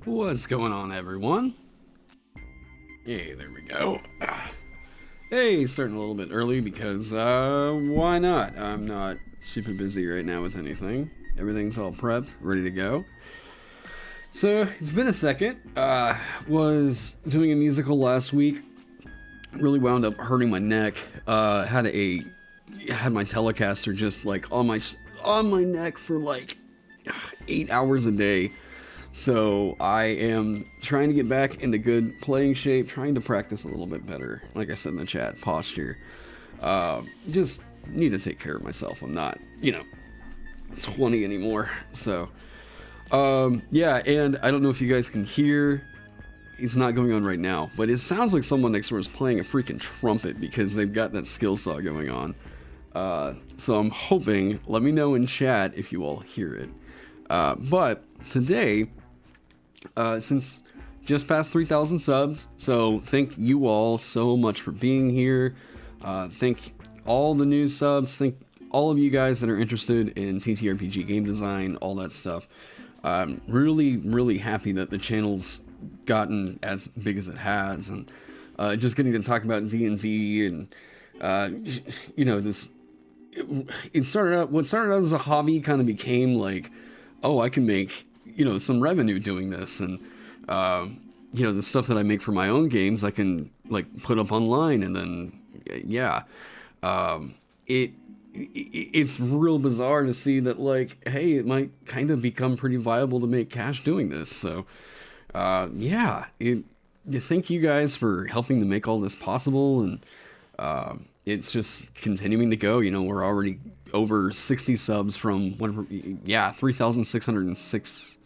What's going on, everyone? Hey, there we go. Hey, starting a little bit early because, why not? I'm not super busy right now with anything. Everything's all prepped, ready to go. So, it's been a second. Was doing a musical last week. Really wound up hurting my neck. Had my Telecaster just like on my neck for like 8 hours a day. So I am trying to get back into good playing shape, trying to practice a little bit better. Like I said in the chat, posture. Just need to take care of myself. I'm not, 20 anymore. So, yeah, and I don't know if you guys can hear. It's not going on right now, but it sounds like someone next door is playing a freaking trumpet because they've got that skill saw going on. So I'm hoping, let me know in chat if you all hear it. But today, since just past 3,000 subs, so thank you all so much for being here. Thank all the new subs. Thank all of you guys that are interested in TTRPG game design, all that stuff. I'm really, really happy that the channel's gotten as big as it has, and just getting to talk about D&D and this. What started out as a hobby kind of became like, oh, I can make some revenue doing this, and the stuff that I make for my own games I can like put up online, and then it's real bizarre to see that, like, hey, it might kind of become pretty viable to make cash doing this. So thank you guys for helping to make all this possible, and it's just continuing to go. We're already over 60 subs from 3,606.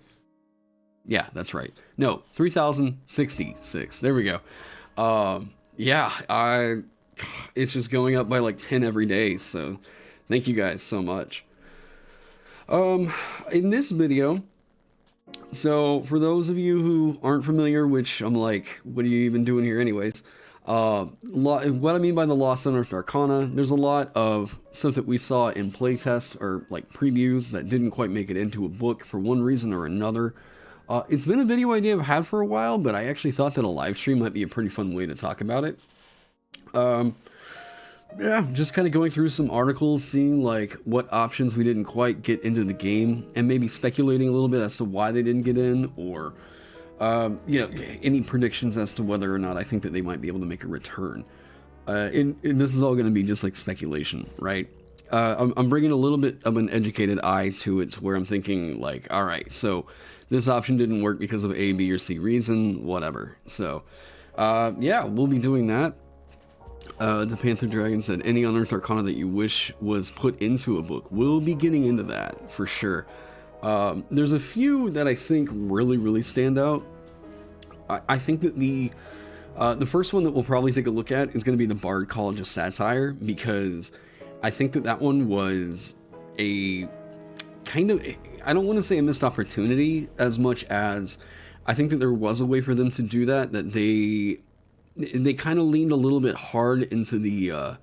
Yeah, that's right. No, 3,066. There we go. It's just going up by like 10 every day. So thank you guys so much. In this video, so for those of you who aren't familiar, which I'm like, what are you even doing here anyways? What I mean by the Lost Unearthed Arcana, there's a lot of stuff that we saw in playtest or like previews that didn't quite make it into a book for one reason or another. It's been a video idea I've had for a while, but I actually thought that a live stream might be a pretty fun way to talk about it. Just kind of going through some articles, seeing like what options we didn't quite get into the game, and maybe speculating a little bit as to why they didn't get in, or any predictions as to whether or not I think that they might be able to make a return. And this is all going to be just like speculation, right? I'm bringing a little bit of an educated eye to it, to where I'm thinking like, all right, so this option didn't work because of A, B, or C reason, whatever. So, we'll be doing that. The Panther Dragon said, any Unearthed Arcana that you wish was put into a book. We'll be getting into that, for sure. There's a few that I think really, really stand out. I think that the first one that we'll probably take a look at is going to be the Bard College of Satire, because I think that one was a kind of, I don't want to say a missed opportunity as much as I think that there was a way for them to do that they kind of leaned a little bit hard into the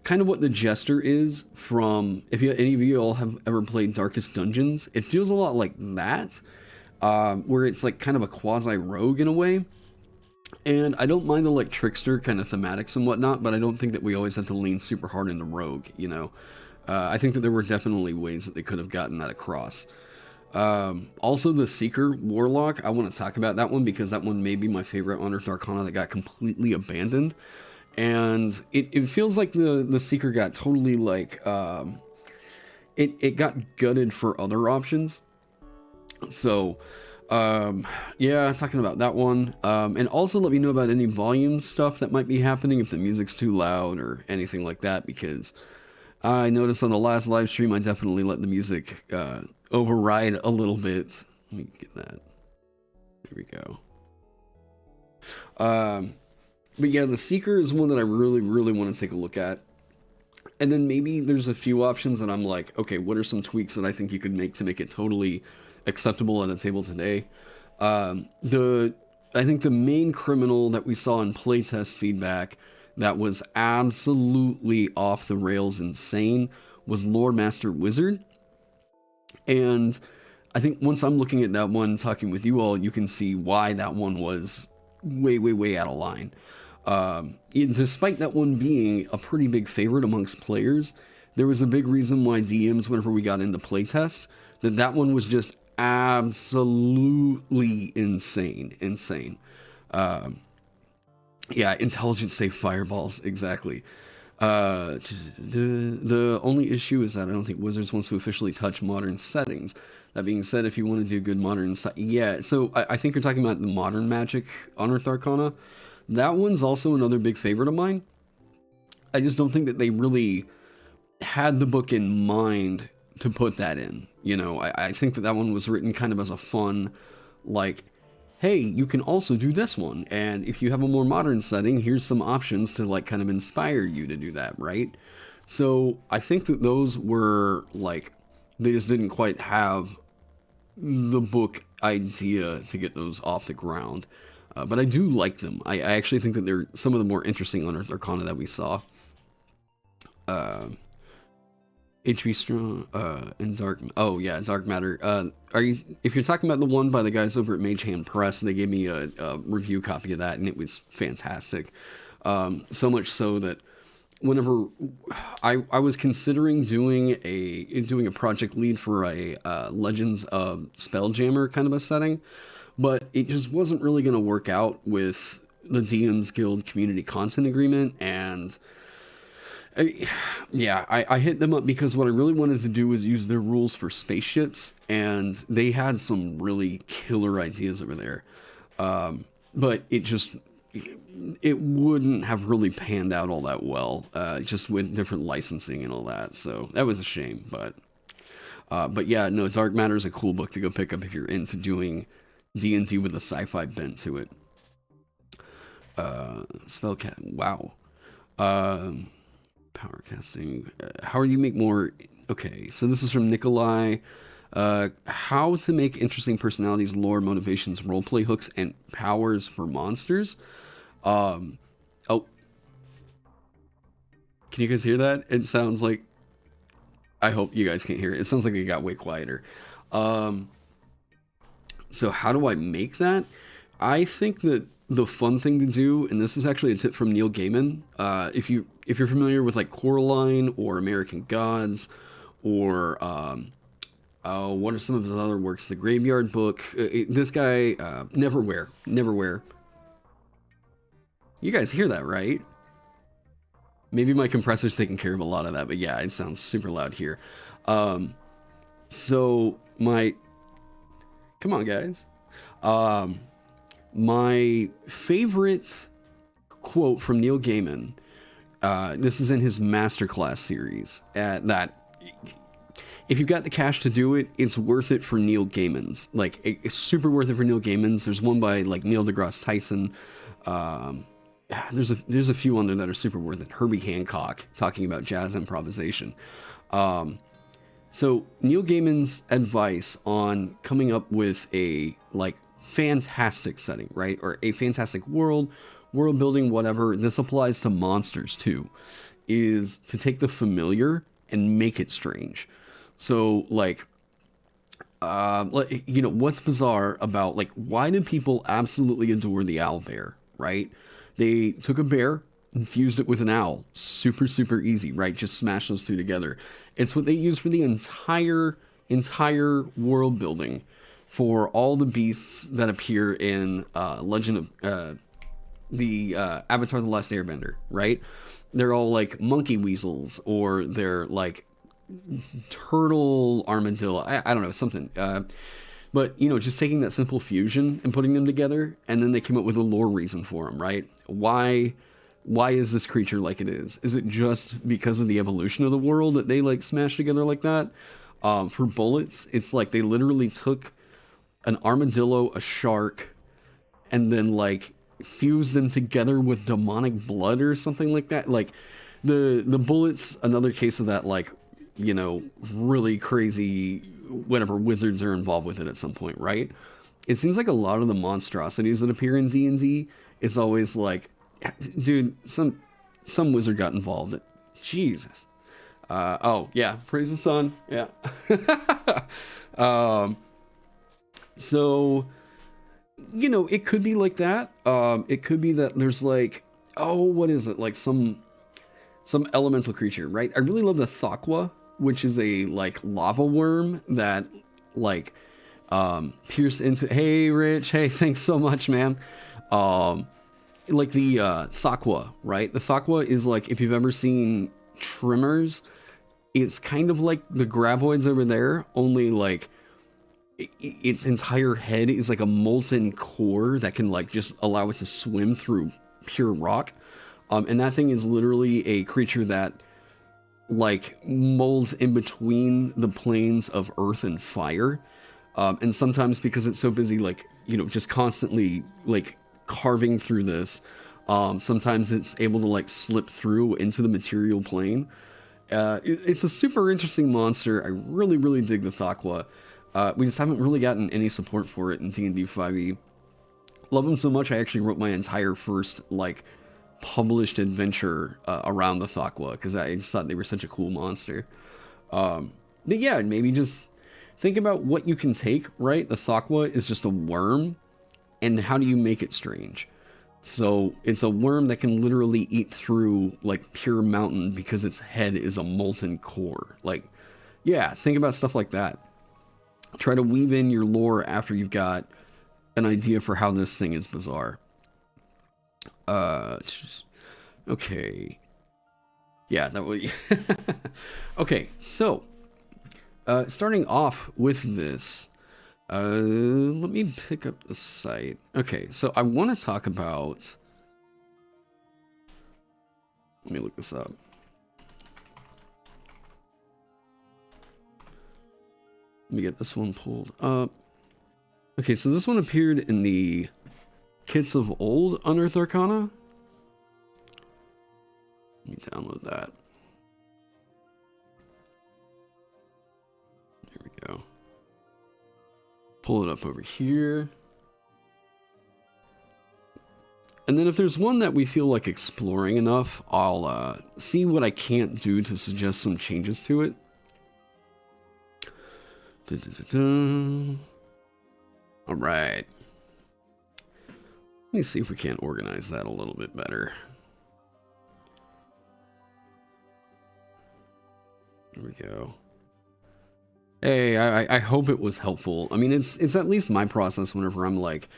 kind of what the Jester is from, if any of you all have ever played Darkest Dungeons, it feels a lot like that, where it's like kind of a quasi-rogue in a way. And I don't mind the like trickster kind of thematics and whatnot, but I don't think that we always have to lean super hard into rogue, I think that there were definitely ways that they could have gotten that across. Also the Seeker Warlock, I want to talk about that one because that one may be my favorite Unearthed Arcana that got completely abandoned. And it feels like the Seeker got totally like, it got gutted for other options. So, talking about that one. And also let me know about any volume stuff that might be happening, if the music's too loud or anything like that, because I noticed on the last live stream, I definitely let the music, override a little bit. Let me get that. There we go. But yeah, the Seeker is one that I really, really want to take a look at. And then maybe there's a few options that I'm like, okay, what are some tweaks that I think you could make to make it totally acceptable at a table today? I think the main criminal that we saw in playtest feedback that was absolutely off the rails insane was Lord Master Wizard. And I think once I'm looking at that one, talking with you all, you can see why that one was way, way, way out of line. Despite that one being a pretty big favorite amongst players, there was a big reason why DMs, whenever we got into playtest, that one was just absolutely insane. Yeah, intelligence save fireballs, exactly. The only issue is that I don't think Wizards wants to officially touch modern settings. That being said, if you want to do good modern, yeah. So I think you're talking about the modern Magic Unearthed Arcana. That one's also another big favorite of mine. I just don't think that they really had the book in mind to put that in. You know, I think that one was written kind of as a fun, like, hey, you can also do this one, and if you have a more modern setting, here's some options to like kind of inspire you to do that, right? So I think that those were like, they just didn't quite have the book idea to get those off the ground. But I do like them. I actually think that they're some of the more interesting Unearthed Arcana that we saw. HV Strong and Dark. Oh yeah, Dark Matter. If you're talking about the one by the guys over at Mage Hand Press, they gave me a review copy of that, and it was fantastic. So much so that whenever I was considering doing a project lead for a Legends of Spelljammer kind of a setting, but it just wasn't really going to work out with the DMs Guild community content agreement, and I hit them up because what I really wanted to do was use their rules for spaceships, and they had some really killer ideas over there. But it wouldn't have really panned out all that well, just with different licensing and all that. So that was a shame, but yeah, no, Dark Matter is a cool book to go pick up if you're into doing D&D with a sci-fi bent to it. Spellcat, wow. Power casting. How do you make more? Okay, so this is from Nikolai. How to make interesting personalities, lore, motivations, roleplay hooks, and powers for monsters. Oh, can you guys hear that? It sounds like. I hope you guys can't hear it. It sounds like it got way quieter. So how do I make that? I think that the fun thing to do, and this is actually a tip from Neil Gaiman, if you're familiar with like Coraline or American Gods, or what are some of his other works? The Graveyard Book. This guy, Neverwhere. You guys hear that, right? Maybe my compressor's taking care of a lot of that, but yeah, it sounds super loud here. So come on, guys. My favorite quote from Neil Gaiman, this is in his Masterclass series, that if you've got the cash to do it, it's worth it for Neil Gaiman's. Like, it's super worth it for Neil Gaiman's. There's one by, like, Neil deGrasse Tyson. There's a few on there that are super worth it. Herbie Hancock, talking about jazz improvisation. So Neil Gaiman's advice on coming up with a, like, fantastic setting, right? Or a fantastic world building, whatever. This applies to monsters too, is to take the familiar and make it strange. So like, you know, what's bizarre about, like, why do people absolutely adore the owl bear, right? They took a bear and fused it with an owl. Super, super easy, right? Just smash those two together. It's what they use for the entire world building for all the beasts that appear in Legend of Avatar: The Last Airbender, right? They're all like monkey weasels, or they're like turtle armadillo. I don't know, something. But, you know, just taking that simple fusion and putting them together, and then they came up with a lore reason for them, right? Why is this creature like it is? Is it just because of the evolution of the world that they like smashed together like that? For bullets, it's like they literally took an armadillo, a shark, and then like fused them together with demonic blood or something like that. Like the bullets, another case of that, like, you know, really crazy, whatever, wizards are involved with it at some point, right? It seems like a lot of the monstrosities that appear in D&D, it's always like, dude, some wizard got involved. Jesus. Oh yeah, praise the sun. Yeah. So, you know, it could be like that. It could be that there's like, oh, what is it? Like some elemental creature, right? I really love the Thakwa, which is a like lava worm that like pierced into. Hey, Rich. Hey, thanks so much, man. Like the Thakwa, right? The Thakwa is like, if you've ever seen Trimmers, it's kind of like the Gravoids over there, only like its entire head is like a molten core that can like just allow it to swim through pure rock. And that thing is literally a creature that like molds in between the planes of earth and fire. And sometimes because it's so busy, like, you know, just constantly like carving through this, sometimes it's able to like slip through into the material plane. It's a super interesting monster. I really, really dig the Thakwa. We just haven't really gotten any support for it in D&D 5e. Love them so much, I actually wrote my entire first, like, published adventure around the Thakwa, because I just thought they were such a cool monster. But yeah, maybe just think about what you can take, right? The Thakwa is just a worm, and how do you make it strange? So it's a worm that can literally eat through, like, pure mountain because its head is a molten core. Like, yeah, think about stuff like that. Try to weave in your lore after you've got an idea for how this thing is bizarre. Okay. Yeah, that was... Okay, so, starting off with this, let me pick up the site. Okay, so I want to talk about... Let me look this up. Let me get this one pulled up. Okay, so this one appeared in the Kits of Old Unearthed Arcana. Let me download that. There we go. Pull it up over here. And then if there's one that we feel like exploring enough, I'll see what I can't do to suggest some changes to it. All right. Let me see if we can't organize that a little bit better. There we go. Hey, I hope it was helpful. I mean, it's at least my process whenever I'm like,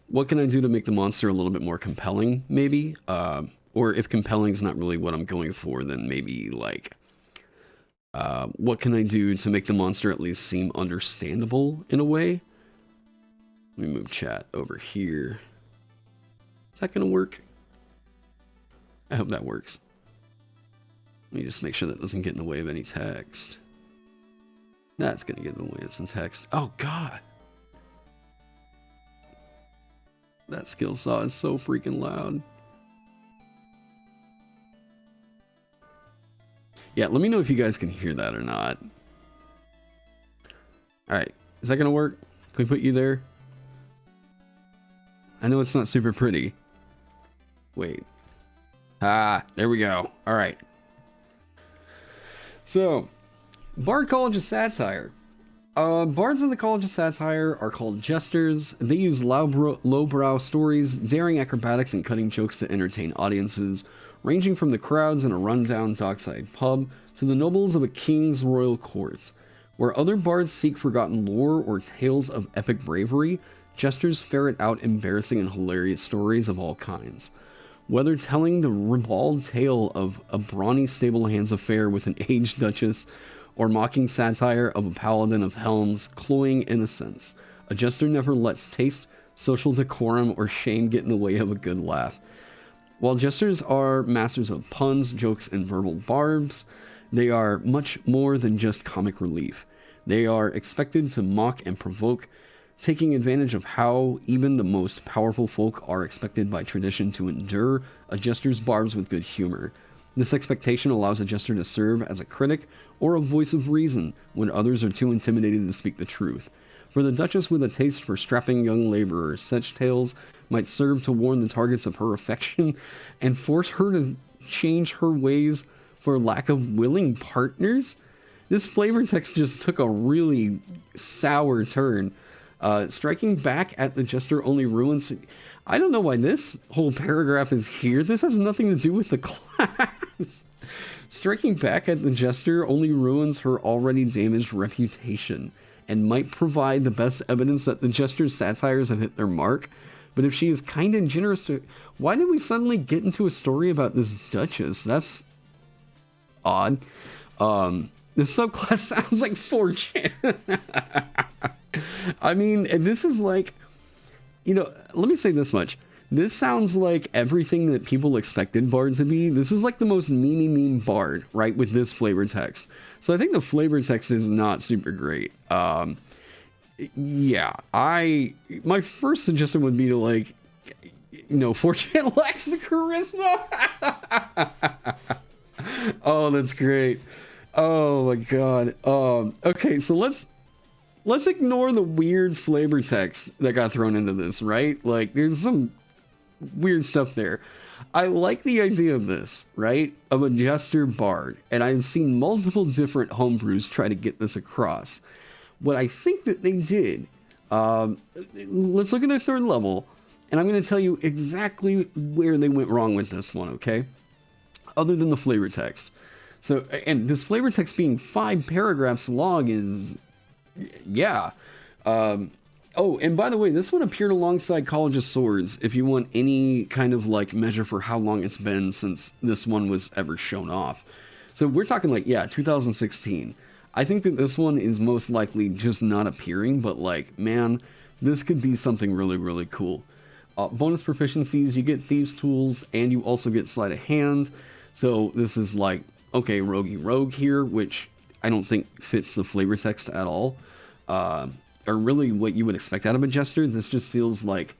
what can I do to make the monster a little bit more compelling, maybe? Or if compelling is not really what I'm going for, then maybe like, what can I do to make the monster at least seem understandable in a way? Let me move chat over here. Is that gonna work? I hope that works. Let me just make sure that doesn't get in the way of any text. That's gonna get in the way of some text. Oh god! That skill saw is so freaking loud. Yeah, let me know if you guys can hear that or not. Alright, is that gonna work? Can we put you there? I know it's not super pretty. Wait. Ah, there we go. Alright. So, Bard College of Satire. Bards in the College of Satire are called jesters. They use lowbrow stories, daring acrobatics, and cutting jokes to entertain audiences, ranging from the crowds in a rundown dockside pub to the nobles of a king's royal court. Where other bards seek forgotten lore or tales of epic bravery, jesters ferret out embarrassing and hilarious stories of all kinds. Whether telling the ribald tale of a brawny stable hands affair with an aged duchess, or mocking satire of a paladin of Helm's cloying innocence, a jester never lets taste, social decorum, or shame get in the way of a good laugh. While jesters are masters of puns, jokes, and verbal barbs, they are much more than just comic relief. They are expected to mock and provoke, taking advantage of how even the most powerful folk are expected by tradition to endure a jester's barbs with good humor. This expectation allows a jester to serve as a critic or a voice of reason when others are too intimidated to speak the truth. For the Duchess with a taste for strapping young laborers, such tales might serve to warn the targets of her affection and force her to change her ways for lack of willing partners. This flavor text just took a really sour turn. Striking back at the jester only ruins... I don't know why this whole paragraph is here. This has nothing to do with the class. Striking back at the jester only ruins her already damaged reputation and might provide the best evidence that the jester's satires have hit their mark. But if she is kind and generous to... Why did we suddenly get into a story about this duchess? That's odd. The subclass sounds like 4chan. I mean, this is like... You know, let me say this much. This sounds like everything that people expected Bard to be. This is like the most meme Bard, right, with this flavor text. So I think the flavor text is not super great. Yeah, my first suggestion would be to, like, you know, 4chan lacks the charisma. Oh, that's great. Oh my god. Okay, so let's ignore the weird flavor text that got thrown into this, right? Like, there's some weird stuff there. I like the idea of this, right? Of a jester bard, and I've seen multiple different homebrews try to get this across. What I think that they did, let's look at their third level, and I'm going to tell you exactly where they went wrong with this one, okay? Other than the flavor text. So, and this flavor text being 5 paragraphs long is... Yeah. Oh, and by the way, this one appeared alongside College of Swords, if you want any kind of, like, measure for how long it's been since this one was ever shown off. So we're talking, like, yeah, 2016. I think that this one is most likely just not appearing, but, like, man, this could be something really, really cool. Bonus proficiencies, you get Thieves' Tools, and you also get Sleight of Hand. So this is like, okay, rogue here, which I don't think fits the flavor text at all. Or really what you would expect out of a jester. This just feels like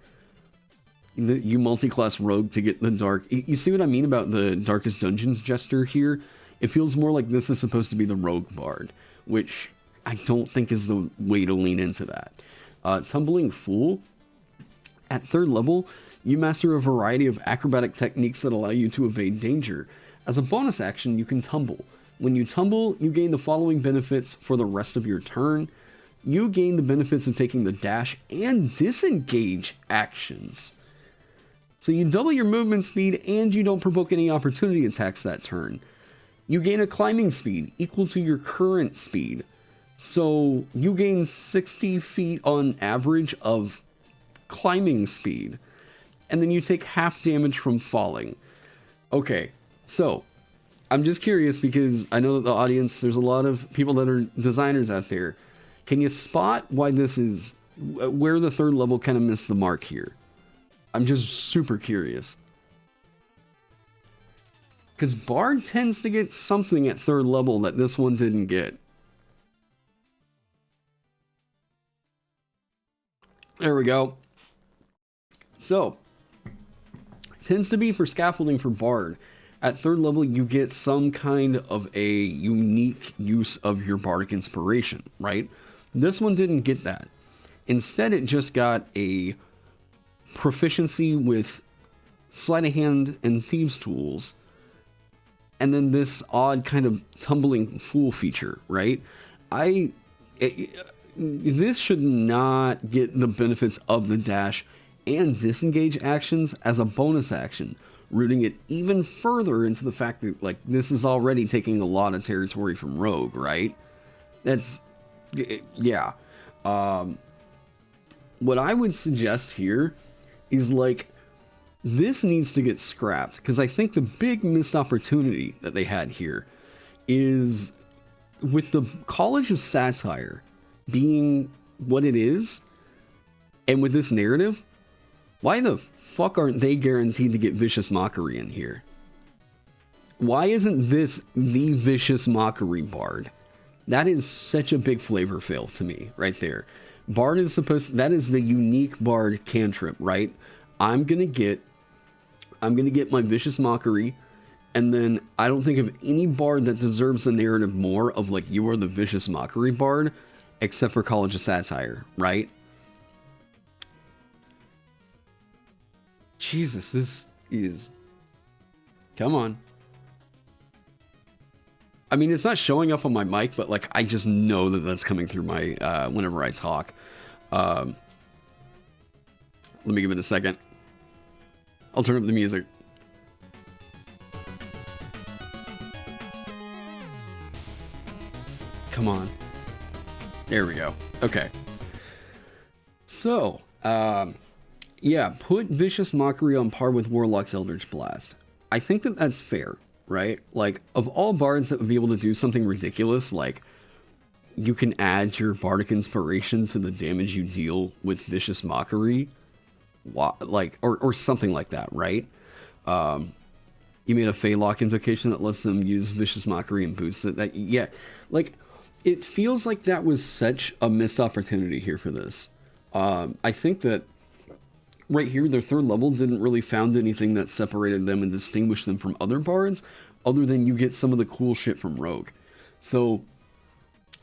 you multi-class rogue to get the dark. You see what I mean about the Darkest Dungeons jester here? It feels more like this is supposed to be the rogue bard, which I don't think is the way to lean into that. Tumbling Fool. At 3rd level, you master a variety of acrobatic techniques that allow you to evade danger. As a bonus action, you can tumble. When you tumble, you gain the following benefits for the rest of your turn. You gain the benefits of taking the dash and disengage actions. So you double your movement speed and you don't provoke any opportunity attacks that turn. You gain a climbing speed equal to your current speed. So you gain 60 feet on average of climbing speed. And then you take half damage from falling. Okay, so I'm just curious because I know that the audience, there's a lot of people that are designers out there. Can you spot why this is, where the 3rd level kind of missed the mark here? I'm just super curious. Because Bard tends to get something at 3rd level that this one didn't get. There we go. So, tends to be for scaffolding for Bard. At 3rd level, you get some kind of a unique use of your bardic inspiration, right? This one didn't get that. Instead, it just got a proficiency with Sleight of Hand and Thieves' Tools, and then this odd kind of Tumbling Fool feature, right? This should not get the benefits of the dash and disengage actions as a bonus action, rooting it even further into the fact that, like, this is already taking a lot of territory from Rogue, right? That's, yeah. What I would suggest here is, like, this needs to get scrapped, because I think the big missed opportunity that they had here is with the College of Satire being what it is, and with this narrative, why the fuck aren't they guaranteed to get Vicious Mockery in here? Why isn't this the Vicious Mockery Bard? That is such a big flavor fail to me, right there. Bard is supposed, that is the unique Bard cantrip, right? I'm gonna get my Vicious Mockery, and then I don't think of any Bard that deserves the narrative more of, like, you are the Vicious Mockery Bard, except for College of Satire, right? Jesus, this is... Come on. I mean, it's not showing up on my mic, but, like, I just know that that's coming through my, whenever I talk. Let me give it a second. I'll turn up the music. Come on. There we go. Okay. So, yeah, put Vicious Mockery on par with Warlock's Eldritch Blast. I think that that's fair, right? Like, of all bards that would be able to do something ridiculous, like, you can add your Bardic Inspiration to the damage you deal with Vicious Mockery, like, or something like that, right? You made a Feylock invocation that lets them use Vicious Mockery and boosts it. That, yeah, like, it feels like that was such a missed opportunity here for this. I think that right here, their third level didn't really found anything that separated them and distinguished them from other bards, other than you get some of the cool shit from Rogue. So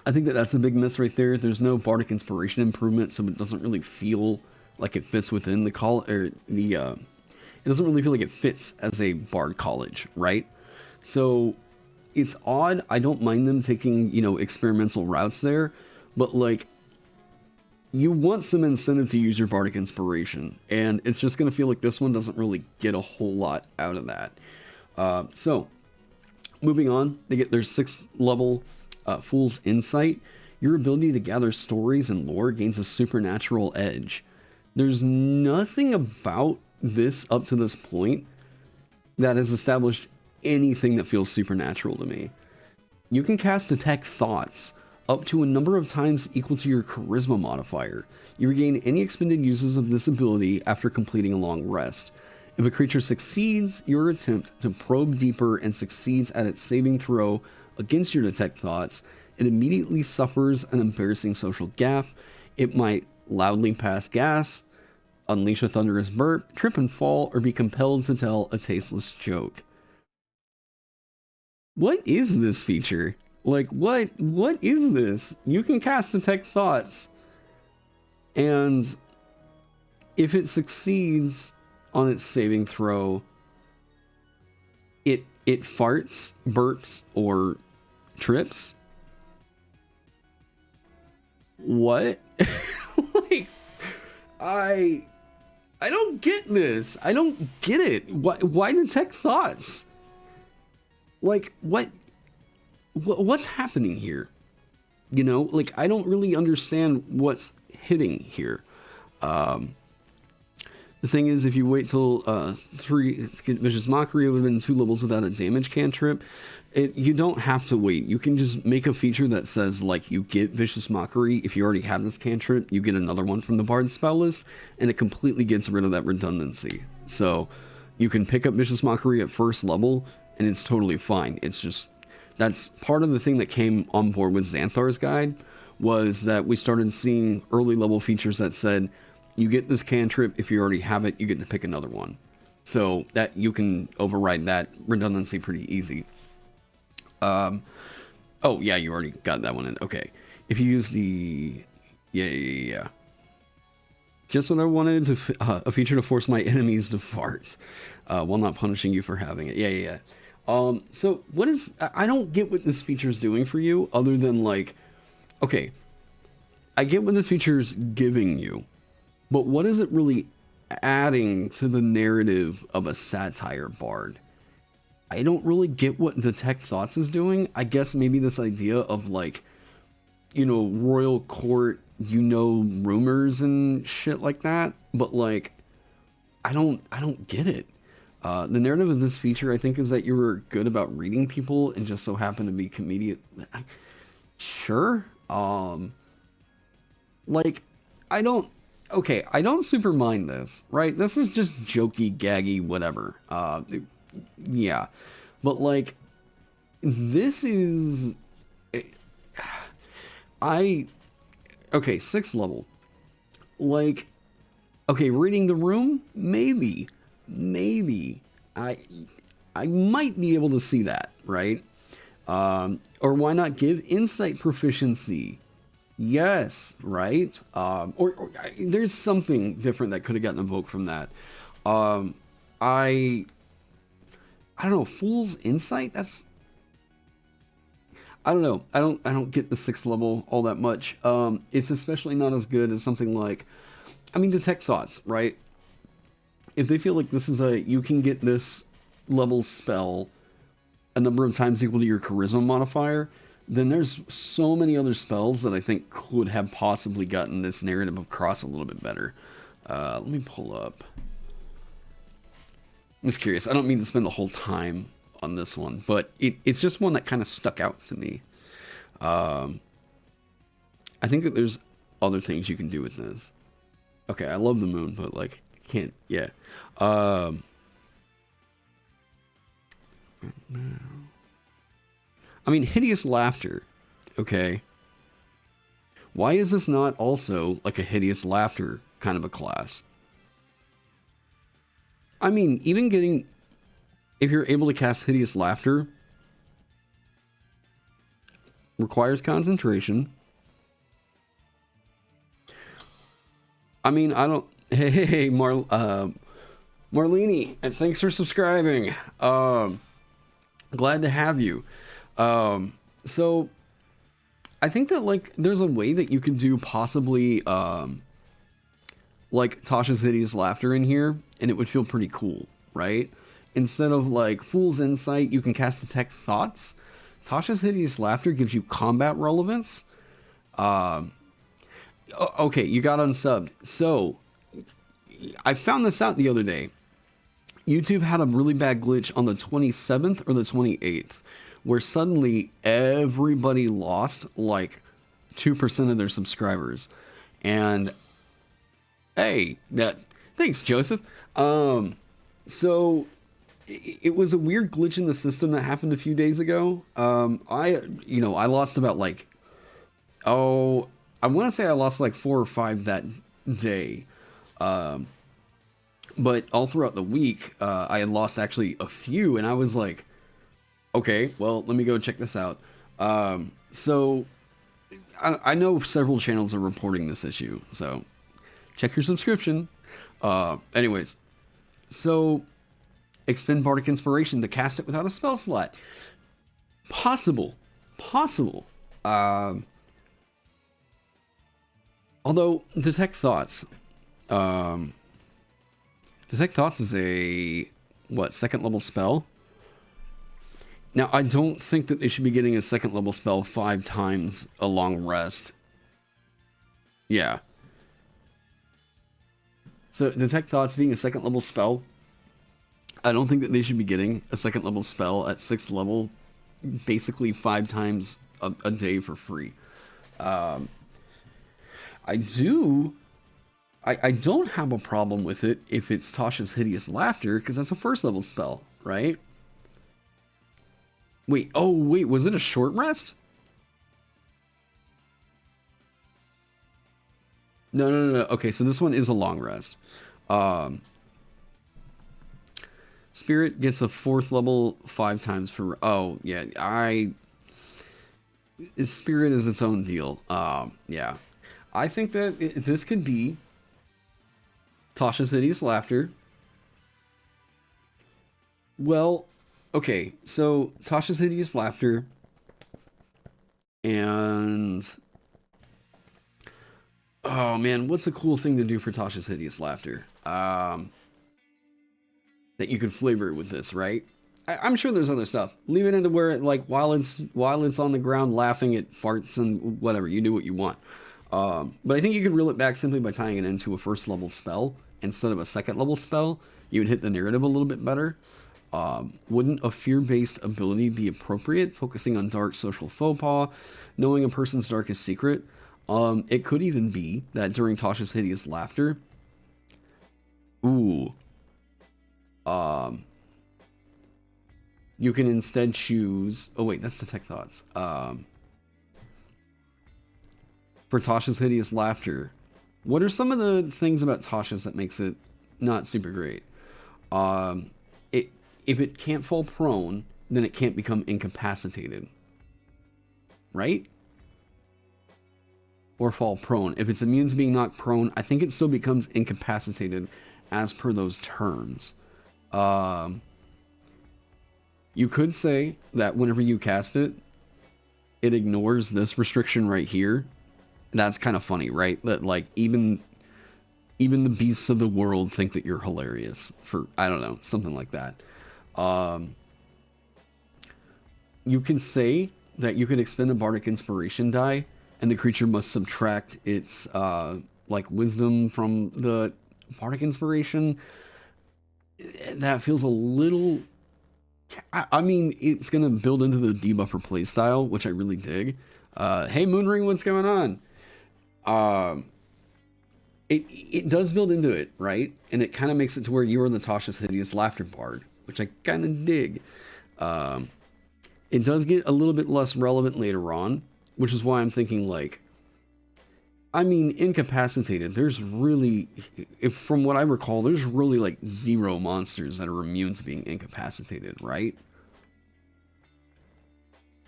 I think that that's a big miss right there. There's no Bardic Inspiration improvement, so it doesn't really feel like it fits within the it doesn't really feel like it fits as a bard college, right? So it's odd. I don't mind them taking, you know, experimental routes there, but like, you want some incentive to use your Bardic Inspiration, and it's just going to feel like this one doesn't really get a whole lot out of that. So, moving on, they get their 6th level Fool's Insight. Your ability to gather stories and lore gains a supernatural edge. There's nothing about this up to this point that has established anything that feels supernatural to me. You can cast Detect Thoughts up to a number of times equal to your Charisma modifier. You regain any expended uses of this ability after completing a long rest. If a creature succeeds your attempt to probe deeper and succeeds at its saving throw against your Detect Thoughts, it immediately suffers an embarrassing social gaffe. It might loudly pass gas, unleash a thunderous burp, trip and fall, or be compelled to tell a tasteless joke. What is this feature? Like, what is this? You can cast Detect Thoughts, and if it succeeds on its saving throw, it farts, burps, or trips? What? Like, I don't get this. I don't get it. Why Detect Thoughts? Like, what's happening here? You know, like, I don't really understand what's hitting here. The thing is, if you wait till 3 to get Vicious Mockery, it would have been 2 levels without a damage cantrip. You don't have to wait. You can just make a feature that says, like, you get Vicious Mockery. If you already have this cantrip, you get another one from the Bard spell list, and it completely gets rid of that redundancy. So you can pick up Vicious Mockery at 1st level, and it's totally fine. It's just, that's part of the thing that came on board with Xanthar's guide, was that we started seeing early level features that said, you get this cantrip, if you already have it, you get to pick another one. So that you can override that redundancy pretty easy. Oh yeah, you already got that one in. Okay. If you use the, yeah. Just what I wanted, to a feature to force my enemies to fart, while not punishing you for having it. Yeah. So what is, I don't get what this feature is doing for you, other than like, okay, I get what this feature is giving you, but what is it really adding to the narrative of a satire bard? I don't really get what Detect Thoughts is doing. I guess maybe this idea of, like, you know, royal court, you know, rumors and shit like that, but like, I don't get it. The narrative of this feature, I think, is that you were good about reading people and just so happen to be comedian. Sure. Like, I don't super mind this, right? This is just jokey, gaggy, whatever. Yeah. But like, this is, okay, 6th level. Like, okay, reading the room, maybe I might be able to see that, right? Or why not give insight proficiency? Yes, right? Or there's something different that could have gotten invoked from that. I don't know, Fool's Insight? That's, I don't know. I don't get the 6th level all that much. It's especially not as good as something like, I mean, Detect Thoughts, right? If they feel like this is you can get this level spell a number of times equal to your charisma modifier, then there's so many other spells that I think could have possibly gotten this narrative across a little bit better. Let me pull up. I'm just curious. I don't mean to spend the whole time on this one, but it's just one that kind of stuck out to me. I think that there's other things you can do with this. Okay, I love the moon, but like, I can't, yeah. I mean, Hideous Laughter, okay? Why is this not also like a Hideous Laughter kind of a class? I mean, even getting, if you're able to cast Hideous Laughter, requires concentration. I mean, I don't, hey, Marlene, and thanks for subscribing. Glad to have you. So I think that like there's a way that you can do possibly like Tasha's Hideous Laughter in here, and it would feel pretty cool, right? Instead of like Fool's Insight, you can cast Detect Thoughts. Tasha's Hideous Laughter gives you combat relevance. Okay, you got unsubbed. So I found this out the other day. YouTube had a really bad glitch on the 27th or the 28th, where suddenly everybody lost like 2% of their subscribers. And hey, thanks, Joseph. So it was a weird glitch in the system that happened a few days ago. I lost about like, I want to say I lost like 4 or 5 that day. But all throughout the week, I had lost actually a few, and I was like, okay, well, let me go check this out. So I know several channels are reporting this issue, so check your subscription. Anyways, so expend Bardic Inspiration to cast it without a spell slot. Possible. Although, Detect Thoughts. Detect Thoughts is a, what, 2nd level spell? Now, I don't think that they should be getting a 2nd level spell 5 times a long rest. Yeah. So, Detect Thoughts being a 2nd level spell, I don't think that they should be getting a 2nd level spell at 6th level basically 5 times a day for free. I don't have a problem with it if it's Tasha's Hideous Laughter, because that's a 1st level spell, right? Wait, was it a short rest? No. Okay, so this one is a long rest. Spirit gets a 4th level 5 times for... Oh, yeah, Spirit is its own deal. Yeah. I think that this could be Tasha's Hideous Laughter. Well, okay, so Tasha's Hideous Laughter and... Oh man, what's a cool thing to do for Tasha's Hideous Laughter? That you could flavor it with this, right? I'm sure there's other stuff. Leave it into where, like, while it's on the ground laughing at farts and whatever, you do what you want. But I think you could reel it back simply by tying it into a 1st level spell instead of a 2nd level spell. You would hit the narrative a little bit better. Wouldn't a fear-based ability be appropriate, focusing on dark social faux pas, knowing a person's darkest secret? It could even be that during Tasha's Hideous Laughter, you can instead choose... Oh wait, that's Detect Thoughts. For Tasha's Hideous Laughter, what are some of the things about Tasha's that makes it not super great? If it can't fall prone, then it can't become incapacitated. Right? Or fall prone. If it's immune to being knocked prone, I think it still becomes incapacitated as per those terms. You could say that whenever you cast it, it ignores this restriction right here. That's kind of funny, right? That like even the beasts of the world think that you're hilarious for, I don't know, something like that. You can say that you can expend a bardic inspiration die and the creature must subtract its like wisdom from the bardic inspiration. That feels a little, I mean, it's gonna build into the debuffer playstyle, which I really dig. Hey Moonring, what's going on? It does build into it, right? And it kind of makes it to where you are Natasha's hideous laughter bard, which I kind of dig. It does get a little bit less relevant later on, which is why I'm thinking like, I mean, incapacitated, there's really, if from what I recall, there's really like 0 monsters that are immune to being incapacitated, right?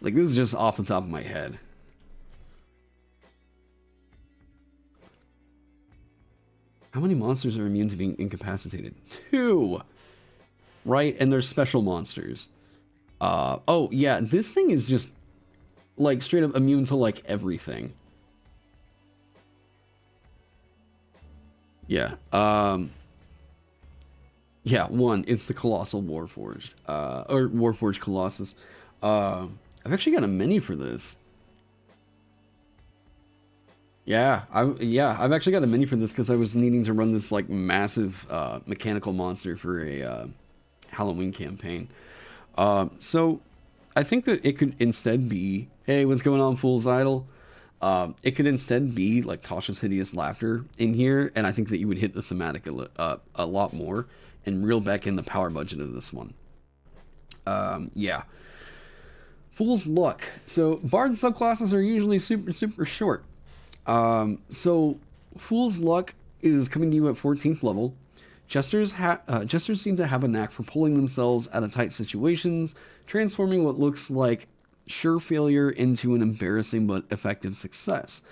Like, this is just off the top of my head. How many monsters are immune to being incapacitated? 2! Right? And there's special monsters. Oh, yeah, this thing is just, like, straight up immune to, like, everything. Yeah, yeah, 1, it's the Colossal Warforged, or Warforged Colossus. I've actually got a mini for this. Yeah, I've actually got a mini for this because I was needing to run this, like, massive, mechanical monster for a, Halloween campaign. So, I think that it could instead be, hey, what's going on, Fool's Idol? It could instead be like Tasha's Hideous Laughter in here, and I think that you would hit the thematic a lot more and reel back in the power budget of this one. Yeah. Fool's Luck. So, Bard subclasses are usually super short. So, Fool's Luck is coming to you at 14th level. Jesters seem to have a knack for pulling themselves out of tight situations, transforming what looks like sure failure into an embarrassing but effective success.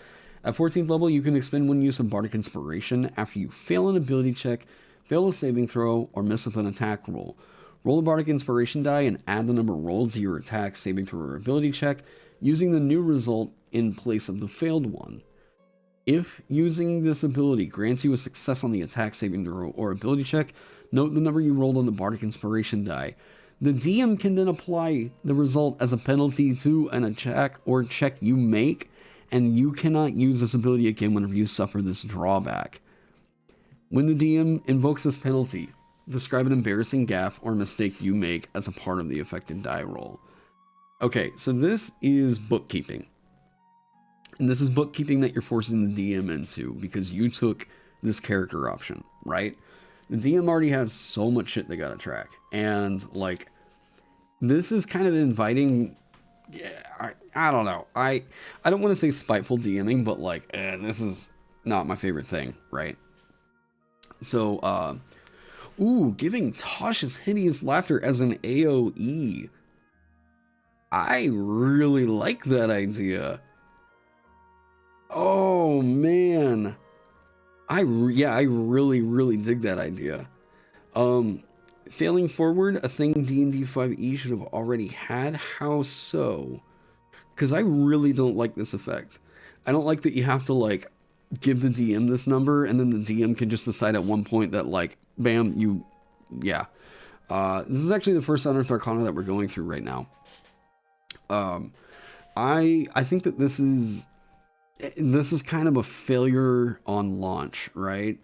At 14th level, you can expend 1 use of Bardic Inspiration after you fail an ability check, fail a saving throw, or miss with an attack roll. Roll a Bardic Inspiration die and add the number rolled to your attack, saving throw, or ability check, using the new result in place of the failed one. If using this ability grants you a success on the attack, saving throw, or ability check, note the number you rolled on the Bardic Inspiration die. The DM can then apply the result as a penalty to an attack or check you make, and you cannot use this ability again whenever you suffer this drawback. When the DM invokes this penalty, describe an embarrassing gaffe or mistake you make as a part of the affected die roll. Okay, so this is bookkeeping. And this is bookkeeping that you're forcing the DM into because you took this character option, right? The DM already has so much shit they gotta track. And, like, this is kind of inviting... Yeah, I don't know. I don't want to say spiteful DMing, but, like, this is not my favorite thing, right? So, giving Tasha's Hideous Laughter as an AoE. I really like that idea. Oh, man. I really dig that idea. Failing forward, a thing D&D 5e should have already had. How so? Because I really don't like this effect. I don't like that you have to, like, give the DM this number, and then the DM can just decide at one point that, like, bam, yeah. This is actually the first Unearthed Arcana that we're going through right now. I think that this is kind of a failure on launch, right?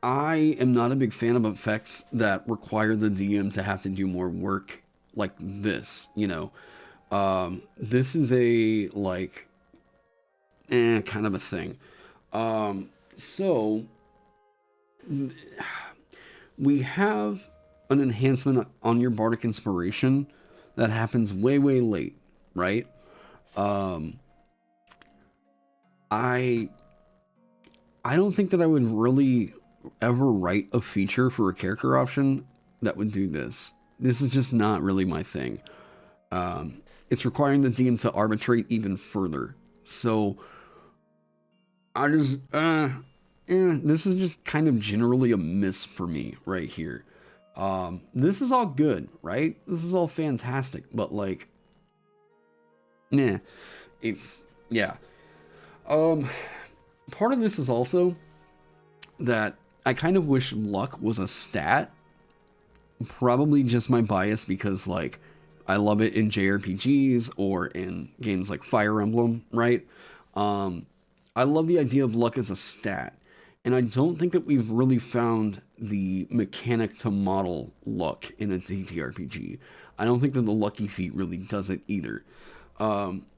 I am not a big fan of effects that require the DM to have to do more work like this, you know. This is a, like, kind of a thing. So, we have an enhancement on your Bardic Inspiration that happens way late, right? I don't think that I would really ever write a feature for a character option that would do this. This is just not really my thing. It's requiring the DM to arbitrate even further. So, I just, this is just kind of generally a miss for me right here. This is all good, right? This is all fantastic, but, like, Nah. It's, yeah. Part of this is also that I kind of wish luck was a stat. Probably just my bias because, like, I love it in JRPGs or in games like Fire Emblem, right? I love the idea of luck as a stat. And I don't think that we've really found the mechanic to model luck in a TTRPG. I don't think that the lucky feat really does it either.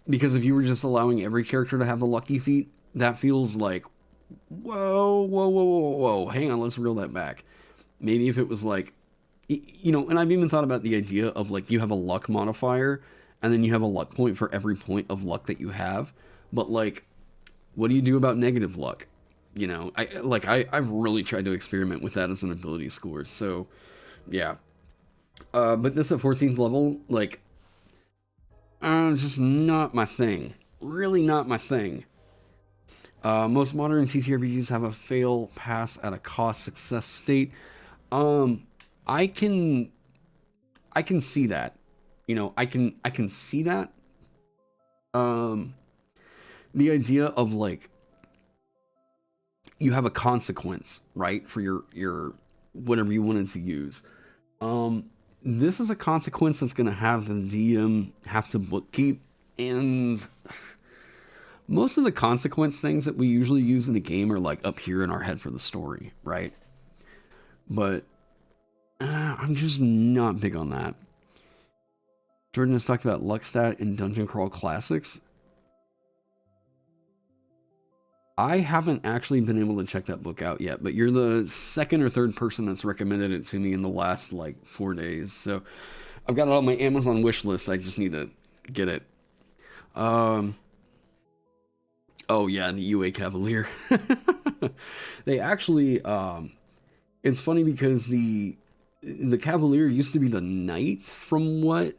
Because if you were just allowing every character to have the lucky feat, that feels like, whoa, hang on, let's reel that back. Maybe if it was like, you know, and I've even thought about the idea of like you have a luck modifier and then you have a luck point for every point of luck that you have. But like, what do you do about negative luck? You know, I've really tried to experiment with that as an ability score. So, yeah. But this at 14th level, like, just not my thing. Really not my thing. Most modern TTRPGs have a fail pass at a cost success state. I can see that. You know, I can see that. The idea of like you have a consequence, right, for your whatever you wanted to use. This is a consequence that's going to have the DM have to bookkeep, and most of the consequence things that we usually use in the game are like up here in our head for the story, right? But I'm just not big on that. Jordan has talked about luck stat in Dungeon Crawl Classics. I haven't actually been able to check that book out yet, but you're the second or third person that's recommended it to me in the last like 4 days. So I've got it on my Amazon wish list. I just need to get it. Oh yeah, the UA Cavalier. They actually, it's funny because the Cavalier used to be the Knight from what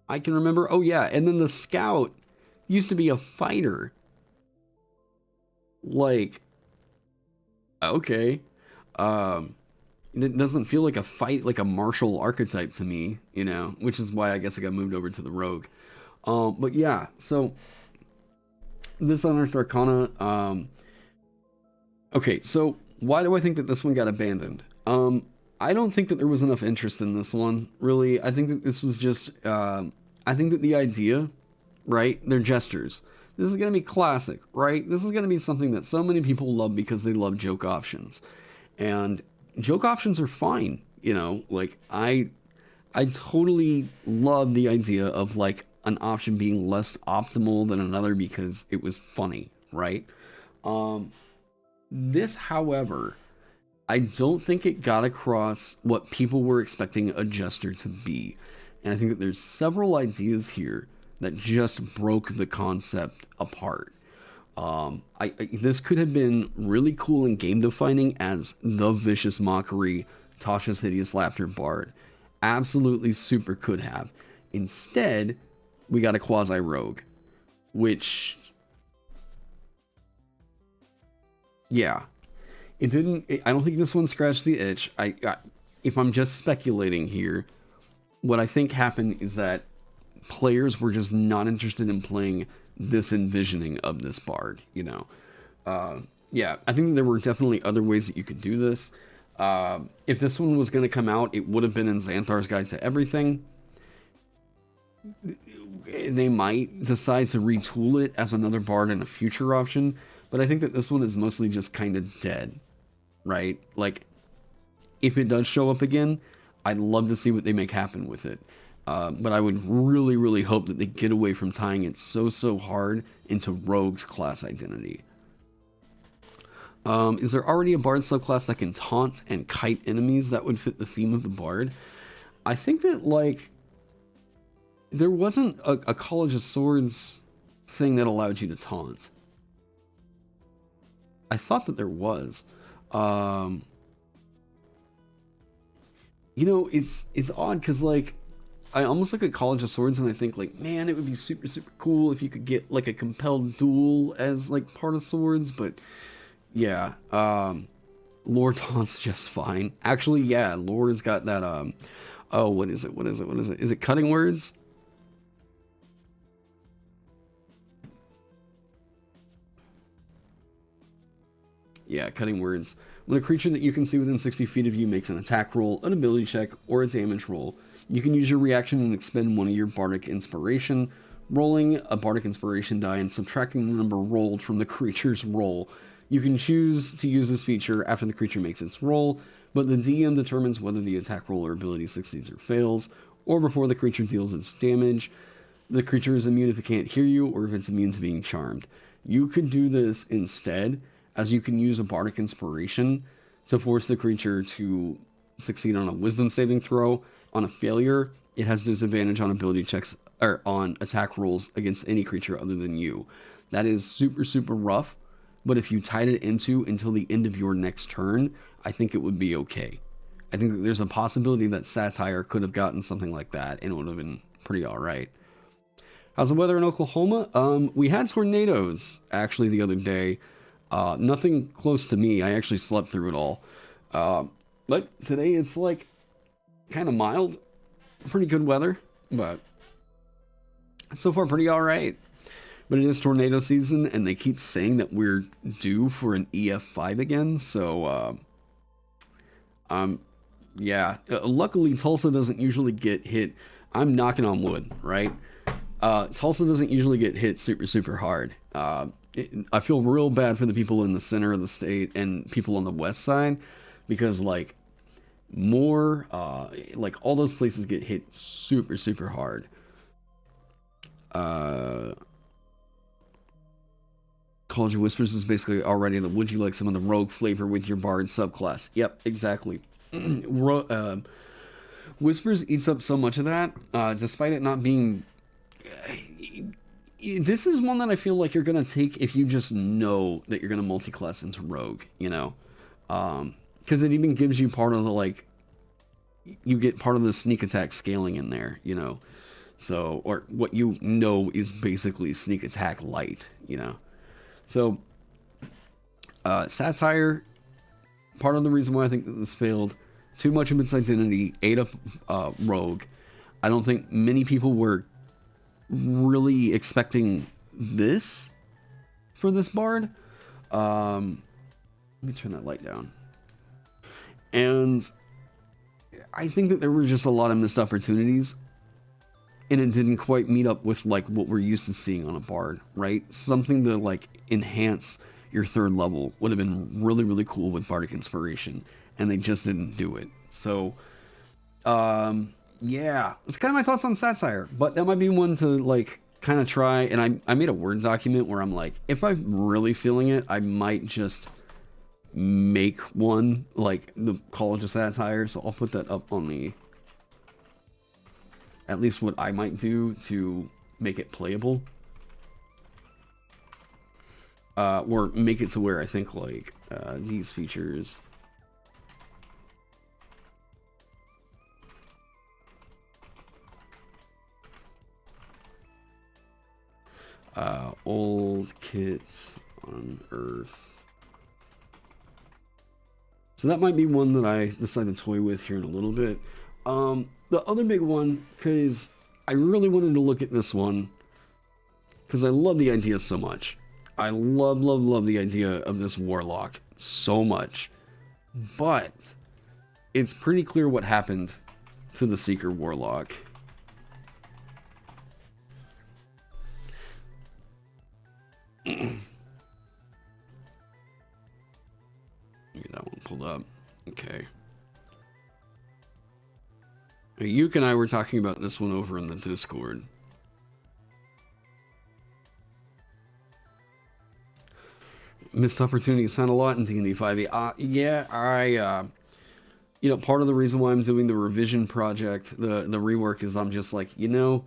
I can remember. Oh yeah, and then the Scout used to be a fighter. Like, okay. It doesn't feel like a fight, like a martial archetype to me, you know, which is why I guess I got moved over to the Rogue. But yeah, so this Unearthed Arcana, okay, so why do I think that this one got abandoned? I don't think that there was enough interest in this one, really. I think that this was just, I think that the idea, right, they're jesters. This is going to be classic, right? This is going to be something that so many people love because they love joke options. And joke options are fine, you know? Like, I totally love the idea of, like, an option being less optimal than another because it was funny, right? This, however, I don't think it got across what people were expecting a jester to be. And I think that there's several ideas here that just broke the concept apart. This could have been really cool and game defining as the Vicious Mockery, Tasha's Hideous Laughter Bard. Absolutely super could have. Instead, we got a quasi-rogue, which, yeah, it didn't. I don't think this one scratched the itch. If I'm just speculating here, what I think happened is that players were just not interested in playing this envisioning of this bard, you know. Yeah, I think there were definitely other ways that you could do this. If this one was going to come out, it would have been in Xanthar's Guide to Everything. They might decide to retool it as another bard in a future option, but I think that this one is mostly just kind of dead, right? Like, if it does show up again, I'd love to see what they make happen with it. But I would really, really hope that they get away from tying it so hard into Rogue's class identity. Is there already a Bard subclass that can taunt and kite enemies that would fit the theme of the Bard? I think that, like, there wasn't a College of Swords thing that allowed you to taunt. I thought that there was. You know, it's odd because, like, I almost look at College of Swords and I think, like, man, it would be super cool if you could get, like, a compelled duel as, like, part of Swords, but yeah, lore taunt's just fine. Actually, yeah, lore's got that, oh, what is it? Is it Cutting Words? Yeah, cutting words. When a creature that you can see within 60 feet of you makes an attack roll, an ability check, or a damage roll, you can use your reaction and expend one of your Bardic Inspiration, rolling a Bardic Inspiration die and subtracting the number rolled from the creature's roll. You can choose to use this feature after the creature makes its roll, but the DM determines whether the attack roll or ability succeeds or fails, or before the creature deals its damage. The creature is immune if it can't hear you, or if it's immune to being charmed. You could do this instead, as you can use a Bardic Inspiration to force the creature to succeed on a Wisdom saving throw. On a failure, it has disadvantage on ability checks, or on attack rolls against any creature other than you. That is super, super rough, but if you tied it into until the end of your next turn, I think it would be okay. I think that there's a possibility that Satire could have gotten something like that, and it would have been pretty alright. How's the weather in Oklahoma? We had tornadoes, actually, the other day. Nothing close to me. I actually slept through it all. But today it's like kind of mild. Pretty good weather, but so far pretty alright. But it is tornado season, and they keep saying that we're due for an EF5 again, so, yeah. Luckily, Tulsa doesn't usually get hit. I'm knocking on wood, right? Tulsa doesn't usually get hit super, super hard. I feel real bad for the people in the center of the state and people on the west side, because, like, like, all those places get hit super, super hard. College of Whispers is basically already the would you like some of the rogue flavor with your bard subclass. Yep, exactly. Whispers eats up so much of that, despite it not being... This is one that I feel like you're going to take if you just know that you're going to multi-class into rogue, you know? Because it even gives you part of the, like... You get part of the sneak attack scaling in there, you know? So, or what you know is basically sneak attack light, you know? So, Satire, part of the reason why I think that this failed, too much of its identity, ate up rogue. I don't think many people were really expecting this for this bard. Let me turn that light down. And I think that there were just a lot of missed opportunities, and it didn't quite meet up with, like, what we're used to seeing on a bard, right? Something to, like, enhance your third level would have been really, really cool with Bardic Inspiration, and they just didn't do it. So, yeah, it's kind of my thoughts on Satire, but that might be one to, like, kind of try. And I made a Word document where I'm like, if I'm really feeling it, I might just make one, like the College of Satire. So I'll put that up on the, at least what I might do to make it playable. Or make it to where I think, like, these features... old kits Unearthed. So that might be one that I decide to toy with here in a little bit. The other big one, because I really wanted to look at this one, because I love the idea so much. I love, love, love the idea of this Warlock so much. But it's pretty clear what happened to the Seeker Warlock. Get that one pulled up. Okay. Yuke and I were talking about this one over in the Discord. Missed opportunities sound a lot in D&D 5e. Yeah, you know, part of the reason why I'm doing the revision project, the rework, is I'm just like, you know,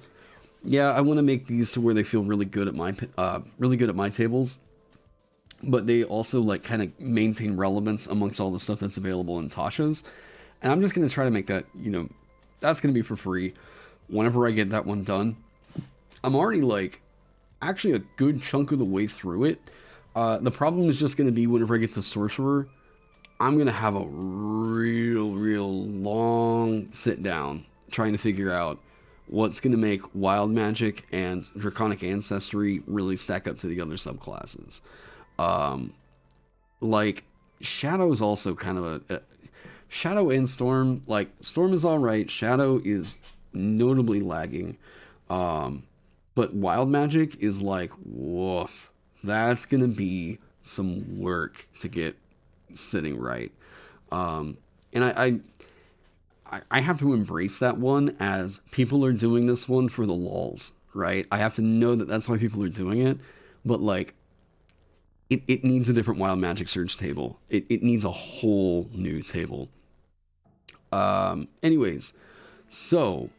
yeah, I want to make these to where they feel really good at my tables, but they also, like, kind of maintain relevance amongst all the stuff that's available in Tasha's. And I'm just going to try to make that, you know, that's going to be for free whenever I get that one done. I'm already, like, actually a good chunk of the way through it. The problem is just going to be whenever I get to Sorcerer, I'm going to have a real long sit down trying to figure out what's going to make Wild Magic and Draconic Ancestry really stack up to the other subclasses. Like, Shadow is also kind of a Shadow and Storm. Like Storm is all right. Shadow is notably lagging. But Wild Magic is like, woof. That's gonna be some work to get sitting right. And I have to embrace that one as people are doing this one for the lulz, right? I have to know that that's why people are doing it. But like, it needs a different Wild Magic Surge table. It needs a whole new table. Anyways, so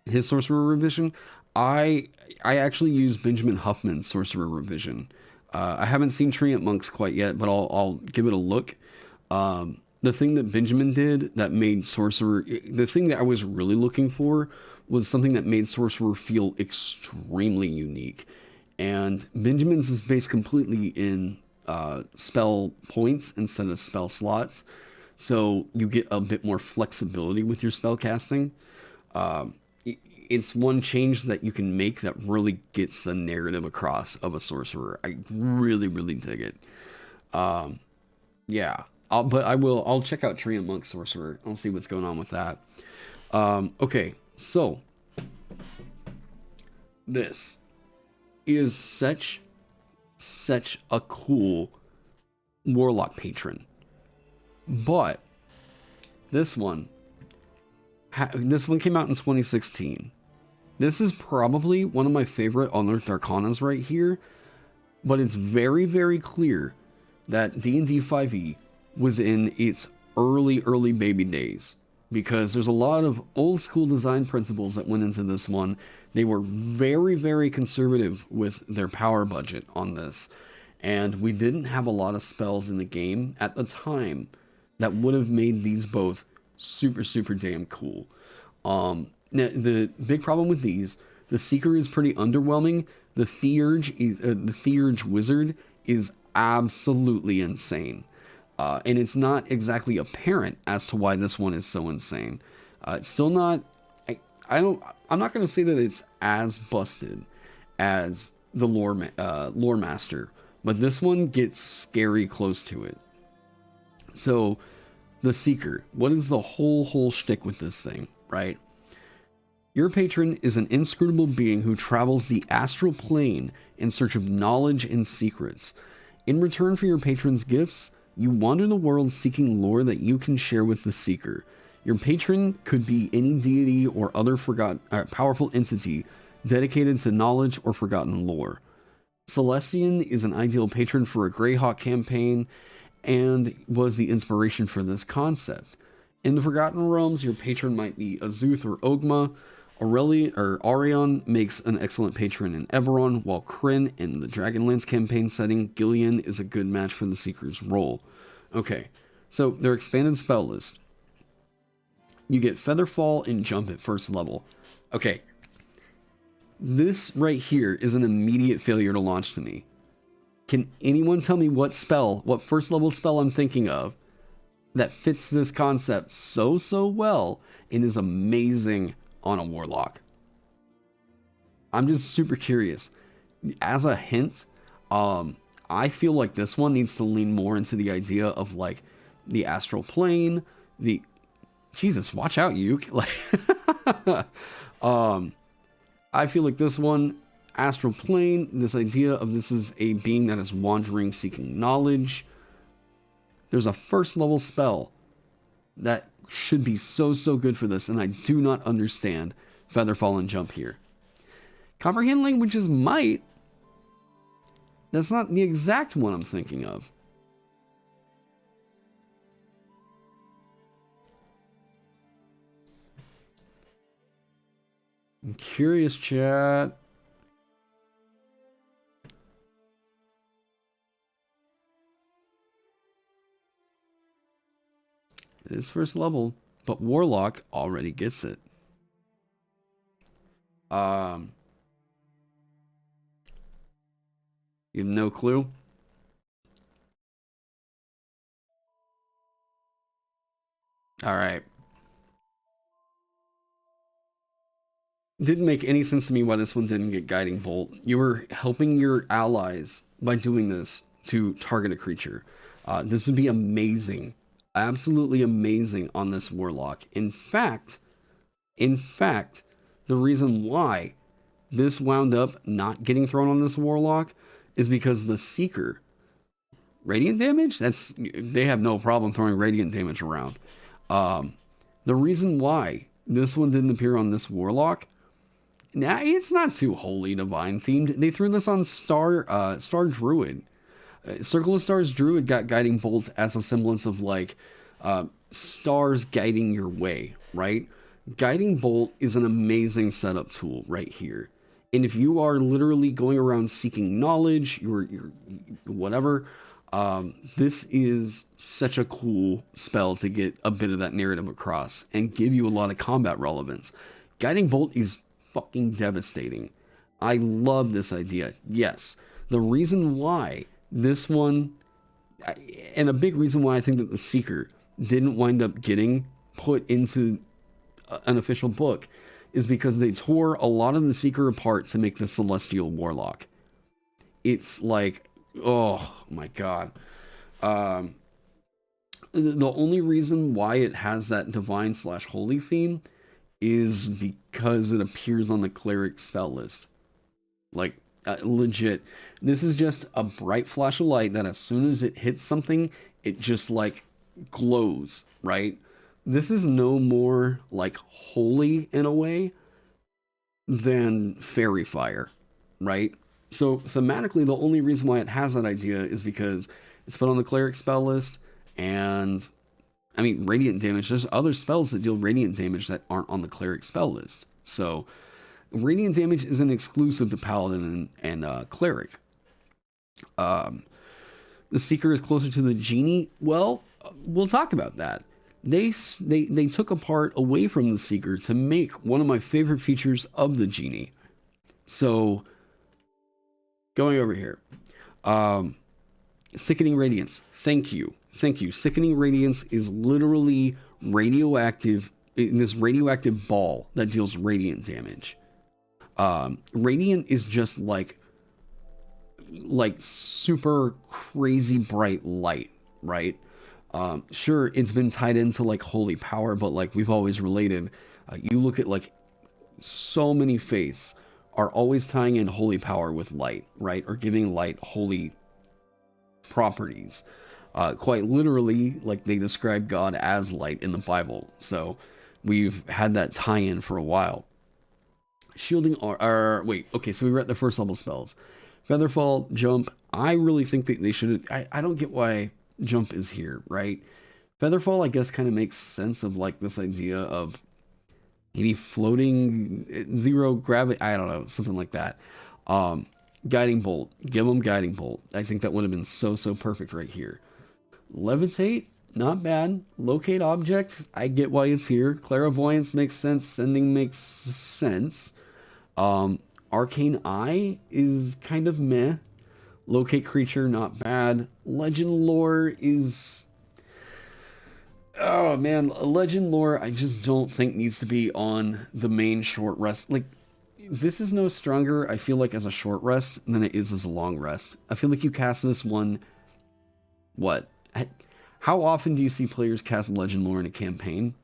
his Sorcerer revision, I I actually use Benjamin Huffman's Sorcerer revision. I haven't seen Treant Monks quite yet, but I'll give it a look. The thing that Benjamin did that made Sorcerer, the thing that I was really looking for was something that made Sorcerer feel extremely unique. And Benjamin's is based completely in spell points instead of spell slots. So you get a bit more flexibility with your spell casting. It's one change that you can make that really gets the narrative across of a sorcerer. I really, really dig it. Yeah, I'll check out Tree and Monk Sorcerer. I'll see what's going on with that. Okay, so this is such a cool Warlock patron. But this one came out in 2016. This is probably one of my favorite Unearthed Arcanas right here, but it's very, very clear that D&D 5e was in its early baby days, because there's a lot of old school design principles that went into this one. They were very, very conservative with their power budget on this, and we didn't have a lot of spells in the game at the time that would have made these both super, super damn cool. Now, the big problem with these, the Seeker is pretty underwhelming. The Theurgy Wizard is absolutely insane. And it's not exactly apparent as to why this one is so insane. It's still not, I'm not going to say that it's as busted as the Lore Master, but this one gets scary close to it. So, the Seeker, what is the whole shtick with this thing, right? Your patron is an inscrutable being who travels the astral plane in search of knowledge and secrets. In return for your patron's gifts, you wander the world seeking lore that you can share with the Seeker. Your patron could be any deity or other powerful entity dedicated to knowledge or forgotten lore. Celestian is an ideal patron for a Greyhawk campaign and was the inspiration for this concept. In the Forgotten Realms, your patron might be Azuth or Ogma. Arion makes an excellent patron in Everon, while Kryn in the Dragonlance campaign setting, Gillian is a good match for the Seeker's role. Okay, so their expanded spell list. You get Featherfall and Jump at first level. Okay, this right here is an immediate failure to launch to me. Can anyone tell me what first level spell I'm thinking of that fits this concept so well and is amazing on a Warlock? I'm just super curious. As a hint, I feel like this one needs to lean more into the idea of like the astral plane, Jesus, watch out, you. Like, I feel like this one, astral plane, this idea of this is a being that is wandering, seeking knowledge. There's a first level spell that should be so good for this, and I do not understand Featherfall and Jump here. Comprehend languages might. That's not the exact one I'm thinking of. I'm curious, chat. It is first level, but Warlock already gets it. You have no clue? Alright. Didn't make any sense to me why this one didn't get Guiding Bolt. You were helping your allies by doing this. to target a creature. This would be amazing, absolutely amazing on this Warlock. In fact, the reason why this wound up not getting thrown on this Warlock is because the Seeker, radiant damage, they have no problem throwing radiant damage around. The reason why this one didn't appear on this Warlock, it's not too holy divine themed. They threw this on Star Druid. Circle of Stars Druid got Guiding Bolt as a semblance of like stars guiding your way, right? Guiding Bolt is an amazing setup tool right here. And if you are literally going around seeking knowledge, you're whatever, this is such a cool spell to get a bit of that narrative across and give you a lot of combat relevance. Guiding Bolt is fucking devastating. I love this idea. Yes, the reason why this one, and a big reason why I think that the Seeker didn't wind up getting put into an official book is because they tore a lot of the Seeker apart to make the Celestial Warlock. It's like, oh my god. The only reason why it has that divine/holy theme is because it appears on the Cleric spell list. Like, legit. This is just a bright flash of light that as soon as it hits something, it just like glows, right? This is no more like holy in a way than fairy fire, right? So thematically, the only reason why it has that idea is because it's put on the Cleric spell list, and I mean, radiant damage, there's other spells that deal radiant damage that aren't on the Cleric spell list. So radiant damage isn't exclusive to Paladin and Cleric. The Seeker is closer to the Genie. Well, we'll talk about that. They took a part away from the Seeker to make one of my favorite features of the Genie. So, going over here. Sickening Radiance. Thank you. Sickening Radiance is literally radioactive, this radioactive ball that deals radiant damage. Radiant is just like super crazy bright light, right? Sure, it's been tied into like holy power, but like we've always related, you look at like so many faiths are always tying in holy power with light, right? Or giving light holy properties. Quite literally, like they describe God as light in the Bible. So we've had that tie-in for a while. Shielding okay, so we were at the first level spells. Featherfall, Jump, I really think that they should, I don't get why Jump is here, right? Featherfall, I guess, kind of makes sense of like this idea of maybe floating, zero gravity, I don't know, something like that. Guiding Bolt, give them Guiding Bolt. I think that would have been so perfect right here. Levitate, not bad. Locate Object, I get why it's here. Clairvoyance makes sense. Sending makes sense. Arcane Eye is kind of meh. Locate Creature, not bad. Legend Lore is... Oh man, Legend Lore I just don't think needs to be on the main short rest. Like, this is no stronger, I feel like, as a short rest than it is as a long rest. I feel like you cast this one... What? How often do you see players cast Legend Lore in a campaign?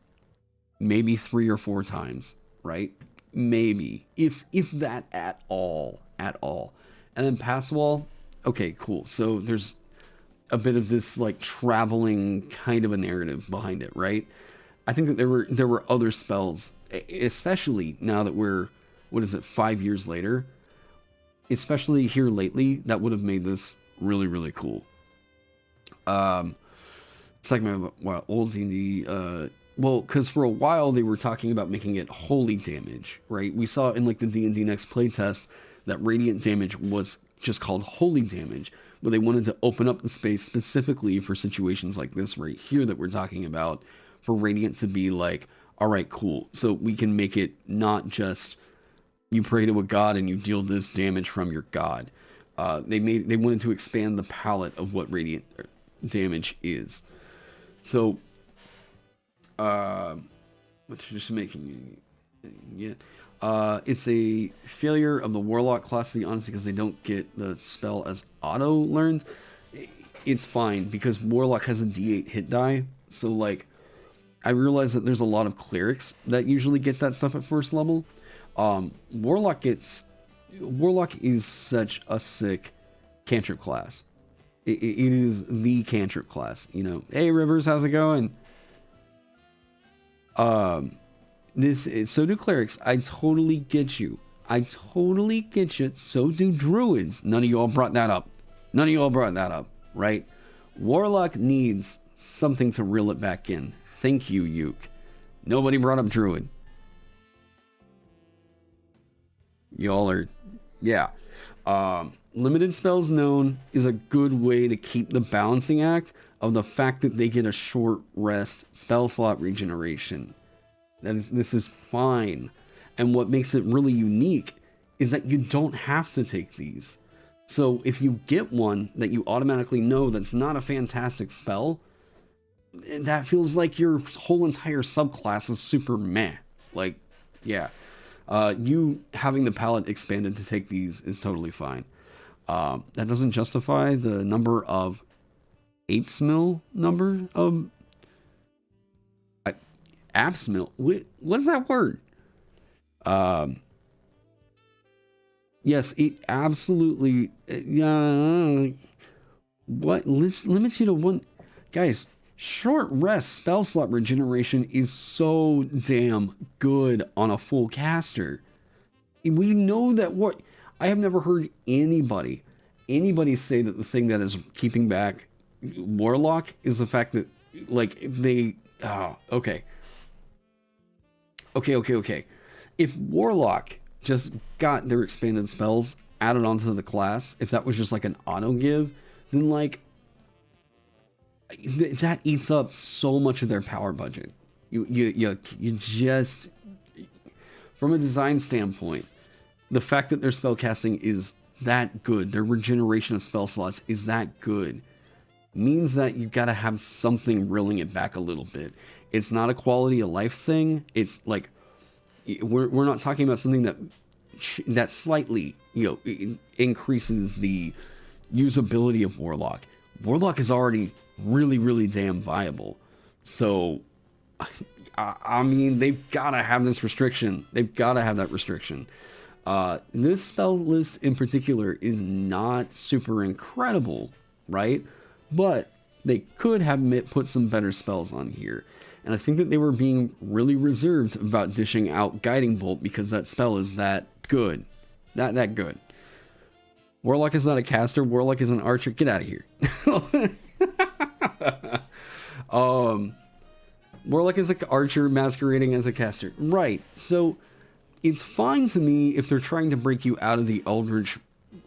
Maybe 3 or 4 times, right? Maybe. If that at all. And then Pass Wall, okay, cool. So there's a bit of this like traveling kind of a narrative behind it, right? I think that there were other spells, especially now that we're, 5 years later, especially here lately, that would have made this really cool. It's like my old D&D, well, because for a while they were talking about making it holy damage, right? We saw in like the D&D Next playtest that radiant damage was just called holy damage, but they wanted to open up the space specifically for situations like this right here that we're talking about, for radiant to be like, all right, cool. So we can make it not just you pray to a god and you deal this damage from your god. They wanted to expand the palette of what radiant damage is. So, what's just making it's a failure of the Warlock class, to be honest, because they don't get the spell as auto learned. it's fine because Warlock has a D8 hit die. So like, I realize that there's a lot of clerics that usually get that stuff at first level. Warlock is such a sick cantrip class. It is the cantrip class, you know. Hey Rivers, how's it going? So do clerics. I totally get you. So do druids. None of y'all brought that up. Right? Warlock needs something to reel it back in. Thank you, Yuke. Nobody brought up druid. Y'all are, yeah. Limited spells known is a good way to keep the balancing act of the fact that they get a short rest spell slot regeneration. This is fine. And what makes it really unique is that you don't have to take these. So if you get one that you automatically know that's not a fantastic spell, that feels like your whole entire subclass is super meh. Like, yeah. You having the palette expanded to take these is totally fine. That doesn't justify the number of apesmill number of apesmill. What is that word? Yes, it absolutely. What limits you to one, guys? Short rest spell slot regeneration is so damn good on a full caster. We know that what I have never heard anybody say that the thing that is keeping back Warlock is the fact that like they okay. If Warlock just got their expanded spells added onto the class, if that was just like an auto give, then like that eats up so much of their power budget. You just, from a design standpoint, the fact that their spellcasting is that good, their regeneration of spell slots is that good, means that you gotta have something reeling it back a little bit. It's not a quality of life thing. It's like, we're not talking about something that slightly, increases the usability of Warlock. Warlock is already really, really damn viable. So, I mean, they've got to have this restriction. They've got to have that restriction. This spell list in particular is not super incredible, right? But they could have put some better spells on here. And I think that they were being really reserved about dishing out Guiding Bolt because that spell is that good. That good. Warlock is not a caster. Warlock is an archer. Get out of here. Warlock is an archer masquerading as a caster. Right. So it's fine to me if they're trying to break you out of the Eldritch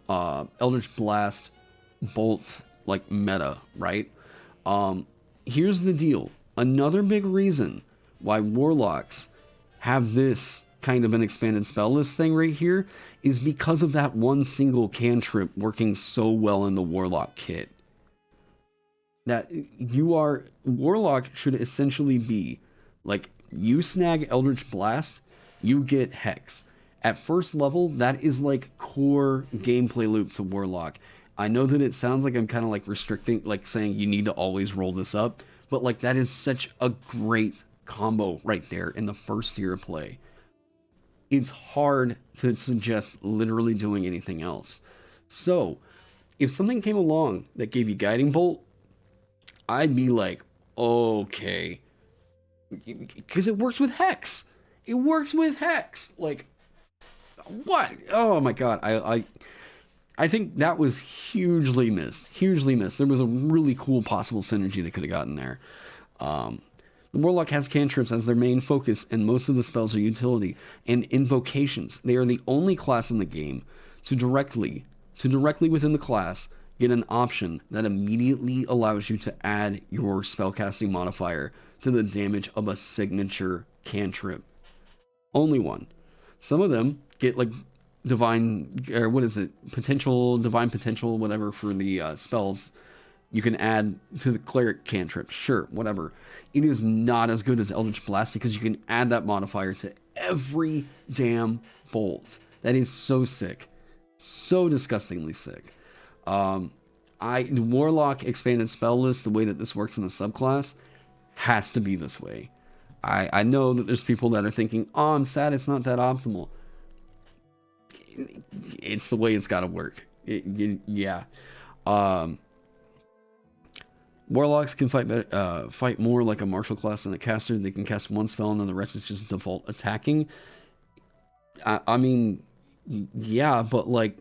Blast Bolt like meta, right? Here's the deal. Another big reason why Warlocks have this kind of an expanded spell list thing right here is because of that one single cantrip working so well in the Warlock kit. That Warlock should essentially be like, you snag Eldritch Blast, you get Hex. At first level, that is like core gameplay loop to Warlock. I know that it sounds like I'm kind of like restricting, like saying you need to always roll this up, but like that is such a great combo right there in the first tier of play. It's hard to suggest literally doing anything else. So, if something came along that gave you Guiding Bolt, I'd be like, okay. Because it works with Hex. It works with Hex. Like, what? Oh my god. I think that was hugely missed. Hugely missed. There was a really cool possible synergy they could have gotten there. The Warlock has cantrips as their main focus, and most of the spells are utility. And invocations. They are the only class in the game to directly within the class get an option that immediately allows you to add your spellcasting modifier to the damage of a signature cantrip. Only one. Some of them get like divine, or what is it? Divine potential, whatever for the spells you can add to the Cleric cantrip. Sure, whatever. It is not as good as Eldritch Blast because you can add that modifier to every damn bolt. That is so sick. So disgustingly sick. The Warlock expanded spell list, the way that this works in the subclass, has to be this way. I know that there's people that are thinking, oh, I'm sad it's not that optimal. It's the way it's got to work. Yeah. Warlocks can fight more like a martial class than a caster. They can cast one spell and then the rest is just default attacking. I mean, yeah, but like,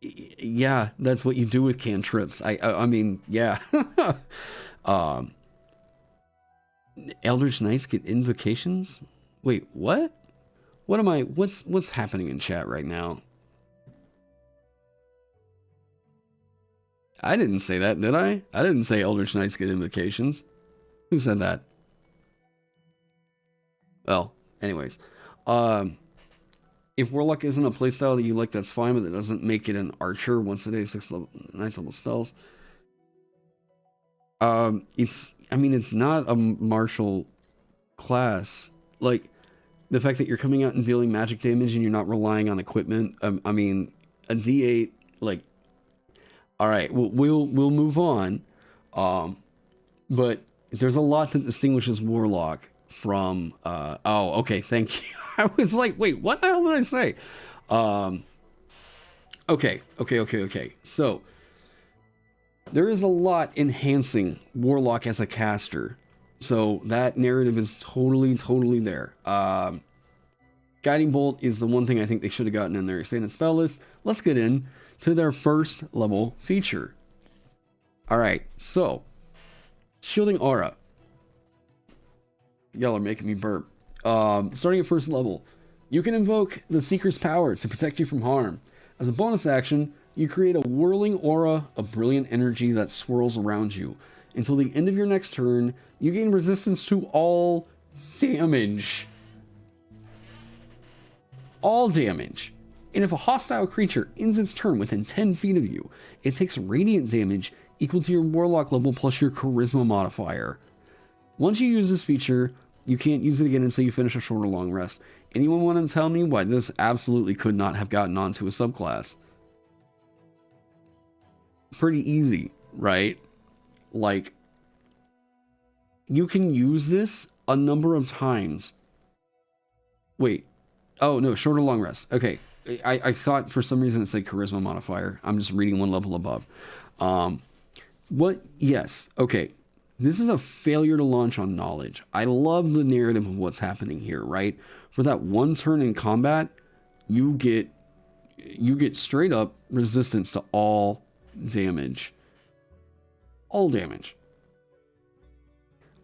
yeah, that's what you do with cantrips. I mean, yeah. Eldritch Knights get invocations? Wait, what? What's happening in chat right now? I didn't say that, did I? I didn't say Eldritch Knights get invocations. Who said that? Well, anyways. If Warlock isn't a playstyle that you like, that's fine, but it doesn't make it an archer once a day, 9th level spells. It's not a martial class. Like, the fact that you're coming out and dealing magic damage and you're not relying on equipment. I mean, a D8, like, all right, we'll move on. But there's a lot that distinguishes Warlock from, okay, thank you. I was like, wait, what the hell did I say? Okay. So, there is a lot enhancing Warlock as a caster. So, that narrative is totally there. Guiding Bolt is the one thing I think they should have gotten in their extended spell list. Let's get in to their first level feature. Alright, so, Shielding Aura. Y'all are making me burp. Starting at first level, you can invoke the Seeker's power to protect you from harm. As a bonus action, you create a whirling aura of brilliant energy that swirls around you. Until the end of your next turn, you gain resistance to all damage. All damage. And if a hostile creature ends its turn within 10 feet of you, it takes radiant damage equal to your Warlock level plus your Charisma modifier. Once you use this feature, you can't use it again until you finish a short or long rest. Anyone want to tell me why this absolutely could not have gotten onto a subclass? Pretty easy, right? Like, you can use this a number of times. Wait. Oh, no, short or long rest. Okay. I thought for some reason it said Charisma modifier. I'm just reading one level above. Yes. Okay. This is a failure to launch on knowledge. I love the narrative of what's happening here, right? For that one turn in combat, you get straight up resistance to all damage. All damage.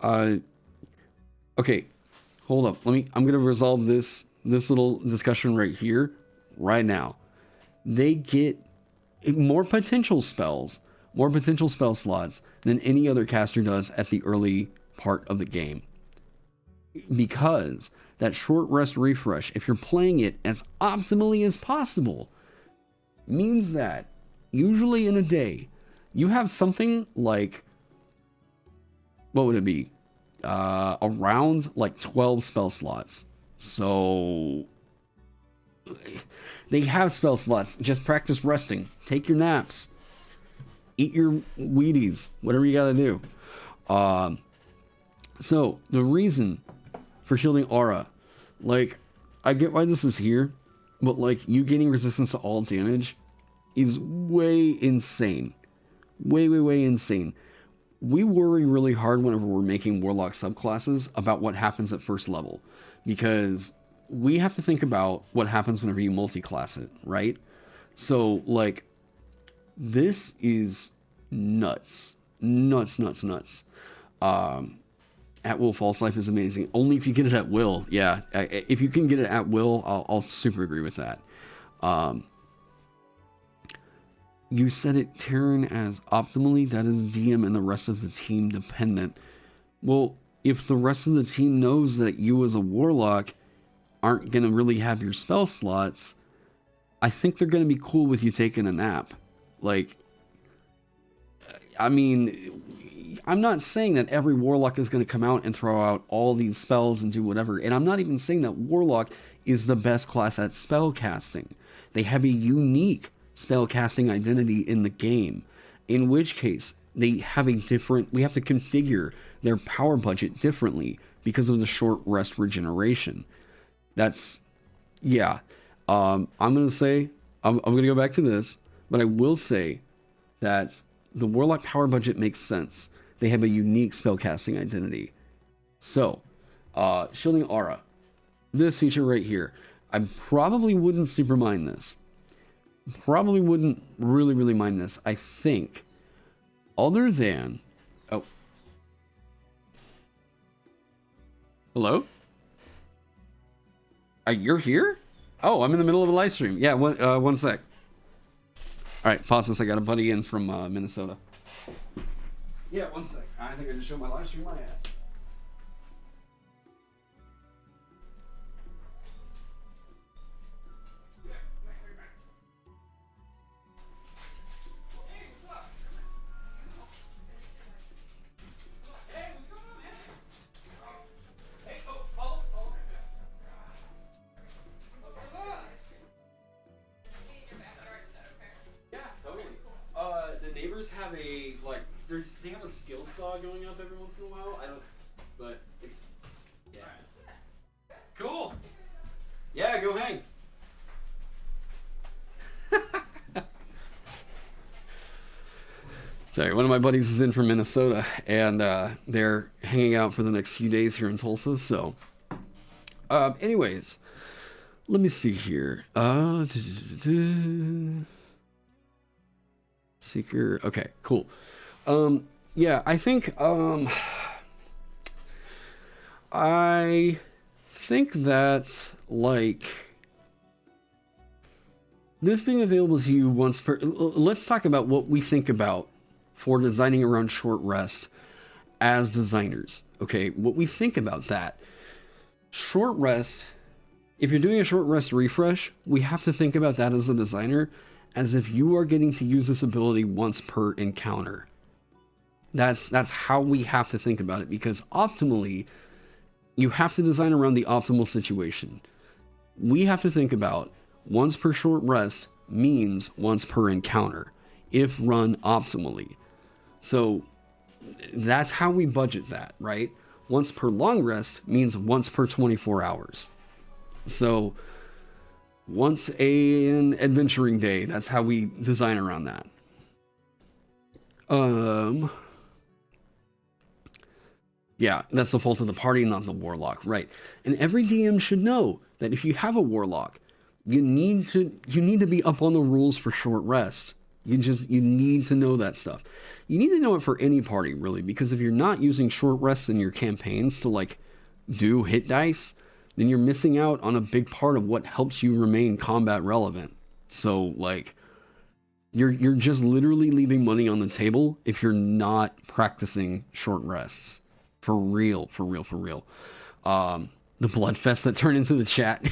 Okay. Hold up. I'm going to resolve this little discussion right here, right now. They get more potential spell slots than any other caster does at the early part of the game. Because that short rest refresh, if you're playing it as optimally as possible, means that usually in a day, you have something like, what would it be? Around like 12 spell slots. So they have spell slots. Just practice resting. Take your naps. Eat your Wheaties. Whatever you gotta do. So the reason for Shielding Aura, like, I get why this is here, but like, you gaining resistance to all damage is way insane. Way insane. We worry really hard whenever we're making Warlock subclasses about what happens at first level, because we have to think about what happens whenever you multi-class it, right? So, like, this is nuts. Nuts. At will false life is amazing. Only if you get it at will. Yeah, if you can get it at will, I'll super agree with that. You said it, Taron, as optimally. That is DM and the rest of the team dependent. Well, if the rest of the team knows that you as a Warlock aren't going to really have your spell slots, I think they're going to be cool with you taking a nap. Like, I mean, I'm not saying that every Warlock is going to come out and throw out all these spells and do whatever. And I'm not even saying that Warlock is the best class at spell casting. They have a unique spellcasting identity in the game, in which case they have a different, we have to configure their power budget differently because of the short rest regeneration. That's, yeah. I'm going to say, I'm going to go back to this, but I will say that the Warlock power budget makes sense. They have a unique spellcasting identity. So, Shielding Aura. This feature right here. I probably wouldn't super mind this. Probably wouldn't really mind this. I think, other than... Oh. Hello? You're here? Oh, I'm in the middle of a live stream. Yeah, one sec. Alright, pause this. I got a buddy in from Minnesota. Yeah, one sec. I think I just showed my live stream my ass. Have a they have a skill saw going up every once in a while. I don't, but it's yeah. Cool. Yeah, go hang. Sorry, one of my buddies is in from Minnesota, and they're hanging out for the next few days here in Tulsa. So, anyways, let me see here. Seeker. Okay, cool. Yeah, I think that like this being available to you once per. Let's talk about what we think about for designing around short rest as designers. Okay, what we think about that short rest. If you're doing a short rest refresh, we have to think about that as a designer as if you are getting to use this ability once per encounter. That's how we have to think about it, because optimally, you have to design around the optimal situation. We have to think about once per short rest means once per encounter, if run optimally. So that's how we budget that, right? Once per long rest means once per 24 hours. So once an adventuring day, that's how we design around that. Yeah, that's the fault of the party, not the Warlock, right? And every DM should know that if you have a Warlock, you need to be up on the rules for short rest. You need to know that stuff. You need to know it for any party, really, because if you're not using short rests in your campaigns to like do hit dice, then you're missing out on a big part of what helps you remain combat relevant. So like you're just literally leaving money on the table if you're not practicing short rests. For real. The bloodfest that turned into the chat.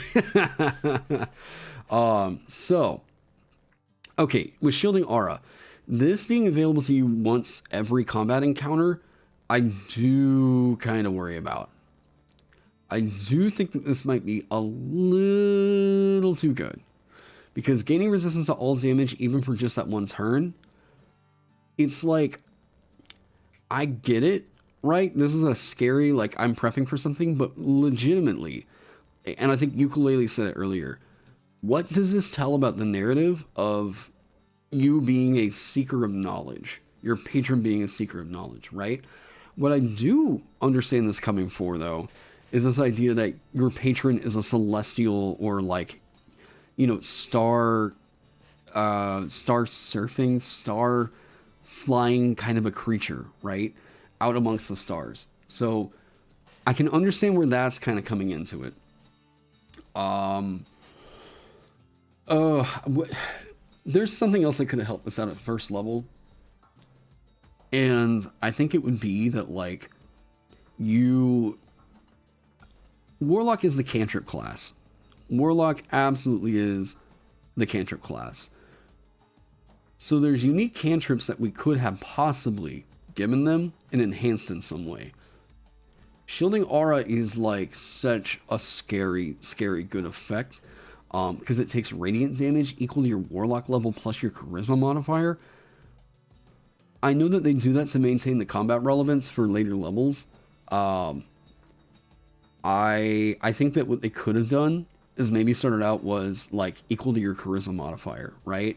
So okay, with Shielding Aura, this being available to you once every combat encounter, I do kind of worry about. I do think that this might be a little too good, because gaining resistance to all damage, even for just that one turn, it's like, I get it, right? This is a scary, like, I'm prepping for something, but legitimately, and I think Ukulele said it earlier, what does this tell about the narrative of you being a seeker of knowledge, your patron being a seeker of knowledge, right? What I do understand this coming for, though, is this idea that your patron is a celestial or like, you know, star surfing, star flying kind of a creature, right? Out amongst the stars. So I can understand where that's kind of coming into it. There's something else that could have helped us out at first level. And I think it would be that like Warlock is the cantrip class. Warlock absolutely is the cantrip class. So there's unique cantrips that we could have possibly given them and enhanced in some way. Shielding Aura is like such a scary good effect. because it takes radiant damage equal to your Warlock level plus your Charisma modifier. I know that they do that to maintain the combat relevance for later levels. I think that what they could have done is maybe started out was like equal to your Charisma modifier, right?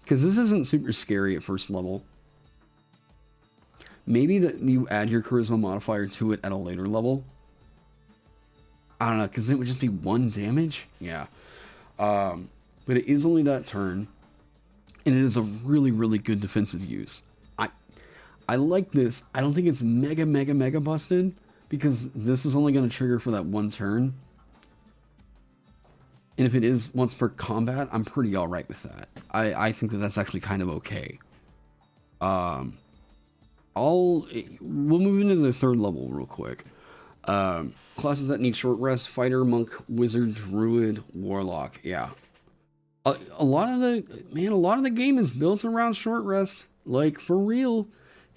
Because this isn't super scary at first level. Maybe that you add your Charisma modifier to it at a later level. I don't know, because it would just be 1 damage. Yeah. But it is only that turn, and it is a really, really good defensive use. I like this. I don't think it's mega, mega, mega busted, because this is only going to trigger for that 1 turn. And if it is once for combat, I'm pretty alright with that. I think that that's actually kind of okay. We'll move into the 3rd level real quick. Classes that need short rest: Fighter, Monk, Wizard, Druid, Warlock. Yeah. A lot of the game is built around short rest. Like, for real.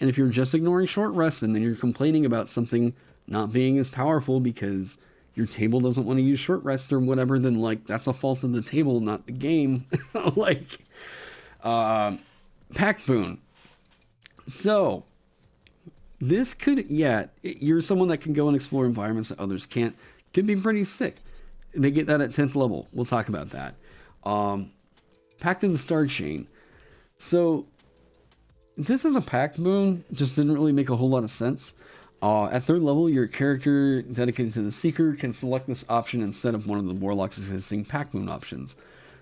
And if you're just ignoring short rest and then you're complaining about something not being as powerful because your table doesn't want to use short rest or whatever, then, like, that's a fault of the table, not the game. Like, Pact Boon. So, this could, yeah, you're someone that can go and explore environments that others can't. Could be pretty sick. They get that at 10th level. We'll talk about that. Pact of the Star Chain. So, this is a Pact Boon, just didn't really make a whole lot of sense. At 3rd level, your character dedicated to the Seeker can select this option instead of one of the Warlock's existing Pact Boon options.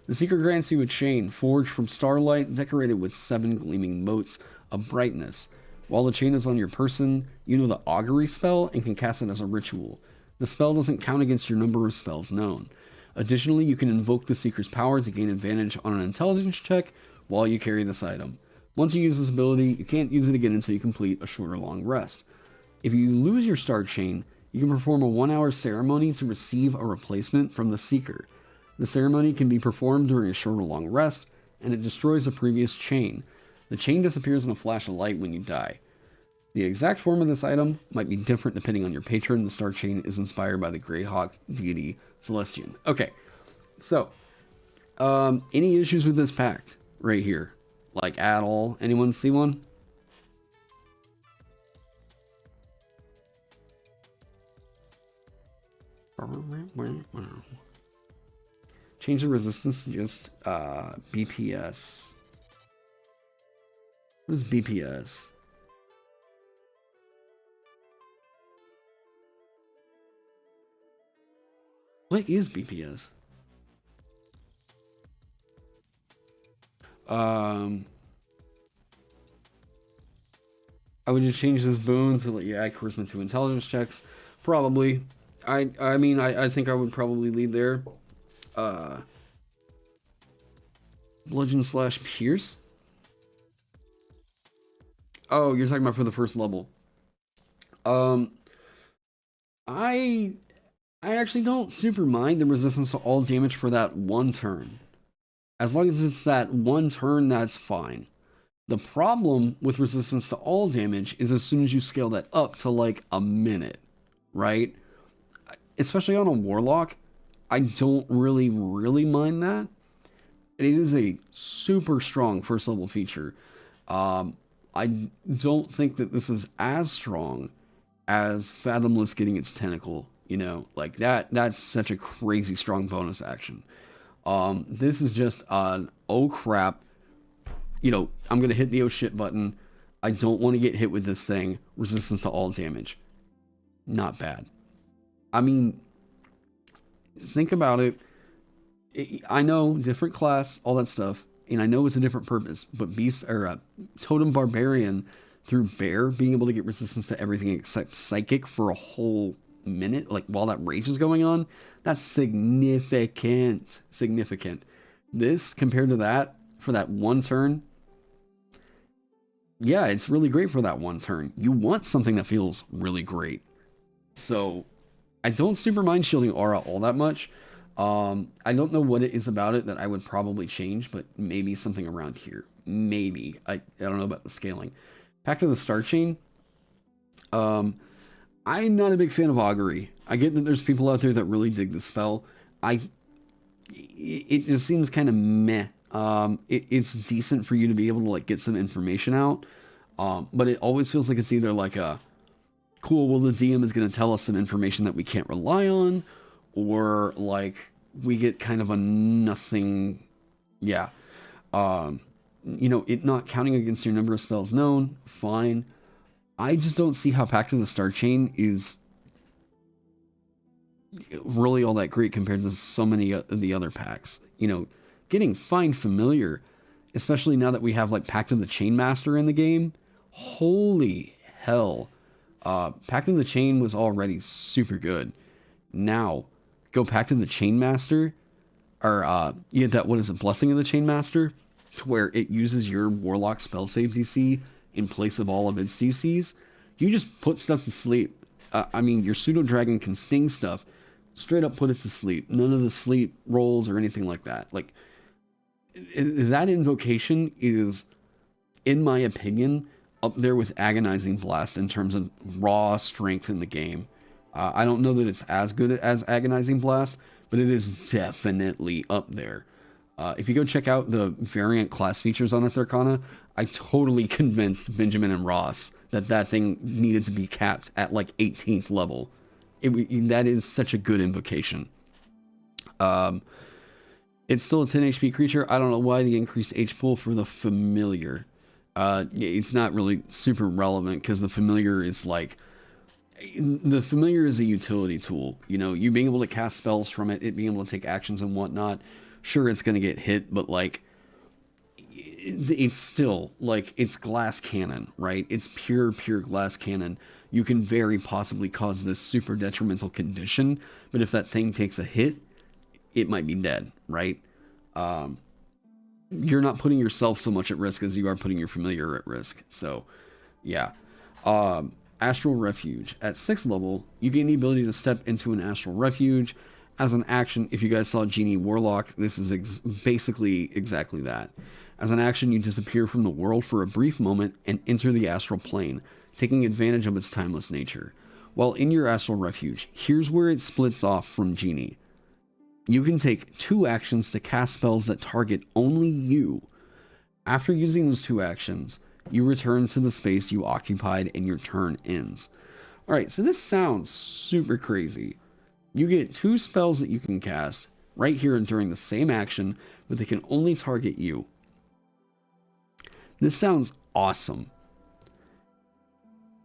The Seeker grants you a chain forged from starlight, decorated with 7 gleaming motes of brightness. While the chain is on your person, you know the Augury spell and can cast it as a ritual. The spell doesn't count against your number of spells known. Additionally, you can invoke the Seeker's power to gain advantage on an intelligence check while you carry this item. Once you use this ability, you can't use it again until you complete a short or long rest. If you lose your Star Chain, you can perform a 1-hour ceremony to receive a replacement from the Seeker. The ceremony can be performed during a short or long rest, and it destroys the previous chain. The chain disappears in a flash of light when you die. The exact form of this item might be different depending on your patron. The Star Chain is inspired by the Greyhawk deity Celestian. Okay, so, any issues with this pact right here? Like, at all? Anyone see one? Change the resistance to just BPS. What is BPS? What is BPS? I would just change this boon to let you add charisma to intelligence checks. Probably. I mean, I think I would probably lead there. Bludgeon / pierce? Oh, you're talking about for the 1st level. I actually don't super mind the resistance to all damage for that 1 turn. As long as it's that 1 turn, that's fine. The problem with resistance to all damage is as soon as you scale that up to like a minute, right? Especially on a Warlock, I don't really mind that. It is a super strong 1st level feature. I don't think that this is as strong as Fathomless getting its tentacle, you know, like that's such a crazy strong bonus action. This is just an oh crap, you know, I'm gonna hit the oh shit button. I don't want to get hit with this thing. Resistance to all damage. Not bad. I mean, think about it. I know, different class, all that stuff, and I know it's a different purpose, but Beast, or Totem Barbarian, through Bear, being able to get resistance to everything except Psychic for a whole minute, like while that rage is going on, that's significant. This, compared to that, for that 1 turn, yeah, it's really great for that 1 turn. You want something that feels really great. So, I don't super mind shielding aura all that much. I don't know what it is about it that I would probably change, but maybe something around here. Maybe. I don't know about the scaling. Pact of the Star Chain. I'm not a big fan of Augury. I get that there's people out there that really dig the spell. I it just seems kind of meh. It's decent for you to be able to like get some information out, but it always feels like it's either like a cool, well, the DM is going to tell us some information that we can't rely on, or like we get kind of a nothing. Yeah. It not counting against your number of spells known, fine. I just don't see how Pact of the Star Chain is really all that great compared to so many of the other packs. Getting Find Familiar, especially now that we have like Pact of the Chainmaster in the game. Holy hell. Pact of the Chain was already super good. Now, go Pact of the Chainmaster, or you get that, what is it, Blessing of the Chainmaster, to where it uses your Warlock spell save DC in place of all of its DCs. You just put stuff to sleep. Your Pseudo Dragon can sting stuff. Straight up put it to sleep. None of the sleep rolls or anything like that. Like, that invocation is, in my opinion, up there with Agonizing Blast in terms of raw strength in the game. I don't know that it's as good as Agonizing Blast, but it is definitely up there. If you go check out the variant class features on Unearthed Arcana, I totally convinced Benjamin and Ross that thing needed to be capped at like 18th level. That is such a good invocation. It's still a 10 HP creature. I don't know why the increased H pool for the Familiar. It's not really super relevant because the Familiar is like... The Familiar is a utility tool. You being able to cast spells from it being able to take actions and whatnot. Sure, it's going to get hit, but like... It's still, like, it's glass cannon, right? It's pure glass cannon. You can very possibly cause this super detrimental condition, but if that thing takes a hit, it might be dead, right? You're not putting yourself so much at risk as you are putting your Familiar at risk. So, yeah. Astral Refuge. At 6th level, you gain the ability to step into an Astral Refuge. As an action, if you guys saw Genie Warlock, this is basically exactly that. As an action, you disappear from the world for a brief moment and enter the astral plane, taking advantage of its timeless nature. While in your Astral Refuge, here's where it splits off from Genie. You can take 2 actions to cast spells that target only you. After using those 2 actions, you return to the space you occupied and your turn ends. Alright, so this sounds super crazy. You get 2 spells that you can cast right here during the same action, but they can only target you. This sounds awesome.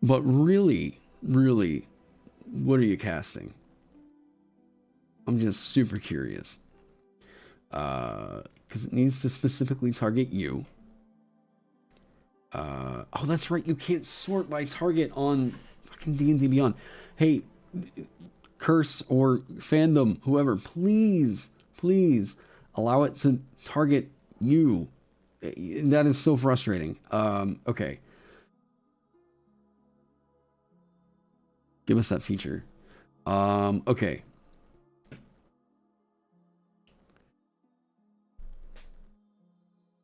But really, what are you casting? I'm just super curious. Because it needs to specifically target you. Oh, that's right. You can't sort by target on fucking D&D Beyond. Hey, Curse or Fandom, whoever, please allow it to target you. That is so frustrating. Okay. Give us that feature. Okay.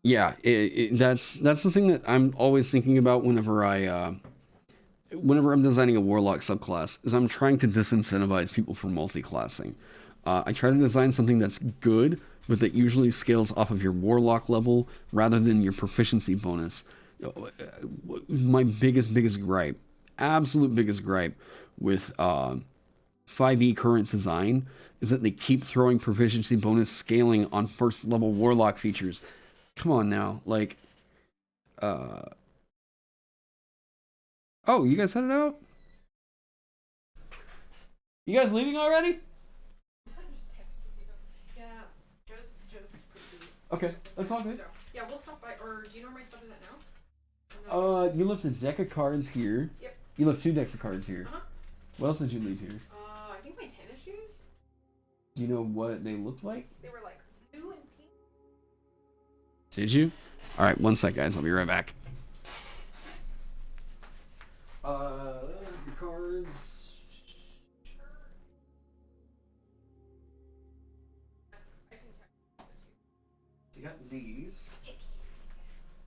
Yeah, that's the thing that I'm always thinking about whenever I'm designing a Warlock subclass, is I'm trying to disincentivize people from multiclassing. I try to design something that's good, but that usually scales off of your Warlock level rather than your proficiency bonus. My biggest gripe, absolute biggest gripe with 5e current design is that they keep throwing proficiency bonus scaling on first level Warlock features. Come on now, like, oh, you guys headed out? You guys leaving already? Okay, that's all good. So, yeah, we'll stop by. Or do you know where my stuff is at now? You left a deck of cards here. Yep. You left 2 decks of cards here. Uh-huh. What else did you leave here? I think my tennis shoes. Do you know what they looked like? They were like blue and pink. Did you? All right, one sec, guys. I'll be right back. Your cards. So you got these,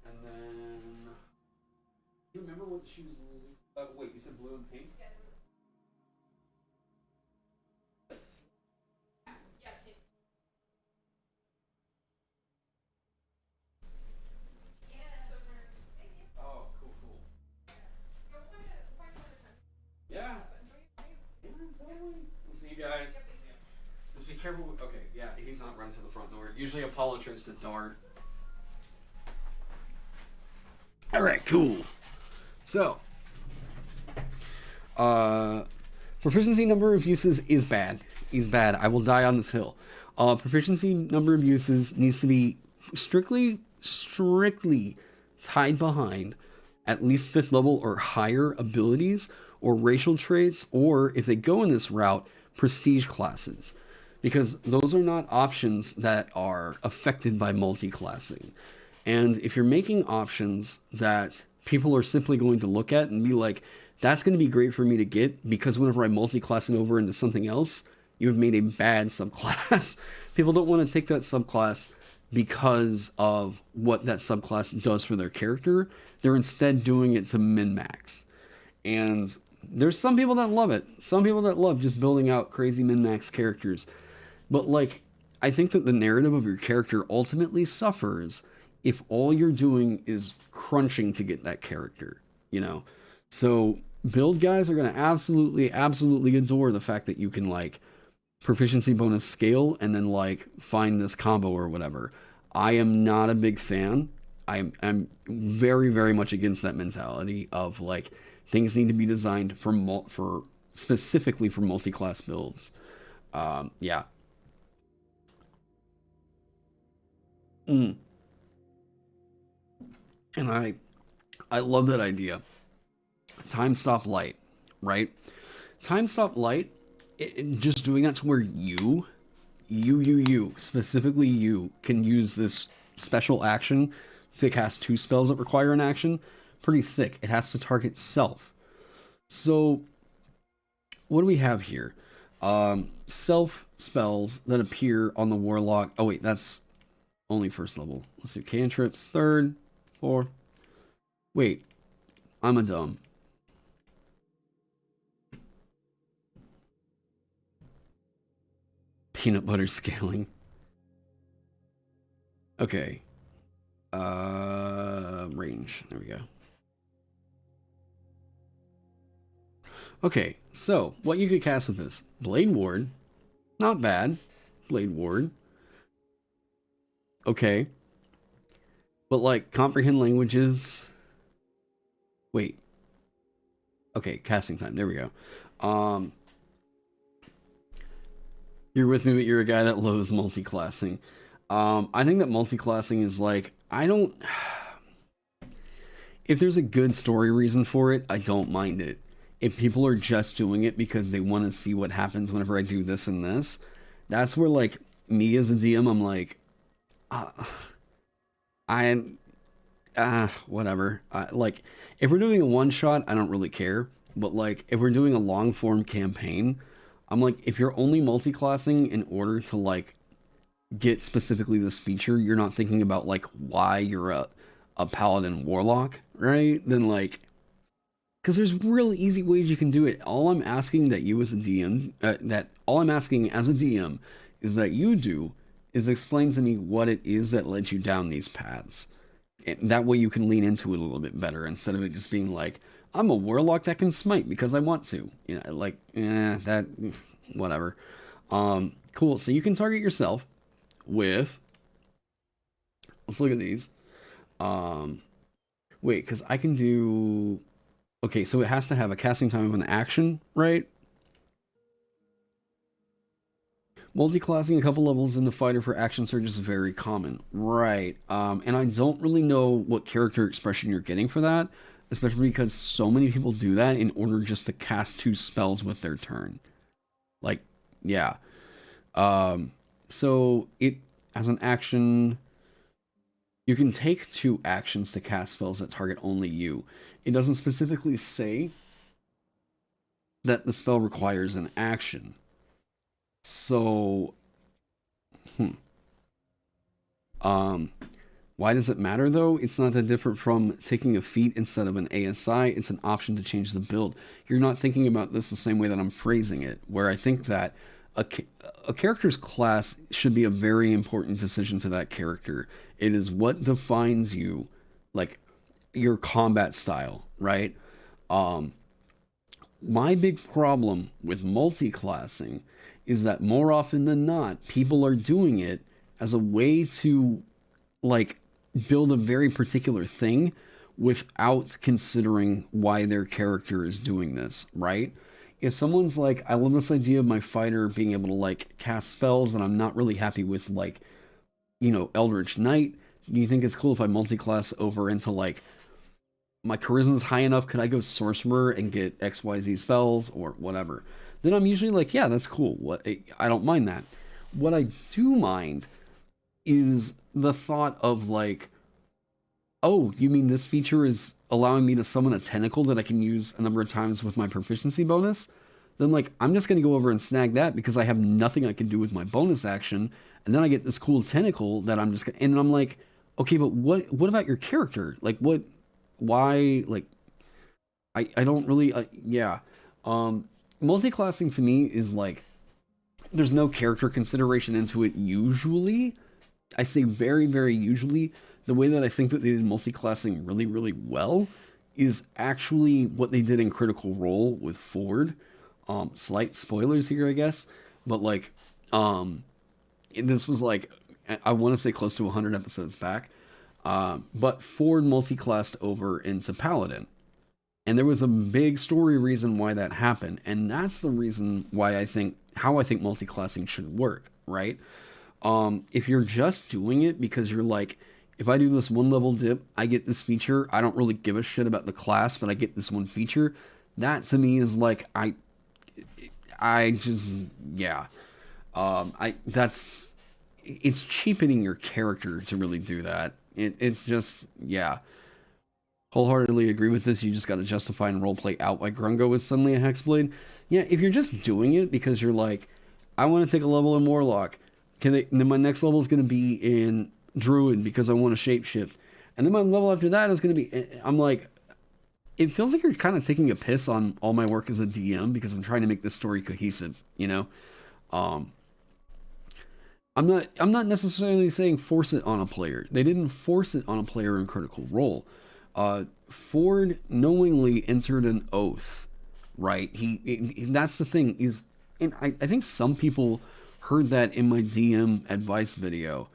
and then do you remember what shoes? Wait, you said blue and pink. Yeah. Let's. Yeah. Bellatrix to dart. Alright, cool. So, proficiency number of uses is bad. Is bad. I will die on this hill. Proficiency number of uses needs to be strictly tied behind at least 5th level or higher abilities or racial traits, or if they go in this route, prestige classes. Because those are not options that are affected by multiclassing. And if you're making options that people are simply going to look at and be like, that's going to be great for me to get because whenever I multiclass it over into something else, you have made a bad subclass. People don't want to take that subclass because of what that subclass does for their character. They're instead doing it to min-max. And there's some people that love it. Some people that love just building out crazy min-max characters. But, like, I think that the narrative of your character ultimately suffers if all you're doing is crunching to get that character, you know? So, build guys are going to absolutely adore the fact that you can, like, proficiency bonus scale and then, like, find this combo or whatever. I am not a big fan. I'm very, very much against that mentality of, like, things need to be designed for specifically for multi-class builds. Yeah. And I love that idea. Time stop light, right? Time stop light, just doing that to where you, specifically you, can use this special action to cast 2 spells that require an action. Pretty sick. It has to target self. So, what do we have here? Self spells that appear on the Warlock. Oh wait, that's only 1st level. Let's do cantrips, 3rd, 4th. Wait, I'm a dumb. Peanut butter scaling. Okay. Range. There we go. Okay, so what you could cast with this. Blade Ward. Not bad. Blade Ward. Okay. But, like, comprehend languages. Wait. Okay, casting time. There we go. You're with me, but you're a guy that loathes multiclassing. I think that multiclassing is like, if there's a good story reason for it, I don't mind it. If people are just doing it because they want to see what happens whenever I do this and this, that's where, like, me as a DM, I'm like, whatever. Like, if we're doing a one-shot, I don't really care. But, like, if we're doing a long-form campaign, I'm like, if you're only multiclassing in order to, like, get specifically this feature, you're not thinking about, like, why you're a paladin warlock, right? Then, like, because there's really easy ways you can do it. All I'm asking that you as a DM, all I'm asking as a DM is that you do is explain to me what it is that led you down these paths. And that way you can lean into it a little bit better instead of it just being like, I'm a warlock that can smite because I want to. You know, like, whatever. Cool. So you can target yourself with, let's look at these. Wait, because I can do, okay, so it has to have a casting time of an action, right? Multiclassing a couple levels in the fighter for action surge is very common. Right. And I don't really know what character expression you're getting for that, especially because so many people do that in order just to cast 2 spells with their turn. Like, yeah. So it, as an action, you can take 2 actions to cast spells that target only you. It doesn't specifically say that the spell requires an action. So, why does it matter though? It's not that different from taking a feat instead of an ASI. It's an option to change the build. You're not thinking about this the same way that I'm phrasing it, where I think that a character's class should be a very important decision to that character. It is what defines you, like your combat style, right? My big problem with multiclassing is that more often than not, people are doing it as a way to like build a very particular thing without considering why their character is doing this, right? If someone's like, I love this idea of my fighter being able to like cast spells, but I'm not really happy with like, Eldritch Knight. Do you think it's cool if I multi-class over into like my charisma's high enough? Could I go sorcerer and get XYZ spells or whatever? Then I'm usually like, yeah, that's cool. What, I don't mind that. What I do mind is the thought of like, oh, you mean this feature is allowing me to summon a tentacle that I can use a number of times with my proficiency bonus? Then like, I'm just going to go over and snag that because I have nothing I can do with my bonus action. And then I get this cool tentacle that I'm just gonna, and I'm like, okay, but what about your character? Like why, like, I don't really, yeah. Multiclassing to me is like, there's no character consideration into it usually. I say very, very usually. The way that I think that they did multiclassing really, really well is actually what they did in Critical Role with Ford. Slight spoilers here, I guess. But like, this was like, I want to say close to 100 episodes back. But Ford multiclassed over into Paladin. And there was a big story reason why that happened. And that's the reason why how I think multiclassing should work, right? If you're just doing it because you're like, if I do this one level dip, I get this feature. I don't really give a shit about the class, but I get this one feature. That to me is like, I just, yeah. It's cheapening your character to really do that. It's just, yeah. Wholeheartedly agree with this. You just got to justify and roleplay out why Grungo is suddenly a Hexblade. Yeah, if you're just doing it because you're like, I want to take a level in Warlock, then my next level is going to be in Druid because I want to shapeshift. And then my level after that is going to be, I'm like, it feels like you're kind of taking a piss on all my work as a DM because I'm trying to make this story cohesive, I'm not necessarily saying force it on a player. They didn't force it on a player in Critical Role. Ford knowingly entered an oath, right? That's the thing is, and I think some people heard that in my DM advice video,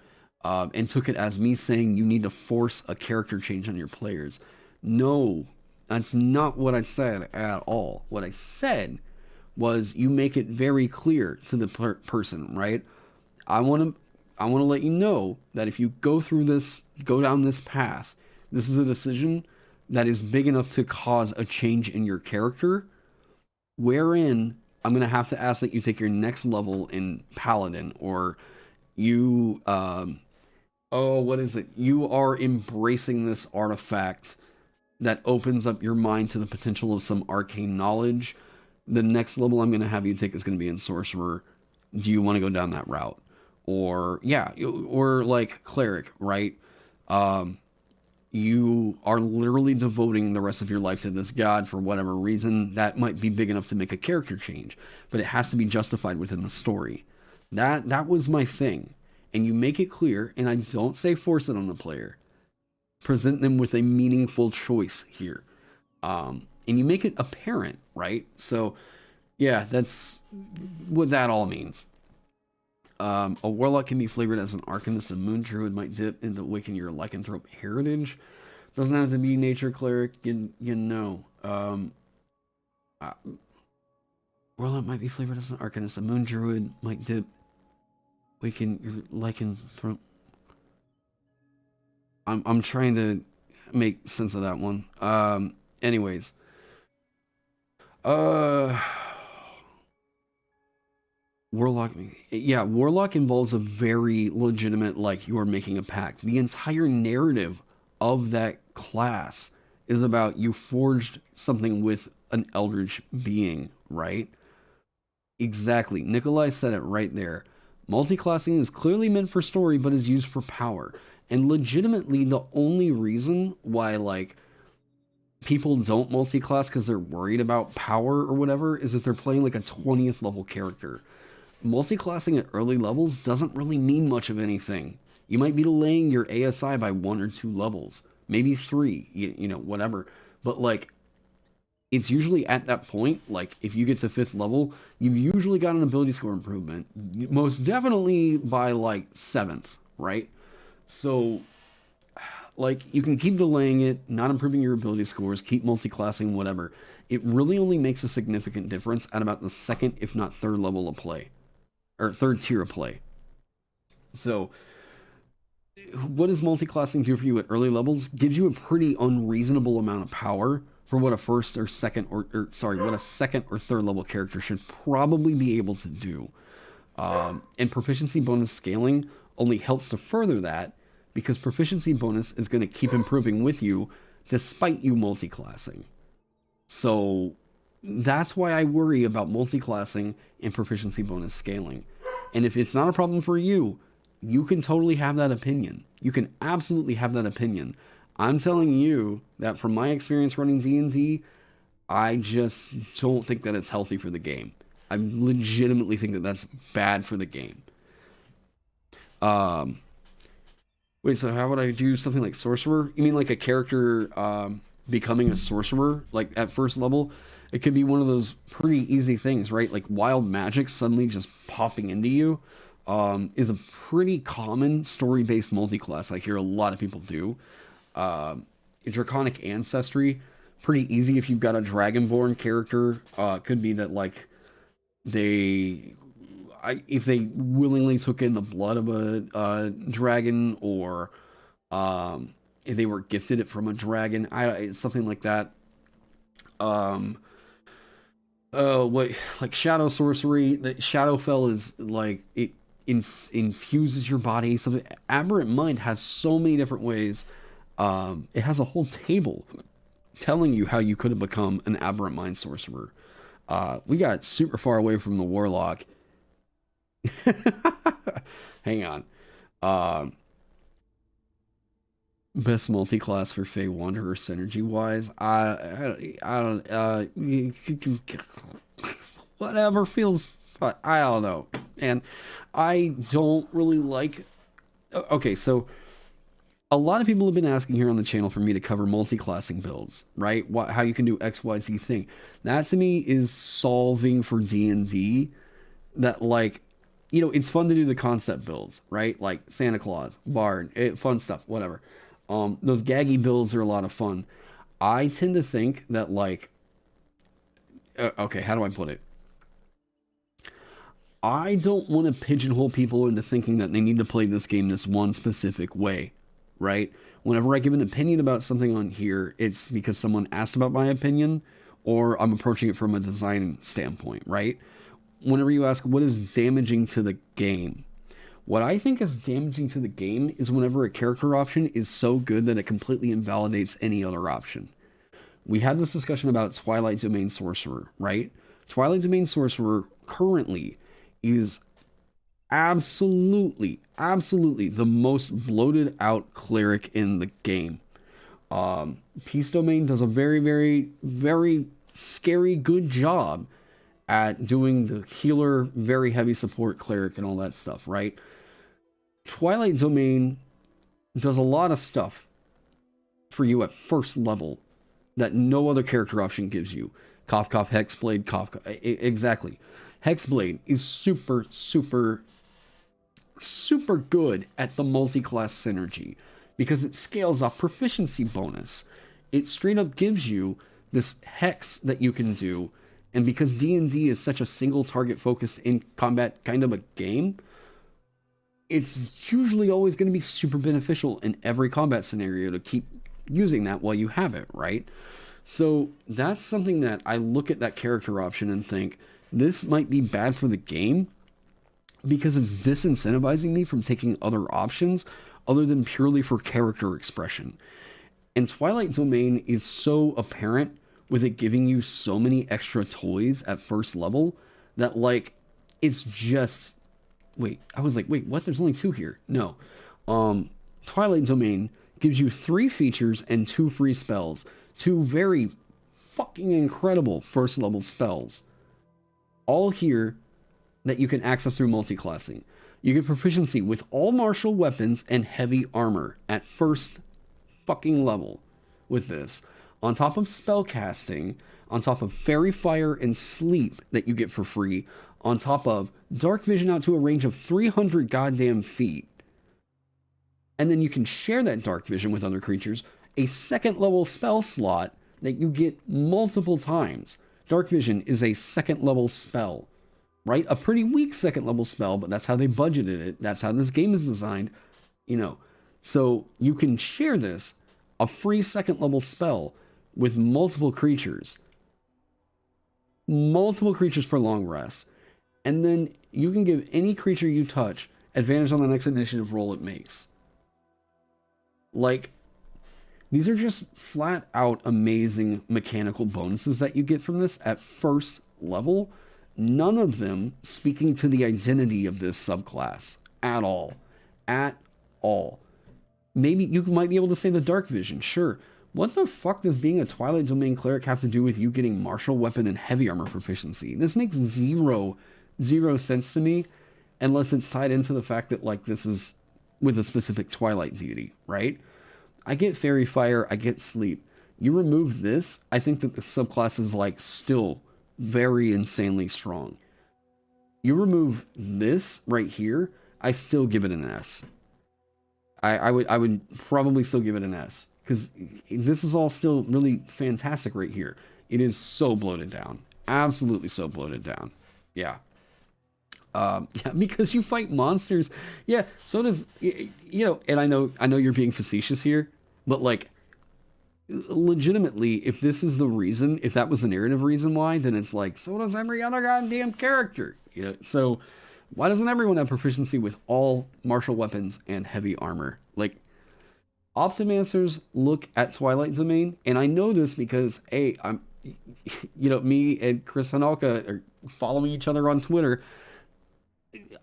and took it as me saying you need to force a character change on your players. No, that's not what I said at all. What I said was you make it very clear to the person, right? I want to let you know that if you go down this path, this is a decision that is big enough to cause a change in your character, wherein I'm going to have to ask that you take your next level in Paladin, or you, what is it? You are embracing this artifact that opens up your mind to the potential of some arcane knowledge. The next level I'm going to have you take is going to be in Sorcerer. Do you want to go down that route? Or, yeah, or like Cleric, right? You are literally devoting the rest of your life to this god for whatever reason. That might be big enough to make a character change, but it has to be justified within the story. That was my thing. And you make it clear, and I don't say force it on the player. Present them with a meaningful choice here. And you make it apparent, right? So, yeah, that's what that all means. A Warlock can be flavored as an Arcanist. A Moon Druid might dip into awaken your Lycanthrope heritage. Doesn't have to be Nature Cleric, Warlock might be flavored as an Arcanist. A Moon Druid might dip awaken your Lycanthrope. I'm trying to make sense of that one. Anyways. Warlock involves a very legitimate, like, you are making a pact. The entire narrative of that class is about you forged something with an eldritch being, right? Exactly. Nikolai said it right there. Multiclassing is clearly meant for story, but is used for power. And legitimately, the only reason why, like, people don't multiclass because they're worried about power or whatever is if they're playing, like, a 20th level character. Multiclassing at early levels doesn't really mean much of anything. You might be delaying your ASI by 1 or 2 levels, maybe 3, whatever. But like, it's usually at that point, like if you get to 5th level, you've usually got an ability score improvement, most definitely by like 7th, right? So, like, you can keep delaying it, not improving your ability scores, keep multiclassing, whatever. It really only makes a significant difference at about the 2nd, if not 3rd level of play, or 3rd tier of play. So, what does multiclassing do for you at early levels? Gives you a pretty unreasonable amount of power for what a first or second or sorry, what a 2nd or 3rd level character should probably be able to do. And proficiency bonus scaling only helps to further that because proficiency bonus is going to keep improving with you despite you multiclassing. So that's why I worry about multiclassing and proficiency bonus scaling. And if it's not a problem for you, you can totally have that opinion. You can absolutely have that opinion. I'm telling you that from my experience running D&D, I just don't think that it's healthy for the game. I legitimately think that that's bad for the game. Wait, so how would I do something like Sorcerer? You mean like a character becoming a Sorcerer, like at 1st level? It could be one of those pretty easy things, right? Like wild magic suddenly just popping into you is a pretty common story-based multiclass I hear a lot of people do. Draconic Ancestry, pretty easy if you've got a Dragonborn character. Could be that like if they willingly took in the blood of a dragon, or if they were gifted it from a dragon, something like that. What, like Shadow Sorcery? The Shadowfell is like it infuses your body. Something Aberrant Mind has so many different ways. It has a whole table telling you how you could have become an Aberrant Mind sorcerer. We got super far away from the Warlock. Hang on. Best multi-class for Fey Wanderer synergy wise. I don't. Whatever feels. I don't know. And I don't really like. Okay, so a lot of people have been asking here on the channel for me to cover multi-classing builds, right? How you can do X, Y, Z thing. That to me is solving for D&D. That, like, you know, it's fun to do the concept builds, right? Like Santa Claus, Bard, fun stuff, whatever. Those gaggy builds are a lot of fun. I tend to think that, like, okay, how do I put it? I don't want to pigeonhole people into thinking that they need to play this game this one specific way, right? Whenever I give an opinion about something on here, it's because someone asked about my opinion, or I'm approaching it from a design standpoint, right? Whenever you ask what is damaging to the game, what I think is damaging to the game is whenever a character option is so good that it completely invalidates any other option. We had this discussion about Twilight Domain Sorcerer, right? Twilight Domain Sorcerer currently is absolutely the most bloated out cleric in the game. Peace Domain does a very scary good job at doing the healer, very heavy support cleric and all that stuff, right? Twilight Domain does a lot of stuff for you at 1st level that no other character option gives you. Cough, cough, Hexblade, cough, cough. Exactly. Hexblade is super good at the multi-class synergy because it scales off proficiency bonus. It straight up gives you this hex that you can do, and because D&D is such a single target focused in combat kind of a game, it's usually always going to be super beneficial in every combat scenario to keep using that while you have it, right? So that's something that I look at that character option and think, this might be bad for the game because it's disincentivizing me from taking other options other than purely for character expression. And Twilight Domain is so apparent with it giving you so many extra toys at 1st level that, like, it's just... Wait, I was like, wait, what? There's only 2 here. No. Twilight Domain gives you 3 features and 2 free spells. 2 very fucking incredible 1st level spells. All here that you can access through multiclassing. You get proficiency with all martial weapons and heavy armor at 1st fucking level with this. on top of spellcasting, on top of Fairy Fire and Sleep that you get for free, on top of Dark Vision out to a range of 300 goddamn feet. And then you can share that Dark Vision with other creatures, a second level spell slot that you get multiple times. Dark Vision is a second level spell, right? A pretty weak second level spell, but that's how they budgeted it. That's how this game is designed, you know. So you can share this, a free second level spell, with multiple creatures. Multiple creatures for long rest. And then you can give any creature you touch advantage on the next initiative roll it makes. Like, these are just flat out amazing mechanical bonuses that you get from this at first level. None of them speaking to the identity of this subclass at all. At all. Maybe you might be able to say the Dark Vision, sure. What the fuck does being a Twilight Domain Cleric have to do with you getting martial weapon and heavy armor proficiency? This makes zero sense to me, unless it's tied into the fact that, like, this is with a specific Twilight deity, right? I get Fairy Fire, I get Sleep. You remove this, I think that the subclass is, like, still very insanely strong. You remove this right here, I still give it an S. I would probably still give it an S, because this is all still really fantastic right here. It is so bloated down. Absolutely so bloated down. Yeah. Yeah, because you fight monsters. Yeah, so does, you know, and I know you're being facetious here, but, like, legitimately, if this is the reason, if that was the narrative reason why, then it's like, so does every other goddamn character. You know, so why doesn't everyone have proficiency with all martial weapons and heavy armor? Like, Optimancers look at Twilight Domain, and I know this because, hey, I'm, you know, me and Chris Hanalka are following each other on Twitter.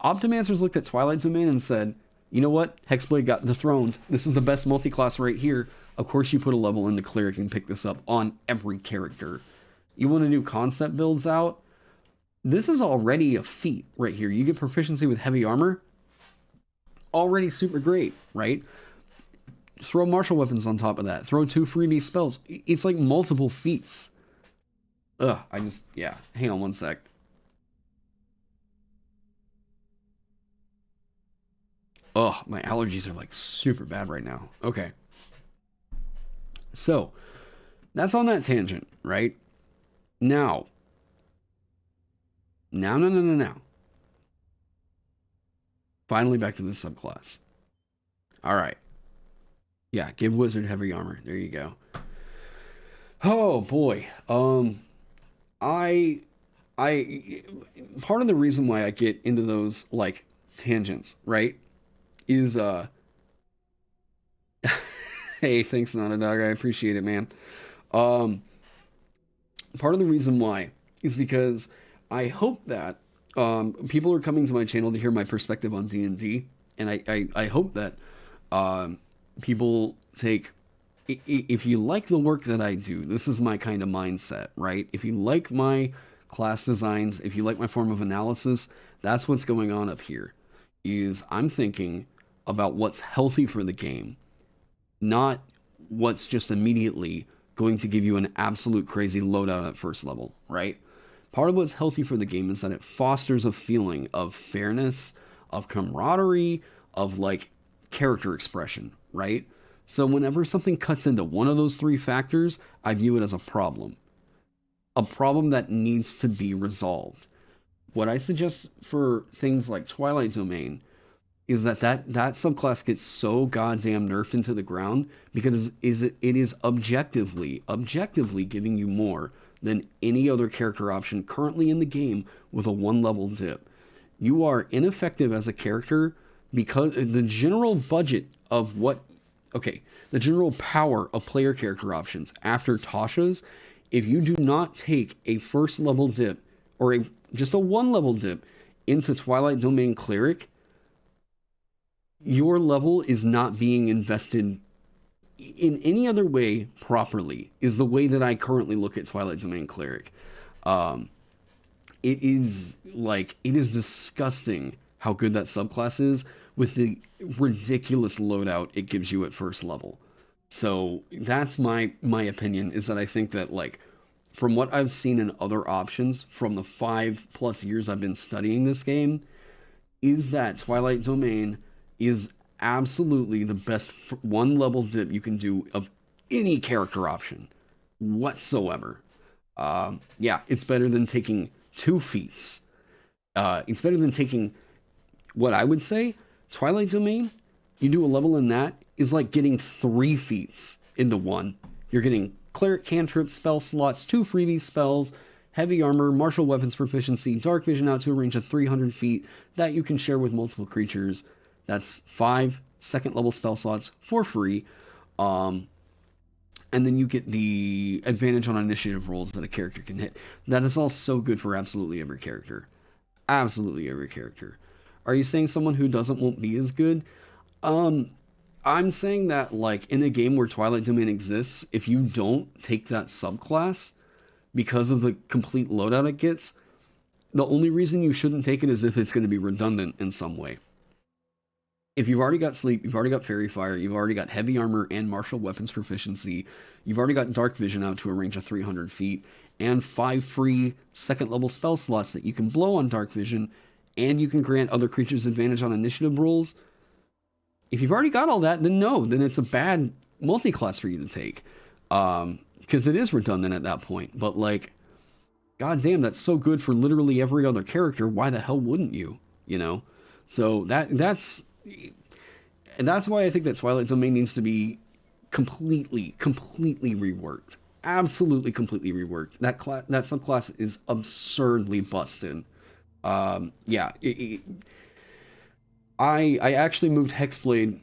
Optimancers looked at Twilight Domain and said, you know what? Hexblade got dethroned. This is the best multi-class right here. Of course you put a level into Cleric and pick this up on every character. You want to do concept builds out? This is already a feat right here. You get proficiency with heavy armor. Already super great, right? Throw martial weapons on top of that. Throw 2 freebie spells. It's like multiple feats. Ugh, yeah. Hang on one sec. Ugh, my allergies are like super bad right now. Okay. So, that's on that tangent, right? Now. Finally back to this subclass. Alright. Yeah, give Wizard heavy armor. There you go. Oh boy. I part of the reason why I get into those, like, tangents, right, is hey, thanks, Not a Dog. I appreciate it, man. Part of the reason why is because I hope that people are coming to my channel to hear my perspective on D&D, and I hope that people take, if you like the work that I do, this is my kind of mindset, right? If you like my class designs, if you like my form of analysis, that's what's going on up here. Is I'm thinking about what's healthy for the game, not what's just immediately going to give you an absolute crazy loadout at first level, right? Part of what's healthy for the game is that it fosters a feeling of fairness, of camaraderie, of, like, character expression, right? So whenever something cuts into one of those 3 factors, I view it as a problem. A problem that needs to be resolved. What I suggest for things like Twilight Domain is that subclass gets so goddamn nerfed into the ground because it is objectively giving you more than any other character option currently in the game with a 1-level dip. You are ineffective as a character because the general budget of the general power of player character options after Tasha's, if you do not take a 1st level dip or just a 1-level dip into Twilight Domain Cleric, your level is not being invested in any other way properly, is the way that I currently look at Twilight Domain Cleric. It is disgusting how good that subclass is with the ridiculous loadout it gives you at 1st level. So that's my opinion, is that I think that, like, from what I've seen in other options from the 5+ years I've been studying this game, is that Twilight Domain is absolutely the best one level dip you can do of any character option whatsoever. Yeah, it's better than taking 2 feats. It's better than taking, what I would say, Twilight Domain. You do a level in that is like getting 3 feats into one. You're getting Cleric cantrip spell slots, 2 freebie spells, heavy armor, martial weapons proficiency, dark vision out to a range of 300 feet that you can share with multiple creatures. That's 5 second level spell slots for free. And then you get the advantage on initiative rolls that a character can hit. That is all so good for absolutely every character. Absolutely every character. Are you saying someone who doesn't won't be as good? I'm saying that, like, in a game where Twilight Domain exists, if you don't take that subclass because of the complete loadout it gets, the only reason you shouldn't take it is if it's going to be redundant in some way. If you've already got sleep, you've already got fairy fire, you've already got heavy armor and martial weapons proficiency, you've already got dark vision out to a range of 300 feet, and 5 free 2nd level spell slots that you can blow on dark vision, and you can grant other creatures advantage on initiative rolls. If you've already got all that, then no, then it's a bad multi-class for you to take. Because it is redundant at that point. But, like, goddamn, that's so good for literally every other character. Why the hell wouldn't you? You know? So that's why I think that Twilight Domain needs to be completely reworked. Absolutely completely reworked. That subclass is absurdly busted. Yeah. I actually moved Hexblade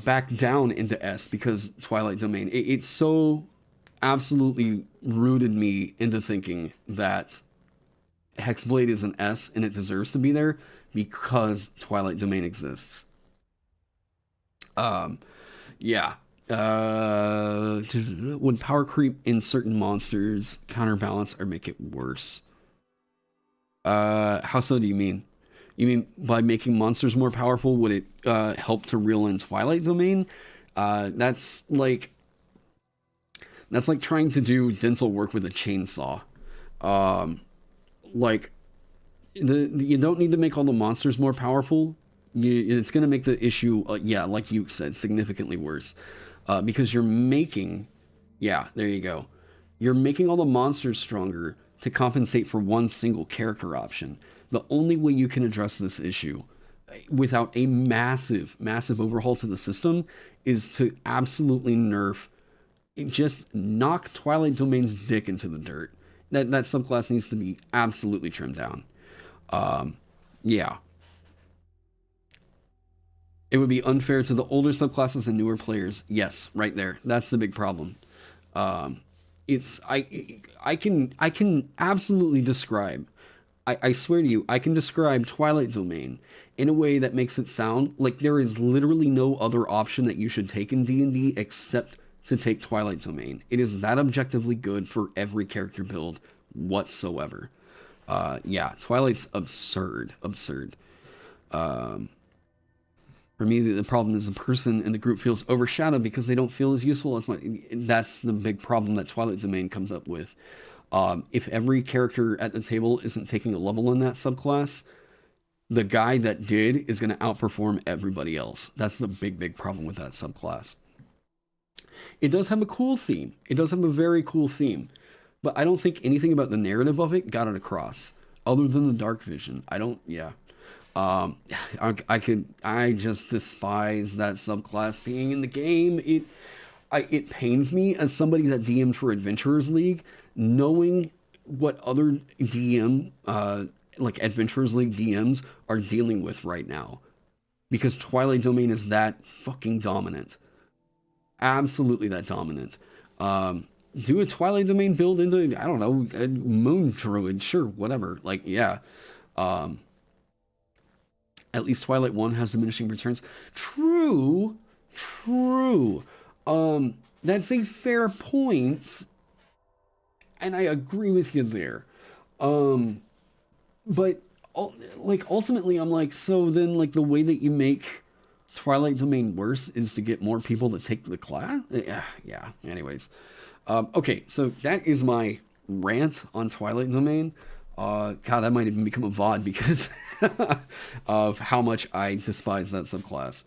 back down into S because Twilight Domain. It so absolutely rooted me into thinking that Hexblade is an S and it deserves to be there because Twilight Domain exists. Yeah. Would power creep in certain monsters counterbalance or make it worse? How so do you mean? You mean by making monsters more powerful, would it help to reel in Twilight Domain? That's like trying to do dental work with a chainsaw. Like you don't need to make all the monsters more powerful. It's going to make the issue, yeah, like you said, significantly worse. Because you're making, yeah, there you go. You're making all the monsters stronger to compensate for one single character option. The only way you can address this issue without a massive overhaul to the system is to absolutely nerf, just knock Twilight Domain's dick into the dirt. That subclass needs to be absolutely trimmed down. Yeah. It would be unfair to the older subclasses and newer players. Yes, right there. That's the big problem. It's I can absolutely describe. I swear to you, I can describe Twilight Domain in a way that makes it sound like there is literally no other option that you should take in D&D except to take Twilight Domain. It is that objectively good for every character build whatsoever. Yeah, Twilight's absurd. For me, the problem is the person in the group feels overshadowed because they don't feel as useful as my. That's the big problem that Twilight Domain comes up with. If every character at the table isn't taking a level in that subclass, the guy that did is going to outperform everybody else. That's the big problem with that subclass. It does have a cool theme. It does have a very cool theme. But I don't think anything about the narrative of it got it across. Other than the dark vision. Yeah. I just despise that subclass being in the game. It pains me as somebody that DM'd for Adventurers League, knowing what other like Adventurers League DMs are dealing with right now. Because Twilight Domain is that fucking dominant. Absolutely that dominant. Do a Twilight Domain build into, I don't know, a Moon Druid, sure, whatever. Like, yeah. At least Twilight 1 has diminishing returns. True. That's a fair point. And I agree with you there. But, like, ultimately, I'm like, so then, like, the way that you make Twilight Domain worse is to get more people to take the class. Yeah. Anyways, okay, so that is my rant on Twilight Domain. God, that might even become a VOD because of how much I despise that subclass.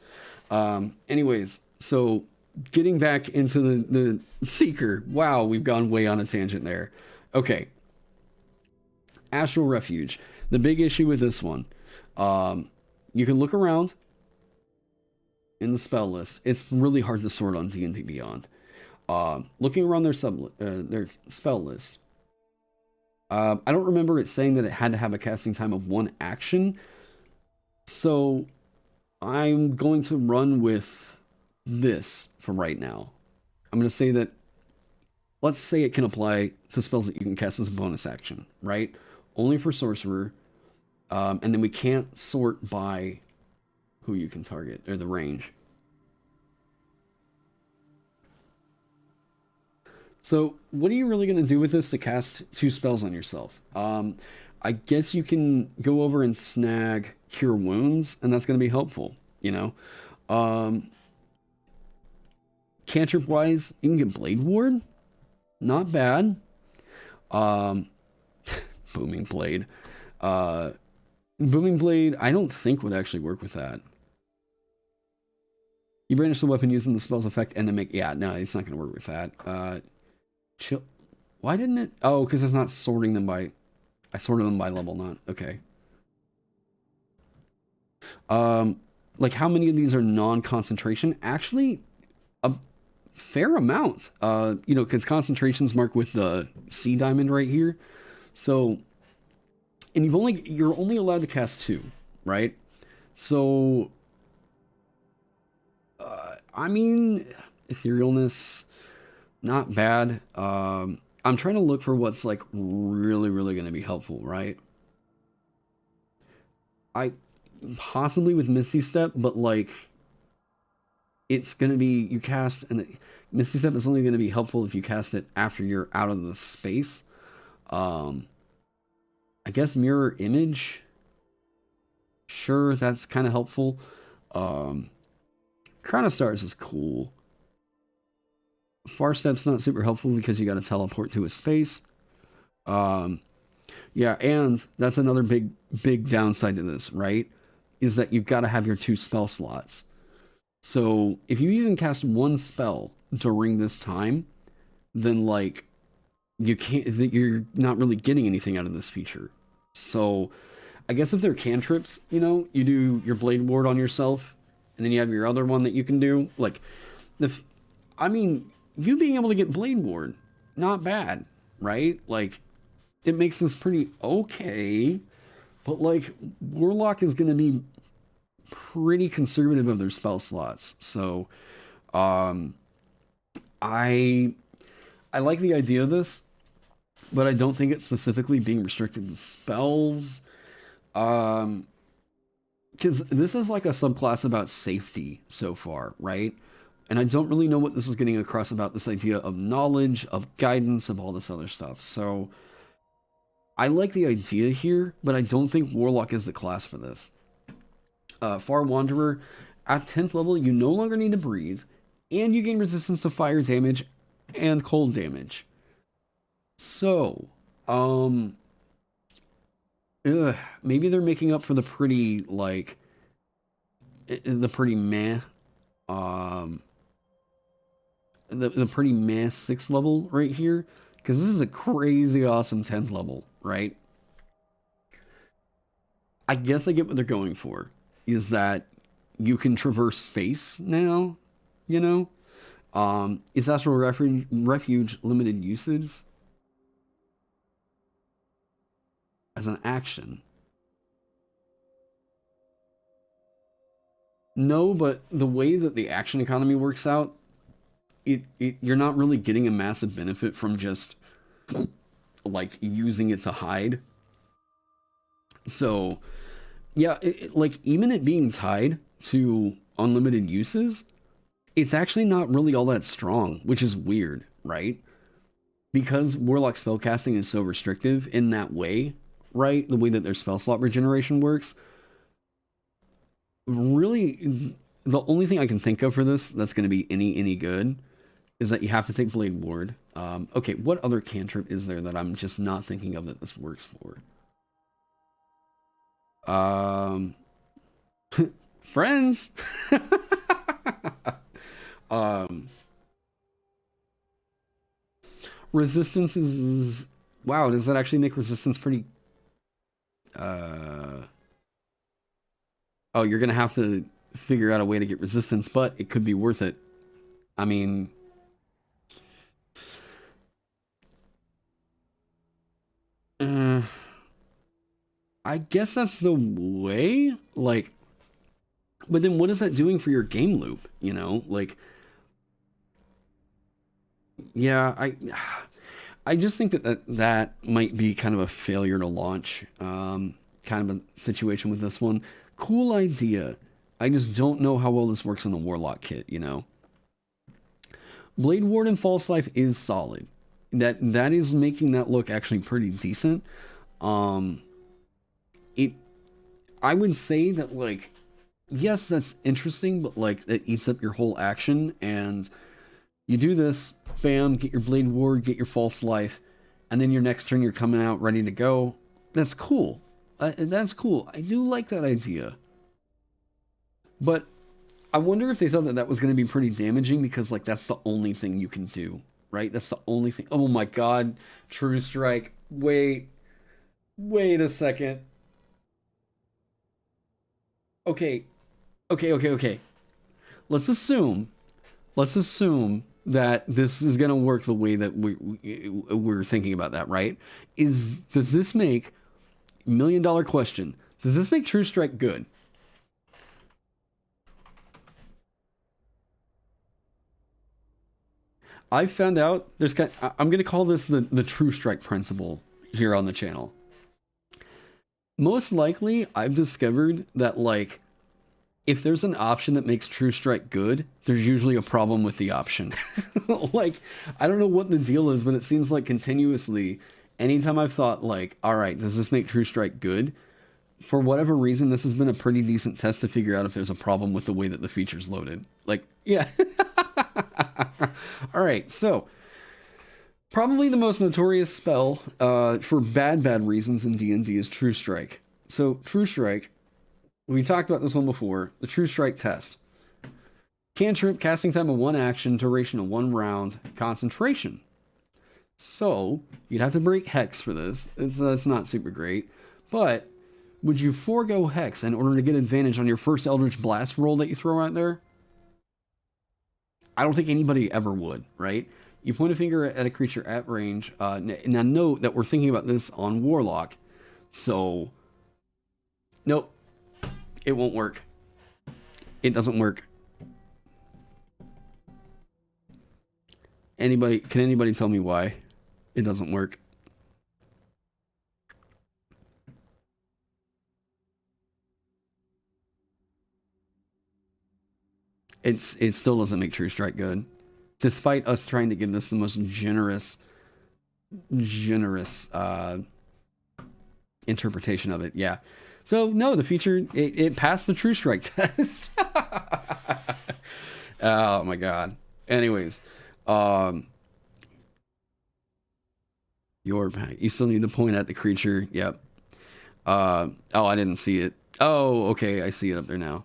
Anyways, so getting back into the Seeker. Wow, we've gone way on a tangent there. Okay. Astral Refuge. The big issue with this one, you can look around in the spell list. It's really hard to sort on D&D Beyond. Looking around their spell list, I don't remember it saying that it had to have a casting time of 1 action. So I'm going to run with this for right now. I'm going to say that, let's say it can apply to spells that you can cast as a bonus action, right? Only for Sorcerer. And then we can't sort by who you can target, or the range. So what are you really going to do with this to cast 2 spells on yourself? I guess you can go over and snag Cure Wounds, and that's going to be helpful, you know? Cantrip-wise, you can get Blade Ward. Not bad. Booming Blade. Booming Blade, I don't think would actually work with that. You brandish the weapon using the spell's effect and then make... Yeah, no, it's not going to work with that. Chill. Why didn't it? Oh, because it's not sorting them by... I sorted them by level, not... Okay. Like, how many of these are non-concentration? Actually, a fair amount. You know, because concentration's marked with the C diamond right here. So... And you're only allowed to cast 2, right? So, I mean, Etherealness, not bad. I'm trying to look for what's like really, really going to be helpful, right? I possibly with Misty Step, but like it's going to be you cast, and Misty Step is only going to be helpful if you cast it after you're out of the space. I guess Mirror Image. Sure, that's kind of helpful. Crown of Stars is cool. Far Step's not super helpful because you got to teleport to a space. Yeah, and that's another big downside to this, right? Is that you've got to have your 2 spell slots. So if you even cast 1 spell during this time, then like you're not really getting anything out of this feature. So I guess if they're cantrips, you know, you do your Blade Ward on yourself, and then you have your other one that you can do. Like, I mean, you being able to get Blade Ward, not bad, right? Like, it makes this pretty okay, but like, Warlock is going to be pretty conservative of their spell slots. So, I like the idea of this, but I don't think it's specifically being restricted to spells. Because this is like a subclass about safety so far, right? And I don't really know what this is getting across about this idea of knowledge, of guidance, of all this other stuff. So I like the idea here, but I don't think Warlock is the class for this. Far Wanderer, at 10th level, you no longer need to breathe, and you gain resistance to fire damage and cold damage. So, maybe they're making up for the pretty, like, the pretty meh, the pretty meh 6th level right here, because this is a crazy awesome 10th level, right? I guess I get what they're going for, is that you can traverse space now, you know? Is Astral Refuge limited usage? As an action? No, but the way that the action economy works out, you're not really getting a massive benefit from just like using it to hide. So yeah, like even it being tied to unlimited uses, it's actually not really all that strong, which is weird, right? Because Warlock spellcasting is so restrictive in that way, right? The way that their spell slot regeneration works. Really, the only thing I can think of for this that's going to be any good is that you have to take Blade Ward. Okay, what other cantrip is there that I'm just not thinking of that this works for? Friends. um, resistance is wow. Does that actually make resistance pretty? Oh, you're gonna have to figure out a way to get resistance, but it could be worth it. I mean, uh, I guess that's the way. Like, but then what is that doing for your game loop? You know, like, yeah, I just think that might be kind of a failure to launch. Kind of a situation with this one. Cool idea. I just don't know how well this works in the Warlock kit. You know, Blade Ward and False Life is solid. That is making that look actually pretty decent. Um, it I would say that, like, yes, that's interesting, but like it eats up your whole action, and you do this, bam, get your Blade Ward, get your False Life, and then your next turn you're coming out ready to go. That's cool. That's cool. I do like that idea. But I wonder if they thought that that was going to be pretty damaging because, like, that's the only thing you can do, right? That's the only thing. Oh my god, True Strike. Wait a second. Okay, okay. Let's assume that this is gonna work the way that we're thinking about that, right? Does this make $1 million question? Does this make True Strike good? I found out I'm gonna call this the True Strike principle here on the channel. Most likely, I've discovered that, like, if there's an option that makes True Strike good, there's usually a problem with the option. Like, I don't know what the deal is, but it seems like continuously, anytime I've thought, like, all right, does this make True Strike good? For whatever reason, this has been a pretty decent test to figure out if there's a problem with the way that the feature's loaded. Like, yeah. All right, so probably the most notorious spell for bad reasons in D&D is True Strike. So True Strike, we talked about this one before, the True Strike test. Cantrip, casting time of 1 action, duration of 1 round, concentration. So you'd have to break Hex for this. It's not super great, but would you forego Hex in order to get advantage on your first Eldritch Blast roll that you throw out there? I don't think anybody ever would, right? You point a finger at a creature at range. Now note that we're thinking about this on Warlock, so nope, it won't work. It doesn't work. Can anybody tell me why it doesn't work? It still doesn't make True Strike good, despite us trying to give this the most generous interpretation of it. Yeah. So no, the feature it passed the True Strike test. Oh my god. Anyways, you still need to point at the creature. Yep. Oh, I didn't see it. Oh, okay, I see it up there now.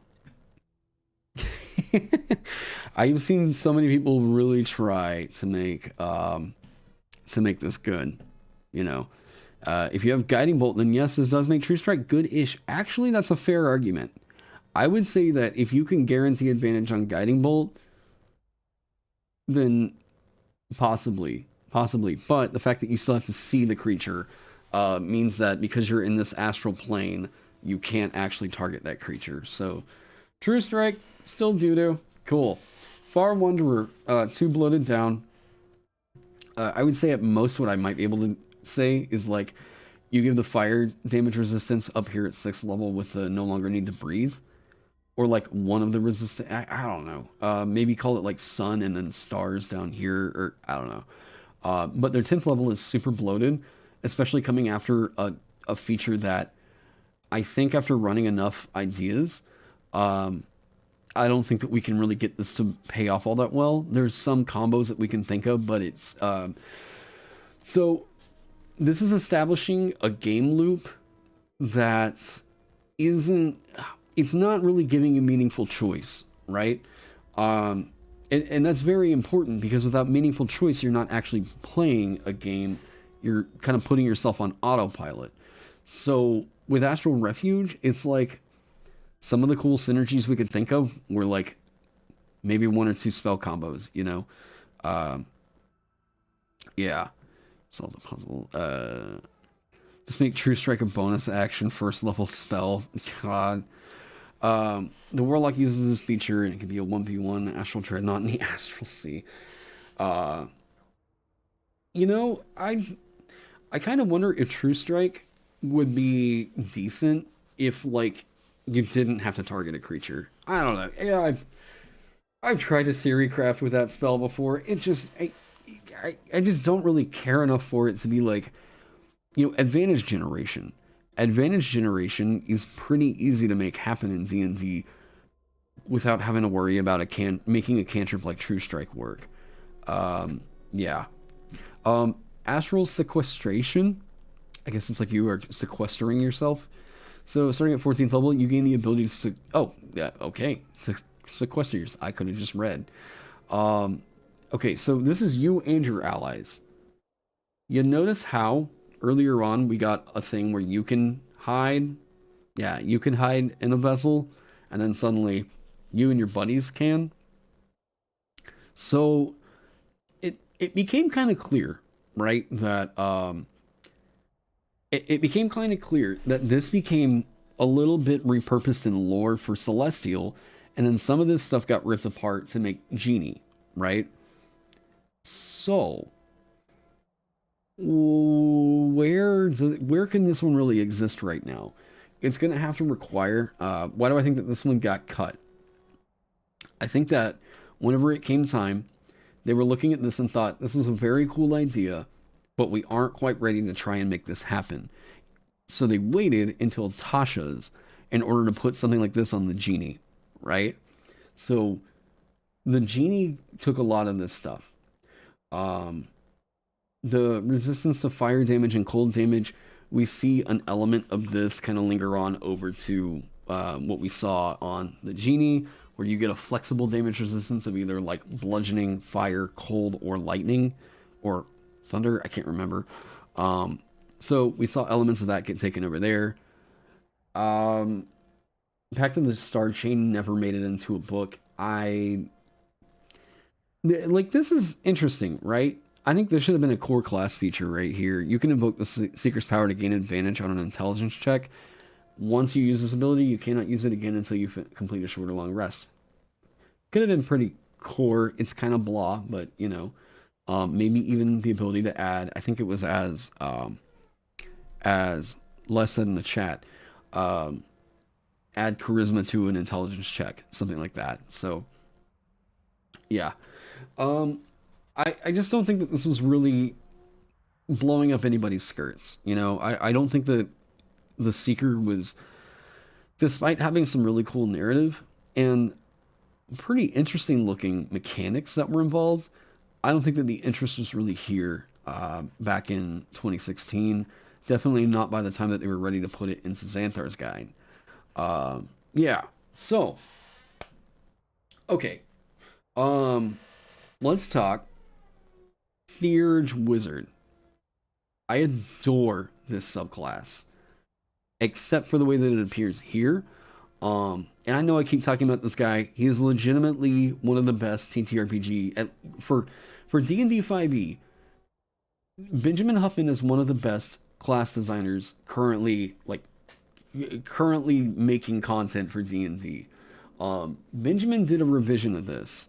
I've seen so many people really try to make this good. You know, if you have Guiding Bolt, then yes, this does make True Strike good-ish. Actually, that's a fair argument. I would say that if you can guarantee advantage on Guiding Bolt, then possibly. But the fact that you still have to see the creature means that because you're in this astral plane, you can't actually target that creature. So, True Strike, still doo-doo. Cool. Far Wanderer, 2 bloated down. I would say at most what I might be able to say is, like, you give the fire damage resistance up here at 6th level with the no longer need to breathe. Or, like, one of the resistance, I don't know. Maybe call it, like, sun and then stars down here, or I don't know. But their 10th level is super bloated, especially coming after a feature that I think after running enough ideas, I don't think that we can really get this to pay off all that well. There's some combos that we can think of, but it's so this is establishing a game loop that isn't, it's not really giving a meaningful choice, right? And that's very important, because without meaningful choice, you're not actually playing a game. You're kind of putting yourself on autopilot. So with Astral Refuge, it's like some of the cool synergies we could think of were like maybe 1 or 2 spell combos, you know? Yeah. Solve the puzzle. Just make True Strike a bonus action, first level spell. God. The Warlock uses this feature, and it can be a 1v1 Astral Dreadnought in the Astral Sea. You know, I kind of wonder if True Strike would be decent if, like, you didn't have to target a creature. I don't know. Yeah, I've tried to theory craft with that spell before. It just, I just don't really care enough for it to be like, you know, advantage generation. Advantage generation is pretty easy to make happen in D&D without having to worry about making a cantrip like True Strike work. Yeah. Astral sequestration. I guess it's like you are sequestering yourself. So starting at 14th level, you gain the ability to sequester yourself. I could have just read. Okay, so this is you and your allies. You notice how earlier on we got a thing where you can hide. Yeah, you can hide in a vessel, and then suddenly you and your buddies can. So it became kind of clear, right, that it became kind of clear that this became a little bit repurposed in lore for Celestial, and then some of this stuff got ripped apart to make Genie, right? So where can this one really exist right now? It's going to have to require, why do I think that this one got cut? I think that whenever it came time, they were looking at this and thought, this is a very cool idea, but we aren't quite ready to try and make this happen. So they waited until Tasha's in order to put something like this on the Genie, right? So the Genie took a lot of this stuff. The resistance to fire damage and cold damage, we see an element of this kind of linger on over to what we saw on the Genie, where you get a flexible damage resistance of either like bludgeoning, fire, cold, or lightning, or thunder. I can't remember. So we saw elements of that get taken over there. Pact of the Star Chain never made it into a book. This is interesting, right? I think there should have been a core class feature right here. You can invoke the Seeker's Power to gain advantage on an intelligence check. Once you use this ability, you cannot use it again until you complete a short or long rest. Could have been pretty core. It's kind of blah, but, you know, maybe even the ability to add, I think it was as Les said in the chat, add charisma to an intelligence check, something like that. So, yeah. I just don't think that this was really blowing up anybody's skirts. You know, I don't think that the Seeker was, despite having some really cool narrative and pretty interesting looking mechanics that were involved, I don't think that the interest was really here back in 2016. Definitely not by the time that they were ready to put it into Xanthar's Guide. Yeah, so, okay. Let's talk Theurgy Wizard. I adore this subclass, except for the way that it appears here. And I know I keep talking about this guy. He is legitimately one of the best TTRPG for D&D 5e. Benjamin Huffman is one of the best class designers currently making content for D&D. Benjamin did a revision of this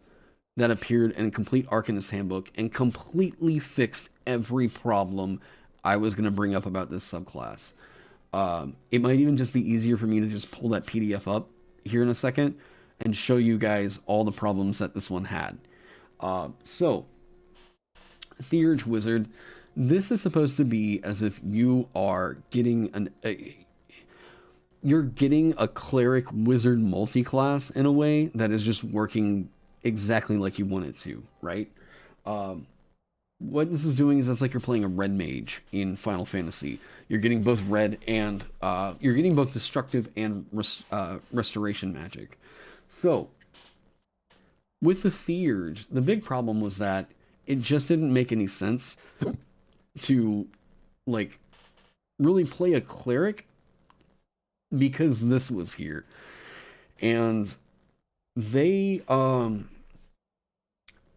that appeared in Complete Arcanist Handbook and completely fixed every problem I was going to bring up about this subclass. It might even just be easier for me to just pull that PDF up here in a second and show you guys all the problems that this one had. So, Theurgy Wizard, this is supposed to be as if you are getting you're getting a cleric wizard multi-class in a way that is just working exactly like you want it to, right? What this is doing is it's like you're playing a red mage in Final Fantasy. You're getting both red and you're getting both destructive and restoration magic. So with the Theurgy, the big problem was that it just didn't make any sense to like really play a cleric because this was here. And they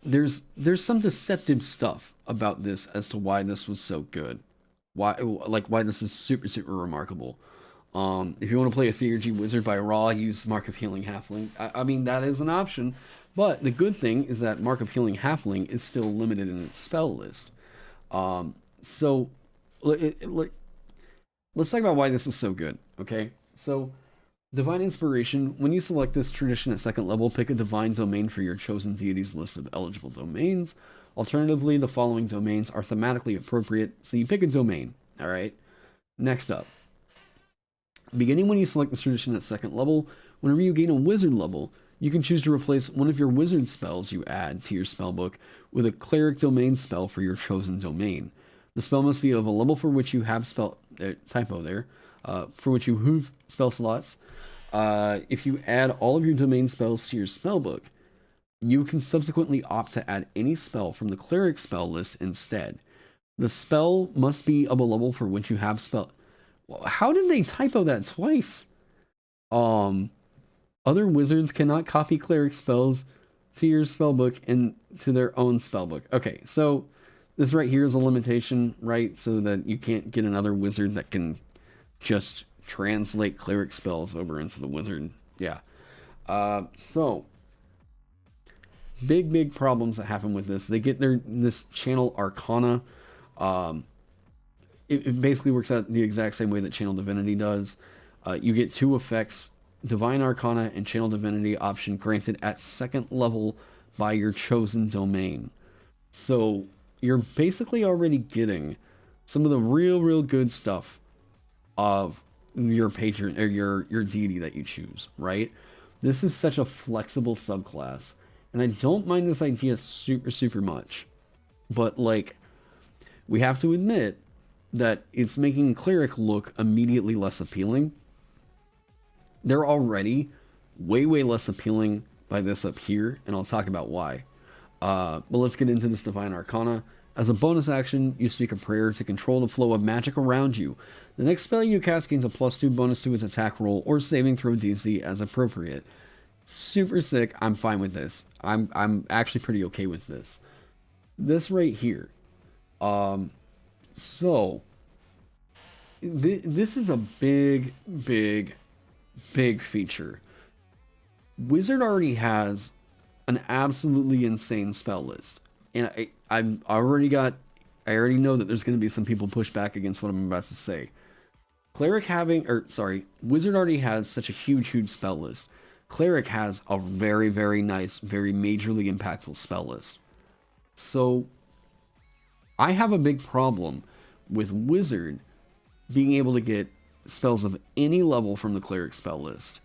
there's some deceptive stuff about this as to why this was so good. Why this is super remarkable. If you want to play a Theurgy wizard by raw, use Mark of Healing Halfling. I mean, that is an option. But the good thing is that Mark of Healing Halfling is still limited in its spell list. So let's talk about why this is so good, okay? So, Divine Inspiration. When you select this tradition at second level, pick a divine domain for your chosen deity's list of eligible domains. Alternatively, the following domains are thematically appropriate, so you pick a domain, alright? Next up. Beginning when you select this tradition at second level, whenever you gain a wizard level, you can choose to replace one of your wizard spells you add to your spellbook with a cleric domain spell for your chosen domain. The spell must be of a level for which you have for which you have spell slots. If you add all of your domain spells to your spellbook, you can subsequently opt to add any spell from the cleric spell list instead. The spell must be of a level for which you have spell. How did they typo that twice? Other wizards cannot copy cleric spells to your spellbook and to their own spellbook. Okay, so this right here is a limitation, right? So that you can't get another wizard that can just translate cleric spells over into the wizard. Yeah. So big problems that happen with this. They get this channel Arcana. It basically works out the exact same way that Channel Divinity does. You get two effects, Divine Arcana and Channel Divinity option granted at second level by your chosen domain. So you're basically already getting some of the real good stuff of your patron or your deity that you choose, right? This is such a flexible subclass, and I don't mind this idea super much. But like, we have to admit that it's making Cleric look immediately less appealing. They're already way less appealing by this up here, and I'll talk about why. But let's get into this Divine Arcana. As a bonus action, you speak a prayer to control the flow of magic around you. The next spell you cast gains a +2 bonus to its attack roll or saving throw DC as appropriate. Super sick. I'm fine with this. I'm actually pretty okay with this. This right here. So this is a big feature. Wizard already has an absolutely insane spell list, and I already know that there's going to be some people push back against what I'm about to say. Wizard already has such a huge spell list. Cleric has a very nice, very majorly impactful spell list. So I have a big problem with Wizard being able to get spells of any level from the Cleric spell list.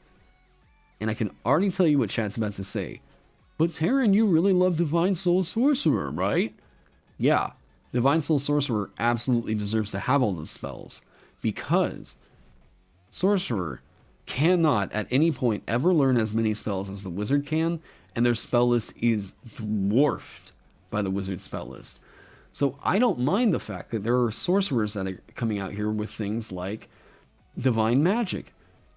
And I can already tell you what chat's about to say. But Taron, you really love Divine Soul Sorcerer, right? Yeah, Divine Soul Sorcerer absolutely deserves to have all the spells, because Sorcerer cannot at any point ever learn as many spells as the Wizard can, and their spell list is dwarfed by the Wizard spell list. So I don't mind the fact that there are sorcerers that are coming out here with things like Divine Magic.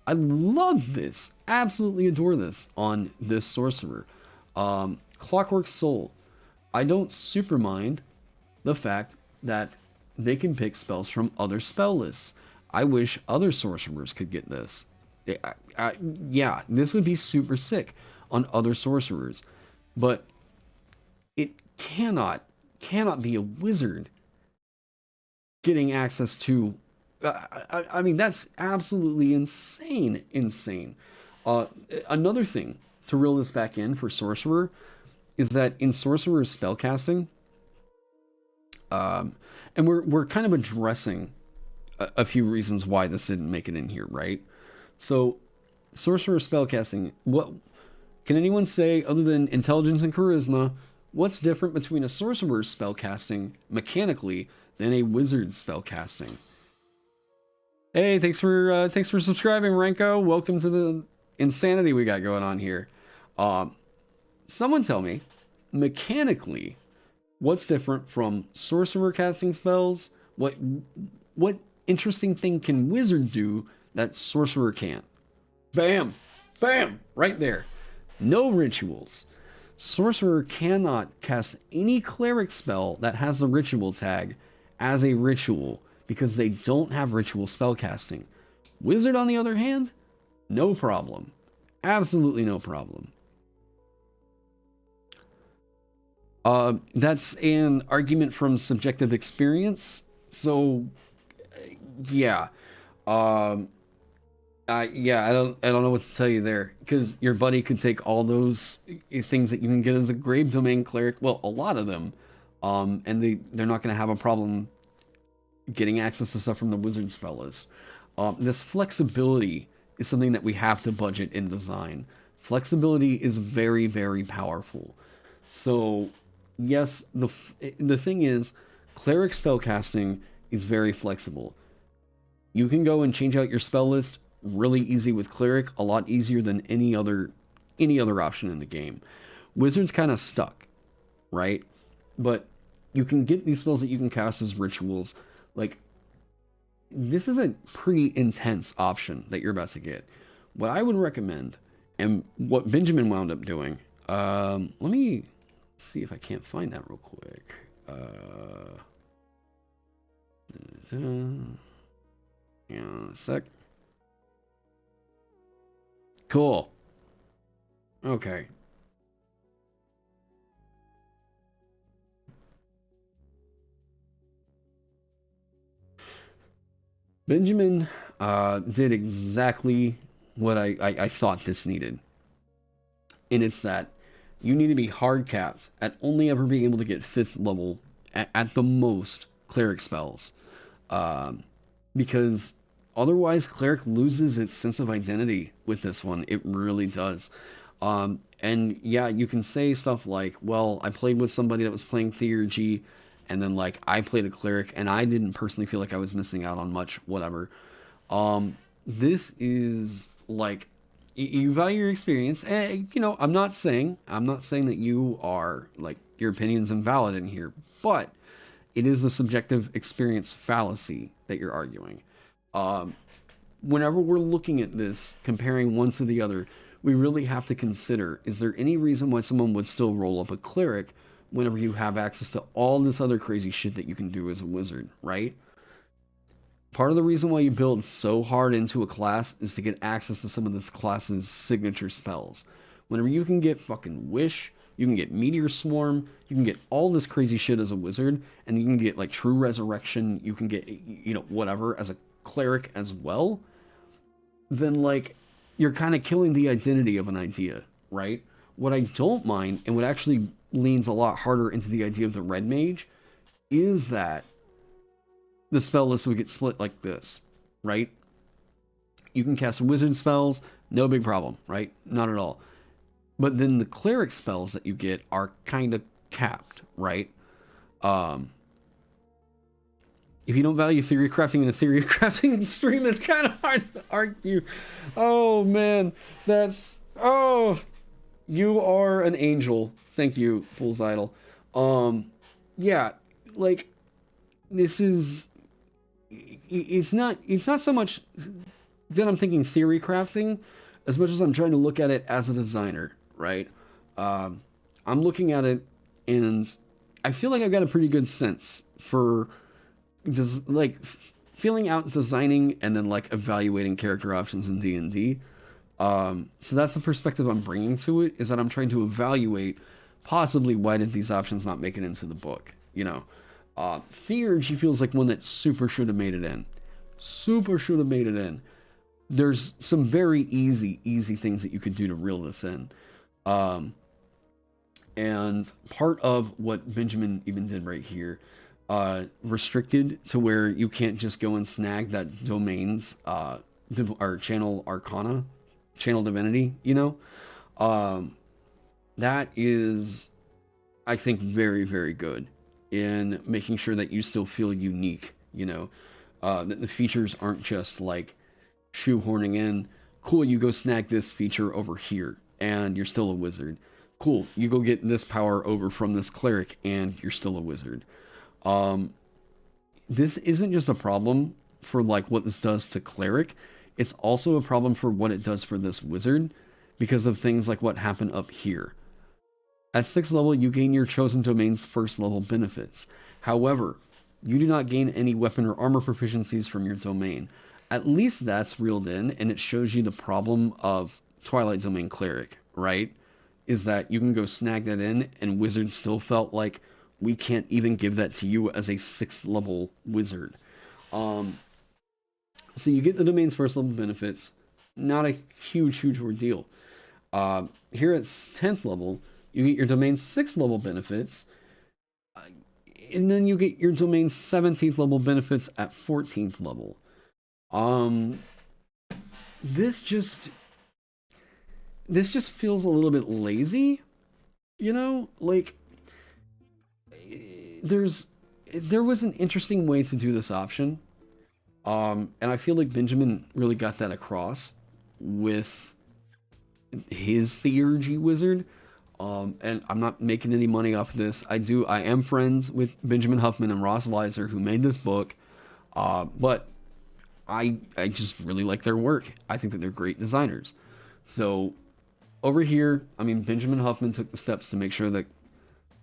I love this, absolutely adore this on this sorcerer. Clockwork Soul. I don't super mind the fact that they can pick spells from other spell lists. I wish other sorcerers could get this. Yeah, this would be super sick on other sorcerers. But it cannot be a wizard getting access to... I mean, that's absolutely insane. Another thing to reel this back in for Sorcerer is that in Sorcerer's spellcasting, and we're kind of addressing a few reasons why this didn't make it in here, right? So, sorcerer spellcasting. What can anyone say other than intelligence and charisma? What's different between a sorcerer's spellcasting mechanically than a wizard's spellcasting? Hey, thanks for subscribing, Renko. Welcome to the insanity we got going on here. Someone tell me, mechanically, what's different from sorcerer casting spells? What interesting thing can wizard do that sorcerer can't? Bam! Bam! Right there. No rituals. Sorcerer cannot cast any cleric spell that has the ritual tag as a ritual because they don't have ritual spellcasting. Wizard, on the other hand, no problem. Absolutely no problem. That's an argument from subjective experience. So, yeah. Yeah, I don't know what to tell you there, because your buddy could take all those things that you can get as a grave domain cleric, well, a lot of them, and they're not going to have a problem getting access to stuff from the wizard spell list. This flexibility is something that we have to budget in design. Flexibility is very, very powerful. So, yes, the thing is, cleric spellcasting is very flexible. You can go and change out your spell list really easy with cleric, a lot easier than any other option in the game. Wizard's kind of stuck, right? But you can get these spells that you can cast as rituals. Like, this is a pretty intense option that you're about to get. What I would recommend, and what Benjamin wound up doing, let me see if I can't find that real quick. Yeah, a sec. Cool. Okay. Benjamin did exactly what I thought this needed. And it's that you need to be hard capped at only ever being able to get 5th level at the most cleric spells. Because otherwise, cleric loses its sense of identity with this one. It really does. And yeah, you can say stuff like, well, I played with somebody that was playing Theurgy, and then like I played a cleric, and I didn't personally feel like I was missing out on much, whatever. This is like, you value your experience, and you know, I'm not saying that you are like, your opinion's invalid in here, but it is a subjective experience fallacy that you're arguing. Whenever we're looking at this, comparing one to the other, we really have to consider, is there any reason why someone would still roll up a cleric whenever you have access to all this other crazy shit that you can do as a wizard, right? Part of the reason why you build so hard into a class is to get access to some of this class's signature spells. Whenever you can get fucking Wish, you can get Meteor Swarm, you can get all this crazy shit as a wizard, and you can get like True Resurrection, you can get, you know, whatever as a cleric as well, then like, you're kind of killing the identity of an idea, right? What I don't mind, and what actually leans a lot harder into the idea of the red mage, is that the spell list would get split like this, right? You can cast wizard spells, no big problem, right? Not at all. But then the cleric spells that you get are kind of capped, right? If you don't value theory crafting in a theory crafting stream, it's kind of hard to argue. Oh man, oh, you are an angel. Thank you, Fool's Idol. Yeah, like, this is, it's not so much that I'm thinking theory crafting as much as I'm trying to look at it as a designer, right? I'm looking at it and I feel like I've got a pretty good sense for just like feeling out designing and then like evaluating character options in D&D. So that's the perspective I'm bringing to it, is that I'm trying to evaluate possibly why did these options not make it into the book, you know. Theurgy feels like one that super should have made it in. Super should have made it in. There's some very easy things that you could do to reel this in. And part of what Benjamin even did right here, restricted to where you can't just go and snag that domain's or channel Arcana, channel Divinity, that is, I think, very, very good in making sure that you still feel unique, that the features aren't just like shoehorning in, cool, you go snag this feature over here and you're still a wizard. Cool, you go get this power over from this cleric and you're still a wizard. This isn't just a problem for like what this does to cleric, it's also a problem for what it does for this wizard because of things like what happened up here. At 6th level, you gain your chosen domain's first level benefits. However, you do not gain any weapon or armor proficiencies from your domain. At least that's reeled in, and it shows you the problem of Twilight Domain Cleric, right? Is that you can go snag that in, and Wizard still felt like, we can't even give that to you as a 6th level wizard. So you get the domain's first level benefits, not a huge ordeal. Here at 10th level, you get your domain's 6th level benefits, and then you get your domain's 17th level benefits at 14th level. This just feels a little bit lazy, like there was an interesting way to do this option. And I feel like Benjamin really got that across with his Theurgy wizard. And I'm not making any money off of this. I am friends with Benjamin Huffman and Ross Leiser, who made this book. But I just really like their work. I think that they're great designers. So over here, Benjamin Huffman took the steps to make sure that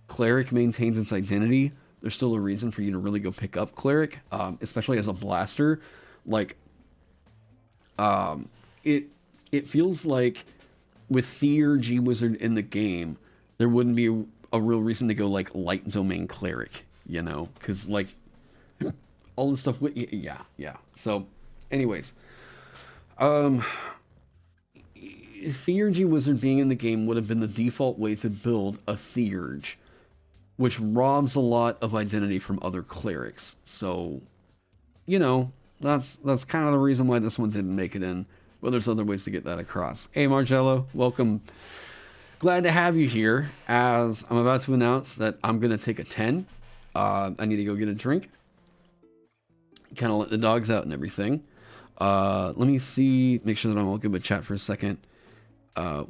Cleric maintains its identity. There's still a reason for you to really go pick up Cleric, especially as a blaster. Like, it feels like with Theurgy Wizard in the game, there wouldn't be a real reason to go like Light Domain Cleric, because like all this stuff. Yeah. So, anyways, Theurgy Wizard being in the game would have been the default way to build a Theurge, which robs a lot of identity from other clerics. So, that's kind of the reason why this one didn't make it in. But there's other ways to get that across. Hey, Marcello, welcome. Glad to have you here, as I'm about to announce that I'm going to take a 10. I need to go get a drink. Kind of let the dogs out and everything. Let me see, make sure that I'm all good with chat for a second.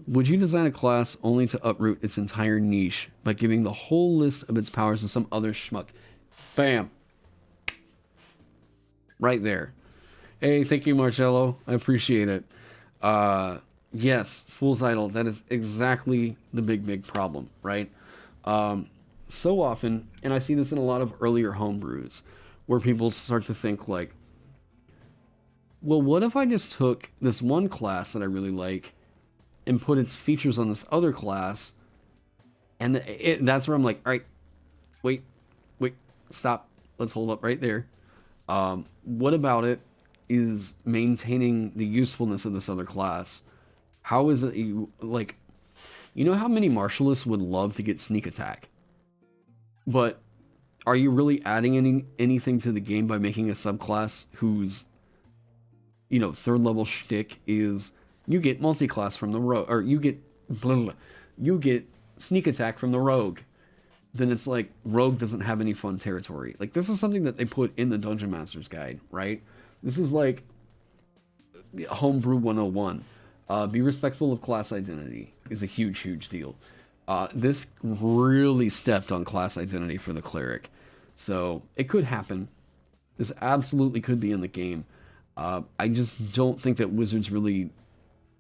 Would you design a class only to uproot its entire niche by giving the whole list of its powers to some other schmuck? Bam. Right there. Hey, thank you, Marcello. I appreciate it. Yes, Fool's Idol. That is exactly the big problem, right? So often, and I see this in a lot of earlier homebrews, where people start to think like, well, what if I just took this one class that I really like and put its features on this other class, and that's where I'm like, all right, wait, stop, let's hold up right there. What about it is maintaining the usefulness of this other class? How is it you know how many martialists would love to get sneak attack, but are you really adding anything to the game by making a subclass whose third level shtick is you get multiclass from the rogue, or you get sneak attack from the rogue? Then it's like rogue doesn't have any fun territory. Like, this is something that they put in the Dungeon Master's Guide, right? This is like homebrew 101. Be respectful of class identity is a huge deal. This really stepped on class identity for the cleric. So it could happen. This absolutely could be in the game. I just don't think that Wizards really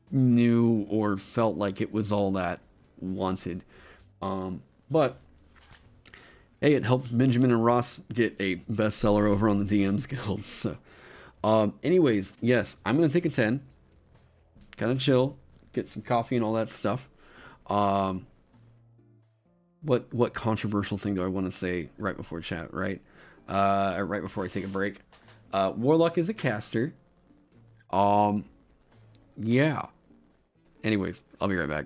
knew or felt like it was all that wanted. But hey, it helped Benjamin and Ross get a bestseller over on the DMs Guild. So, anyways, yes, I'm gonna take a 10. Kind of chill, get some coffee and all that stuff. What controversial thing do I want to say right before chat? Right, right before I take a break. Warlock is a caster. Yeah. Anyways, I'll be right back.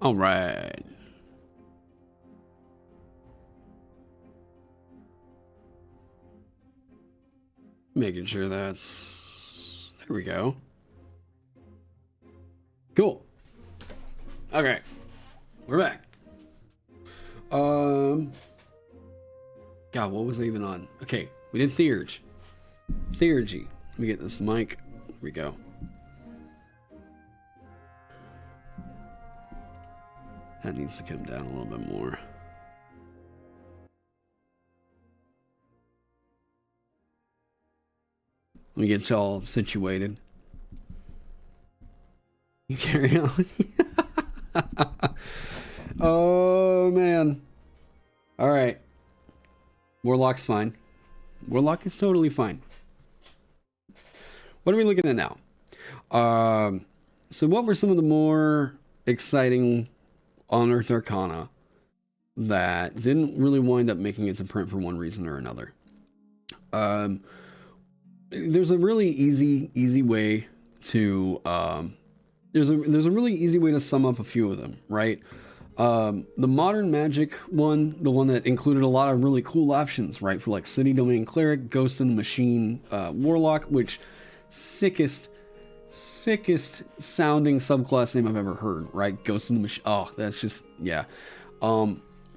All right. Making sure that's... There we go. Cool. Okay. We're back. God, what was I even on? Okay, we did Theurgy. Theurgy. Let me get this mic. Here we go. That needs to come down a little bit more. Let me get y'all situated. You carry on. Oh, man. All right. Warlock's fine. Warlock is totally fine. What are we looking at now? So what were some of the more exciting Unearthed Arcana that didn't really wind up making it to print for one reason or another? There's a really easy way to there's a really easy way to sum up a few of them, right? The modern magic one, the one that included a lot of really cool options, right? For like City Domain Cleric, Ghost in the Machine, Warlock, which sickest sounding subclass name I've ever heard, right? Ghost in the Machine. Oh, that's just, yeah.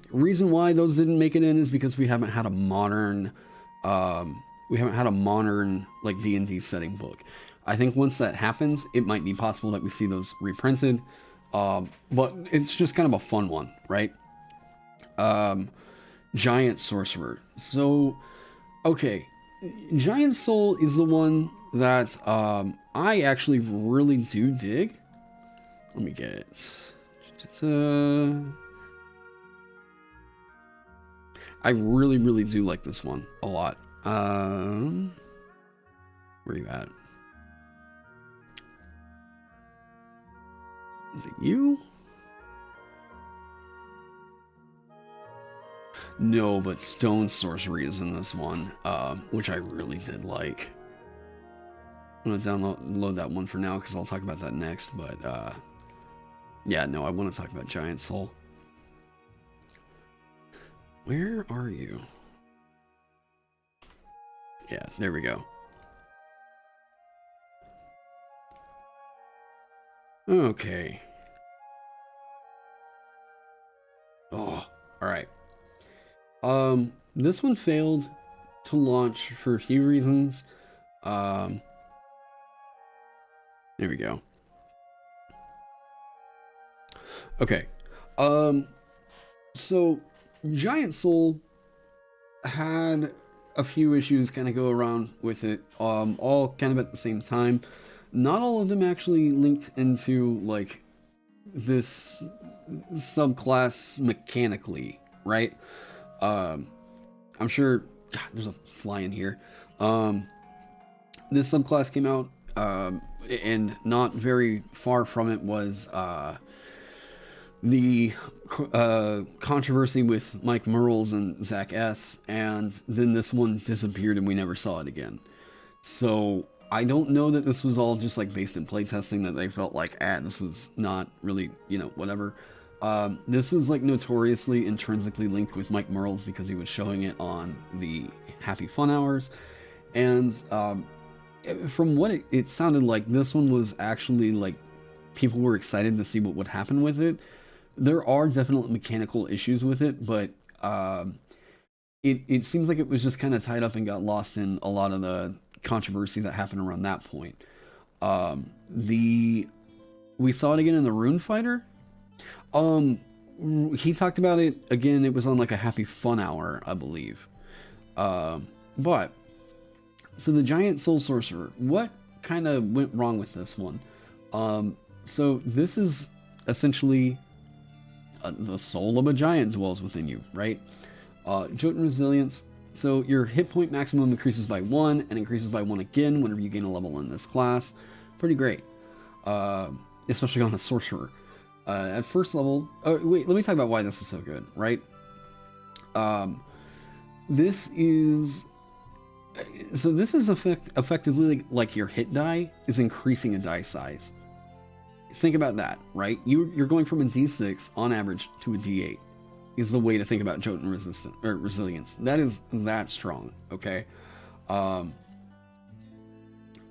Reason why those didn't make it in is because we haven't had a modern like D&D setting book. I think once that happens, it might be possible that we see those reprinted. But it's just kind of a fun one, right? Giant Sorcerer. So, okay. Giant Soul is the one that I actually really do dig. Let me get... I really do like this one a lot. Where are you at? Is it you? No, but Stone Sorcery is in this one, which I really did like. I'm gonna download that one for now because I'll talk about that next. But yeah, no, I want to talk about Giant Soul. Where are you? Yeah, there we go. Okay. Oh, all right. This one failed to launch for a few reasons. There we go. Okay. So Giant Soul had a few issues kind of go around with it, all kind of at the same time. Not all of them actually linked into like this subclass mechanically, right? I'm sure there's a fly in here. This subclass came out, and not very far from it was the controversy with Mike Merles and Zach S, and then this one disappeared and we never saw it again. So I don't know that this was all just like based in playtesting, that they felt like, this was not really, whatever. This was like notoriously intrinsically linked with Mike Merles because he was showing it on the Happy Fun Hours. And from what it sounded like, this one was actually like, people were excited to see what would happen with it. There are definite mechanical issues with it, but it seems like it was just kind of tied up and got lost in a lot of the controversy that happened around that point. We saw it again in the Rune Fighter. He talked about it again. It was on like a Happy Fun Hour, I believe. But so the Giant Soul Sorcerer, what kind of went wrong with this one? So this is essentially the soul of a giant dwells within you, right? Jotun Resilience. So your hit point maximum increases by 1 and increases by 1 again whenever you gain a level in this class. Pretty great. Especially on a sorcerer. At first level... Oh, wait, let me talk about why this is so good, right? This is... So this is effectively like your hit die is increasing a die size. think about that, right? You're going from a D6 on average to a D8 is the way to think about Jotun resilience. That is that strong, okay? Are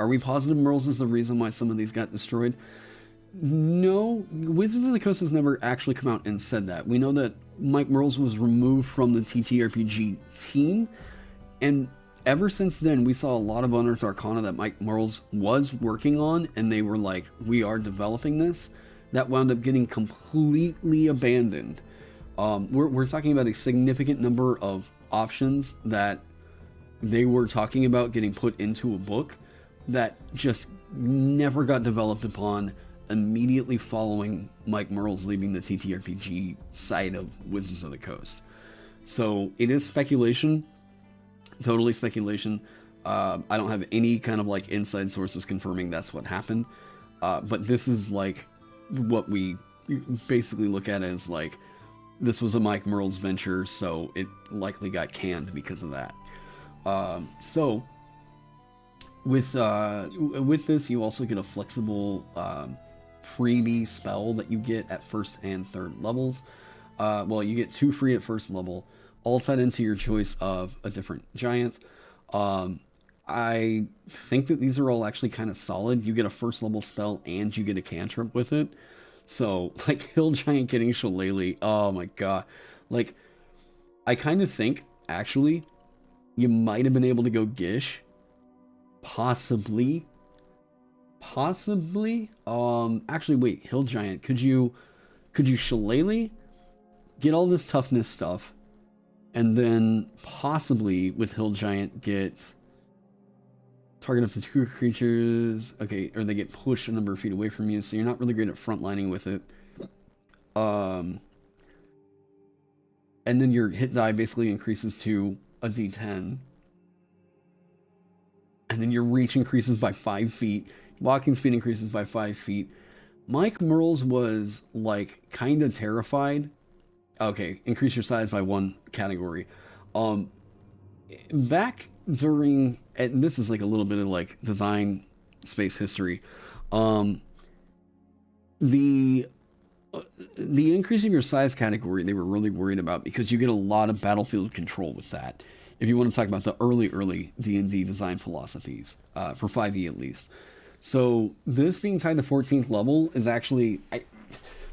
we positive Merles is the reason why some of these got destroyed? No, Wizards of the Coast has never actually come out and said that. We know that Mike Merles was removed from the TTRPG team, and ever since then, we saw a lot of Unearthed Arcana that Mike Merles was working on, and they were like, we are developing this. That wound up getting completely abandoned. We're talking about a significant number of options that they were talking about getting put into a book that just never got developed upon immediately following Mike Merles leaving the TTRPG side of Wizards of the Coast. So it is speculation, totally speculation. I don't have any kind of like inside sources confirming that's what happened. But this is like what we basically look at as like, this was a Mike Merles venture, so it likely got canned because of that. So with this, you also get a flexible freebie spell that you get at first and third levels. Well, you get 2 free at first level, all tied into your choice of a different giant. I think that these are all actually kind of solid. You get a first level spell and you get a cantrip with it. So, like, Hill Giant getting Shillelagh, oh my god. Like, I kind of think, actually, you might have been able to go Gish. Possibly. Actually, wait, Hill Giant, could you Shillelagh, get all this toughness stuff, and then possibly, with Hill Giant, get target up to 2 creatures, okay, or they get pushed a number of feet away from you, so you're not really great at frontlining with it. And then your hit die basically increases to a d10. And then your reach increases by 5 feet. Walking speed increases by 5 feet. Mike Merles was, like, kind of terrified. Okay, increase your size by 1 category. Back during, and this is like a little bit of like design space history, the increase in your size category they were really worried about because you get a lot of battlefield control with that. If you want to talk about the early D&D design philosophies, for 5e at least. So this being tied to 14th level is actually,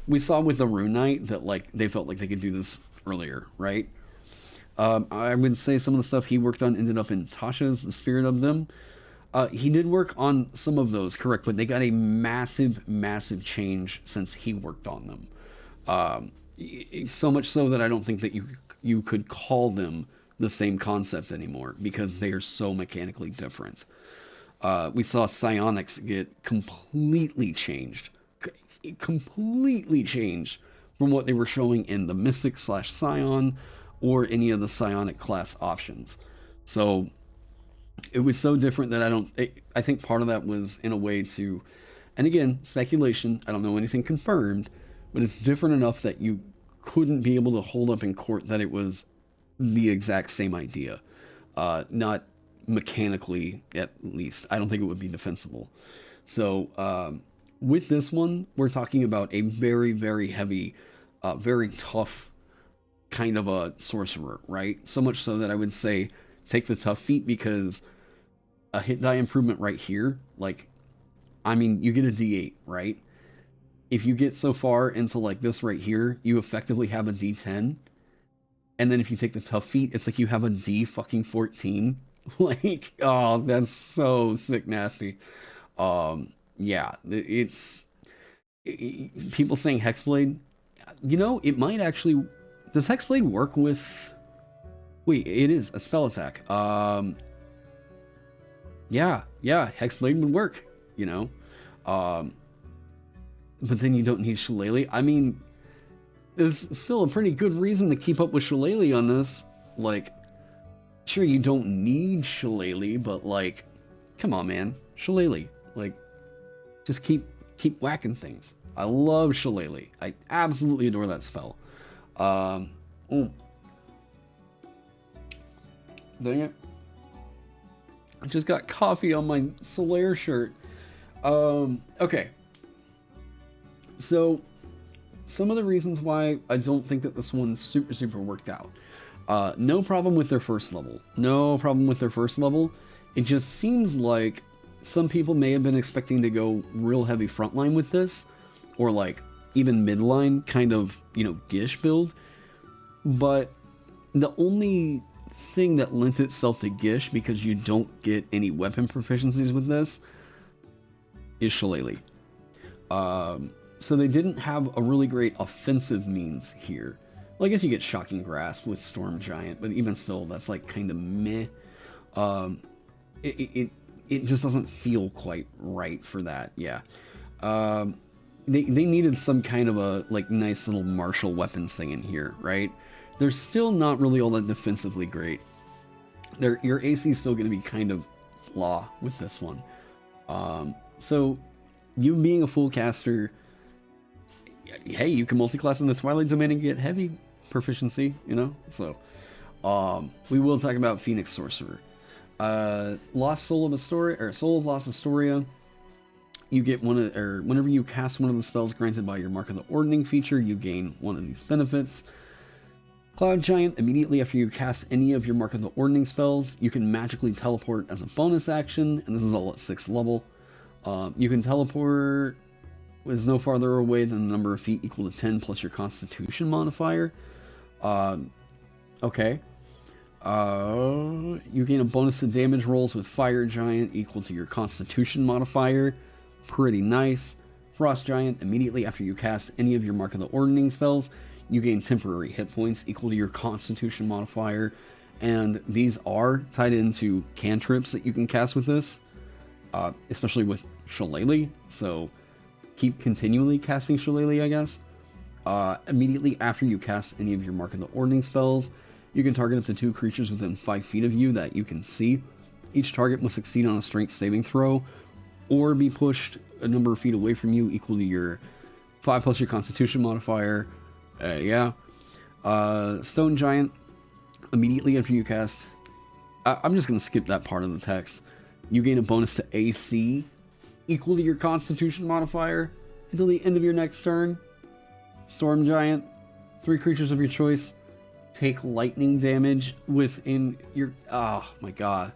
we saw with the Rune Knight that like they felt like they could do this earlier, right? I would say some of the stuff he worked on ended up in Tasha's, The Spirit of Them. He did work on some of those, correct, but they got a massive change since he worked on them. So much so that I don't think that you could call them the same concept anymore because they are so mechanically different. We saw psionics get completely changed from what they were showing in the Mystic / Scion or any of the psionic class options. So it was so different that I think part of that was in a way to, and again, speculation, I don't know anything confirmed, but it's different enough that you couldn't be able to hold up in court that it was the exact same idea. Not mechanically, at least. I don't think it would be defensible. So with this one, we're talking about a very heavy, very tough kind of a sorcerer, right? So much so that I would say take the tough feat because a hit die improvement right here, like, I mean, you get a d8, right? If you get so far into like this right here, you effectively have a d10. And then if you take the tough feat, it's like you have a d14. Like, oh, that's so sick nasty. Yeah, it's people saying Hexblade. You know, it might actually. Does Hexblade work with? Wait, it is a spell attack. Yeah, Hexblade would work. You know, but then you don't need Shillelagh. I mean, there's still a pretty good reason to keep up with Shillelagh on this. Like, sure, you don't need Shillelagh, but like, come on, man, Shillelagh. Like, just keep whacking things. I love Shillelagh. I absolutely adore that spell. Dang it. I just got coffee on my Solaire shirt. Okay. So, some of the reasons why I don't think that this one's super worked out. No problem with their first level. No problem with their first level. It just seems like some people may have been expecting to go real heavy frontline with this, or like even midline kind of, Gish build. But the only thing that lends itself to Gish, because you don't get any weapon proficiencies with this, is Shillelagh. So they didn't have a really great offensive means here. Well, I guess you get Shocking Grasp with Storm Giant, but even still, that's like kind of meh. It just doesn't feel quite right for that. Yeah. They needed some kind of a like nice little martial weapons thing in here, right? They're still not really all that defensively great. Your AC is still going to be kind of flaw with this one. So you being a full caster, hey, you can multiclass in the Twilight Domain and get heavy proficiency, So we will talk about Phoenix Sorcerer. Lost Soul of Astoria, or Soul of Lost Astoria. You get whenever you cast one of the spells granted by your Mark of the Ordning feature, you gain one of these benefits. Cloud Giant, immediately after you cast any of your Mark of the Ordning spells, you can magically teleport as a bonus action, and this is all at 6th level. You can teleport is no farther away than the number of feet equal to 10 plus your Constitution modifier. Okay. You gain a bonus to damage rolls with Fire Giant equal to your Constitution modifier. Pretty nice. Frost Giant, immediately after you cast any of your Mark of the Ordning spells, you gain temporary hit points equal to your Constitution modifier. And these are tied into cantrips that you can cast with this, especially with Shillelagh. So keep continually casting Shillelagh, I guess. Immediately after you cast any of your Mark of the Ordning spells, you can target up to 2 creatures within 5 feet of you that you can see. Each target must succeed on a strength saving throw, or be pushed a number of feet away from you equal to your 5 plus your Constitution modifier. Stone Giant, immediately after you cast... I'm just going to skip that part of the text. You gain a bonus to AC equal to your Constitution modifier until the end of your next turn. Storm Giant, 3 creatures of your choice take lightning damage within your... Oh my god.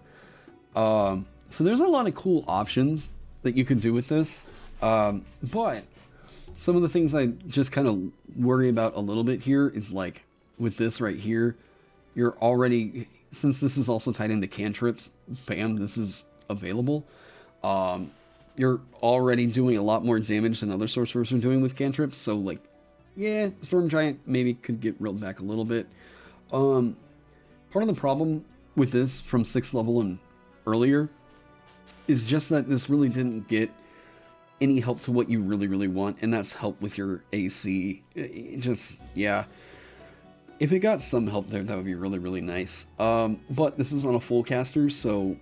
So there's a lot of cool options that you can do with this. But some of the things I just kind of worry about a little bit here is like with this right here, you're already... Since this is also tied into cantrips, bam, this is available. You're already doing a lot more damage than other sorcerers are doing with cantrips, so like, yeah, Storm Giant maybe could get reeled back a little bit. Part of the problem with this from 6th level and earlier is just that this really didn't get any help to what you really want, and that's help with your AC. Yeah. If it got some help there, that would be really nice. But this is on a full caster, so...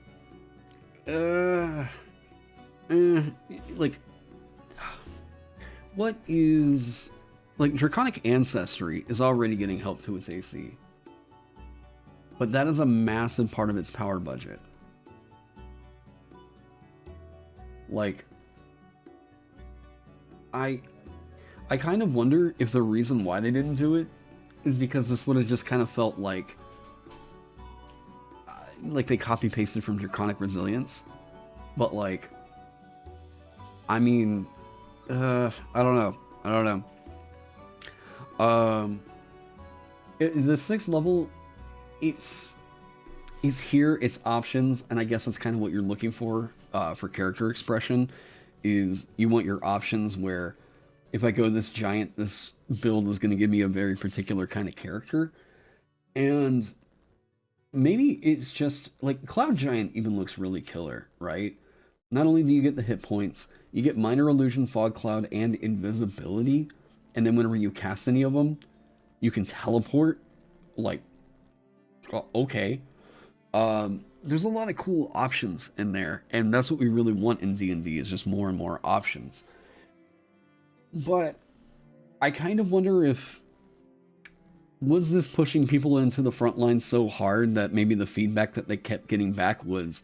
like... What is... Like, Draconic Ancestry is already getting help to its AC. But that is a massive part of its power budget. Like... I kind of wonder if the reason why they didn't do it is because this would have just kind of felt like they copy-pasted from Draconic Resilience. But, like, I mean, I don't know. The 6th level, it's here, it's options, and I guess that's kind of what you're looking for character expression, is you want your options where if I go this giant, this build is going to give me a very particular kind of character. And maybe it's just, like, Cloud Giant even looks really killer, right? Not only do you get the hit points, you get Minor Illusion, Fog Cloud, and Invisibility. And then whenever you cast any of them, you can teleport. Like, okay. There's a lot of cool options in there, and that's what we really want in D&D, is just more and more options. But I kind of wonder if... Was this pushing people into the front line so hard that maybe the feedback that they kept getting back was,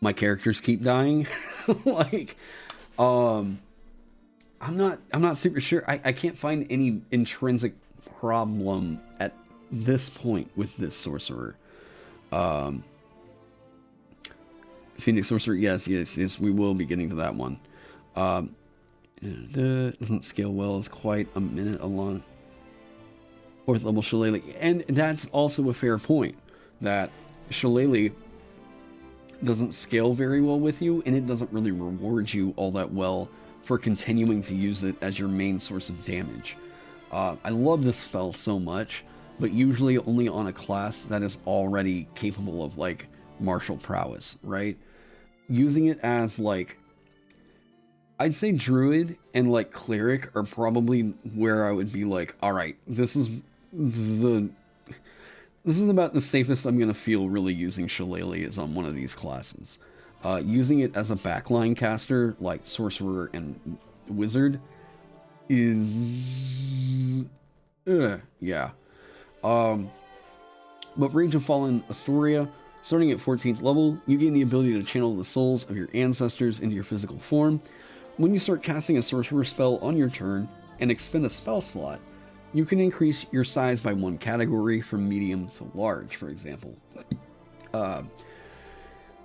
my characters keep dying? Like, I'm not super sure. I can't find any intrinsic problem at this point with this sorcerer. Phoenix Sorcerer, yes, we will be getting to that one. Doesn't scale well, it's quite a minute along. 4th level Shillelagh, and that's also a fair point, that Shillelagh doesn't scale very well with you, and it doesn't really reward you all that well for continuing to use it as your main source of damage. I love this spell so much, but usually only on a class that is already capable of, like, martial prowess, right? Using it as, like, I'd say Druid and, like, Cleric are probably where I would be like, alright, this is about the safest I'm gonna feel really using Shillelagh is on one of these classes. Using it as a backline caster, like Sorcerer and Wizard, is... yeah. But Rage of Fallen Astoria, starting at 14th level, you gain the ability to channel the souls of your ancestors into your physical form. When you start casting a sorcerer spell on your turn and expend a spell slot, you can increase your size by 1 category from medium to large, for example. The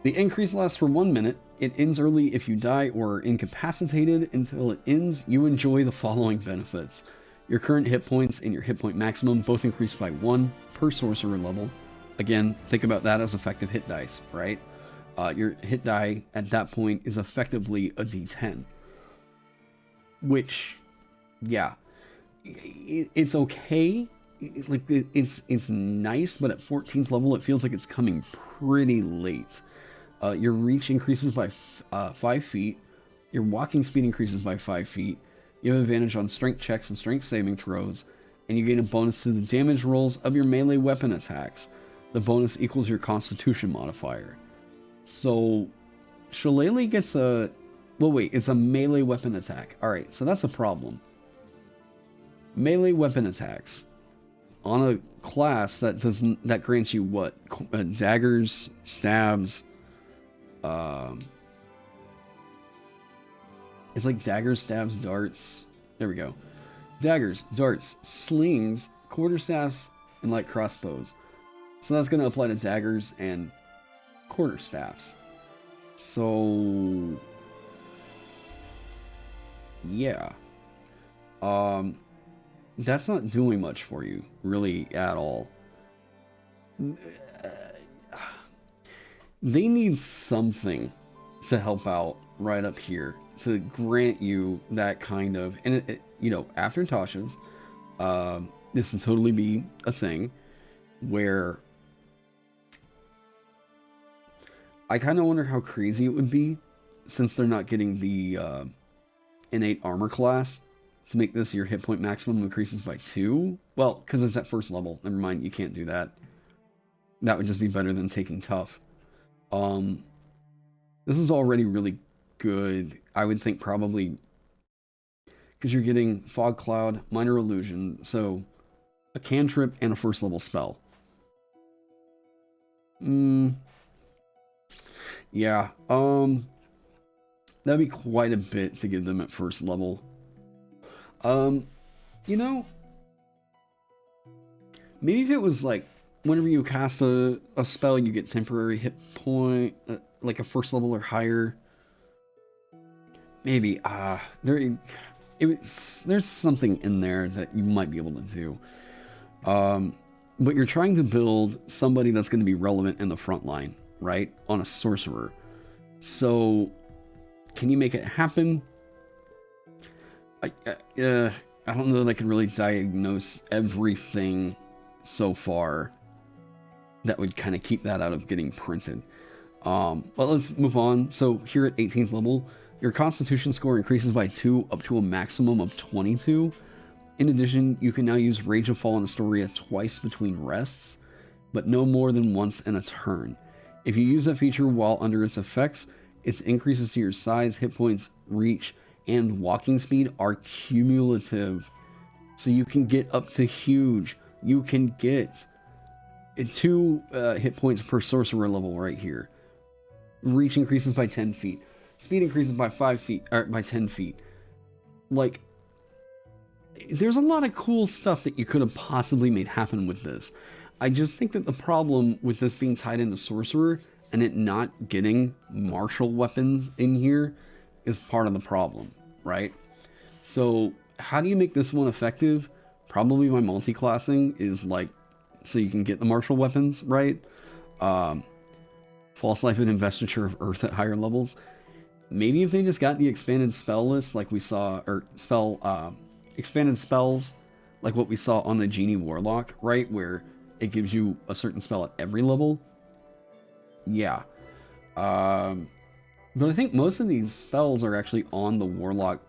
increase lasts for 1 minute. It ends early if you die or are incapacitated. Until it ends, you enjoy the following benefits. Your current hit points and your hit point maximum both increase by 1 per sorcerer level. Again, think about that as effective hit dice, right? Your hit die at that point is effectively a d10. Which, yeah, it's okay. Like, it's nice, but at 14th level, it feels like it's coming pretty late. Your reach increases by 5 feet. Your walking speed increases by 5 feet. You have advantage on strength checks and strength saving throws. And you gain a bonus to the damage rolls of your melee weapon attacks. The bonus equals your constitution modifier. So, Shillelagh gets a... Well, wait, it's a melee weapon attack. Alright, so that's a problem. Melee weapon attacks on a class that grants you what? Daggers, stabs, it's like daggers, stabs, darts. There we go. Daggers, darts, slings, quarterstaffs, and light crossbows. So that's going to apply to daggers and quarterstaffs. So, yeah. That's not doing much for you, really, at all. They need something to help out right up here to grant you that kind of, and you know, after Tasha's, this will totally be a thing where I kind of wonder how crazy it would be since they're not getting the innate armor class to make this your hit point maximum increases by 2. Well, because it's at 1st level. Never mind, you can't do that. That would just be better than taking tough. This is already really good. I would think probably because you're getting Fog Cloud, Minor Illusion, so a cantrip and a 1st level spell. Yeah, that'd be quite a bit to give them at 1st level. You know, maybe if it was like whenever you cast a spell, you get temporary hit point, like a 1st level or higher. Maybe, there's something in there that you might be able to do. But you're trying to build somebody that's going to be relevant in the front line, right? On a sorcerer. So, can you make it happen? I don't know that I can really diagnose everything so far that would kind of keep that out of getting printed. But let's move on. So here at 18th level, your Constitution score increases by 2 up to a maximum of 22. In addition, you can now use Rage of Fallen Astoria twice between rests, but no more than once in a turn. If you use that feature while under its effects, its increases to your size, hit points, reach, and walking speed are cumulative. So you can get up to huge. You can get 2 hit points per sorcerer level right here. Reach increases by 10 feet. Speed increases by 5 feet, or by 10 feet. like, there's a lot of cool stuff that you could have possibly made happen with this. I just think that the problem with this being tied into Sorcerer and it not getting martial weapons in here is part of the problem, right? So how do you make this one effective? Probably by multiclassing is like, so you can get the martial weapons, right? False Life and Investiture of Earth at higher levels. Maybe if they just got the expanded spell list like we saw, or expanded spells like what we saw on the Genie Warlock, right? Where it gives you a certain spell at every level. Yeah. But I think most of these spells are actually on the Warlock,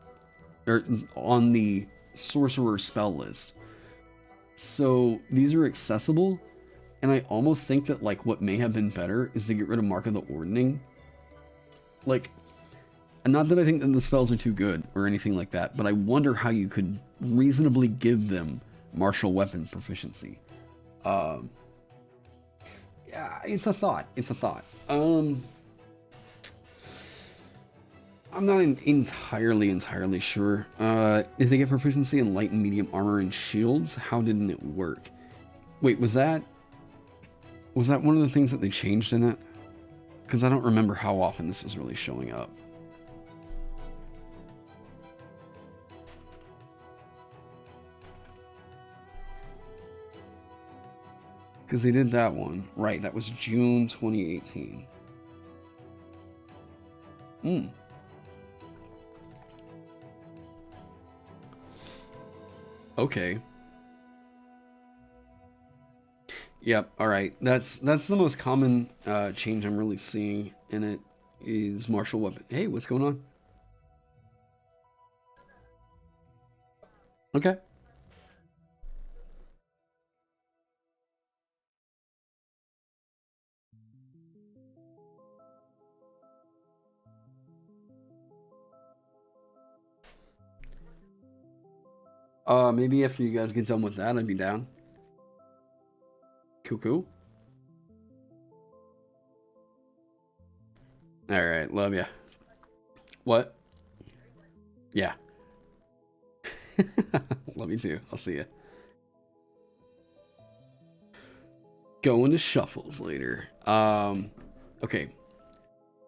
or on the Sorcerer spell list. So these are accessible, and I almost think that like what may have been better is to get rid of Mark of the Ordning. Like, and not that I think that the spells are too good or anything like that, but I wonder how you could reasonably give them martial weapon proficiency. Yeah, it's a thought. It's a thought. I'm not entirely sure. If they get proficiency in light and medium armor and shields, how didn't it work? Wait, was that one of the things that they changed in it? Because I don't remember how often this was really showing up. Because they did that one. Right, that was June 2018. Okay. Yep, alright. That's the most common change I'm really seeing in it is martial weapon. Hey, what's going on? Okay. Maybe after you guys get done with that, I'd be down. Cool. Alright, love ya. What? Yeah. Love you too. I'll see ya. Going to shuffles later. Okay.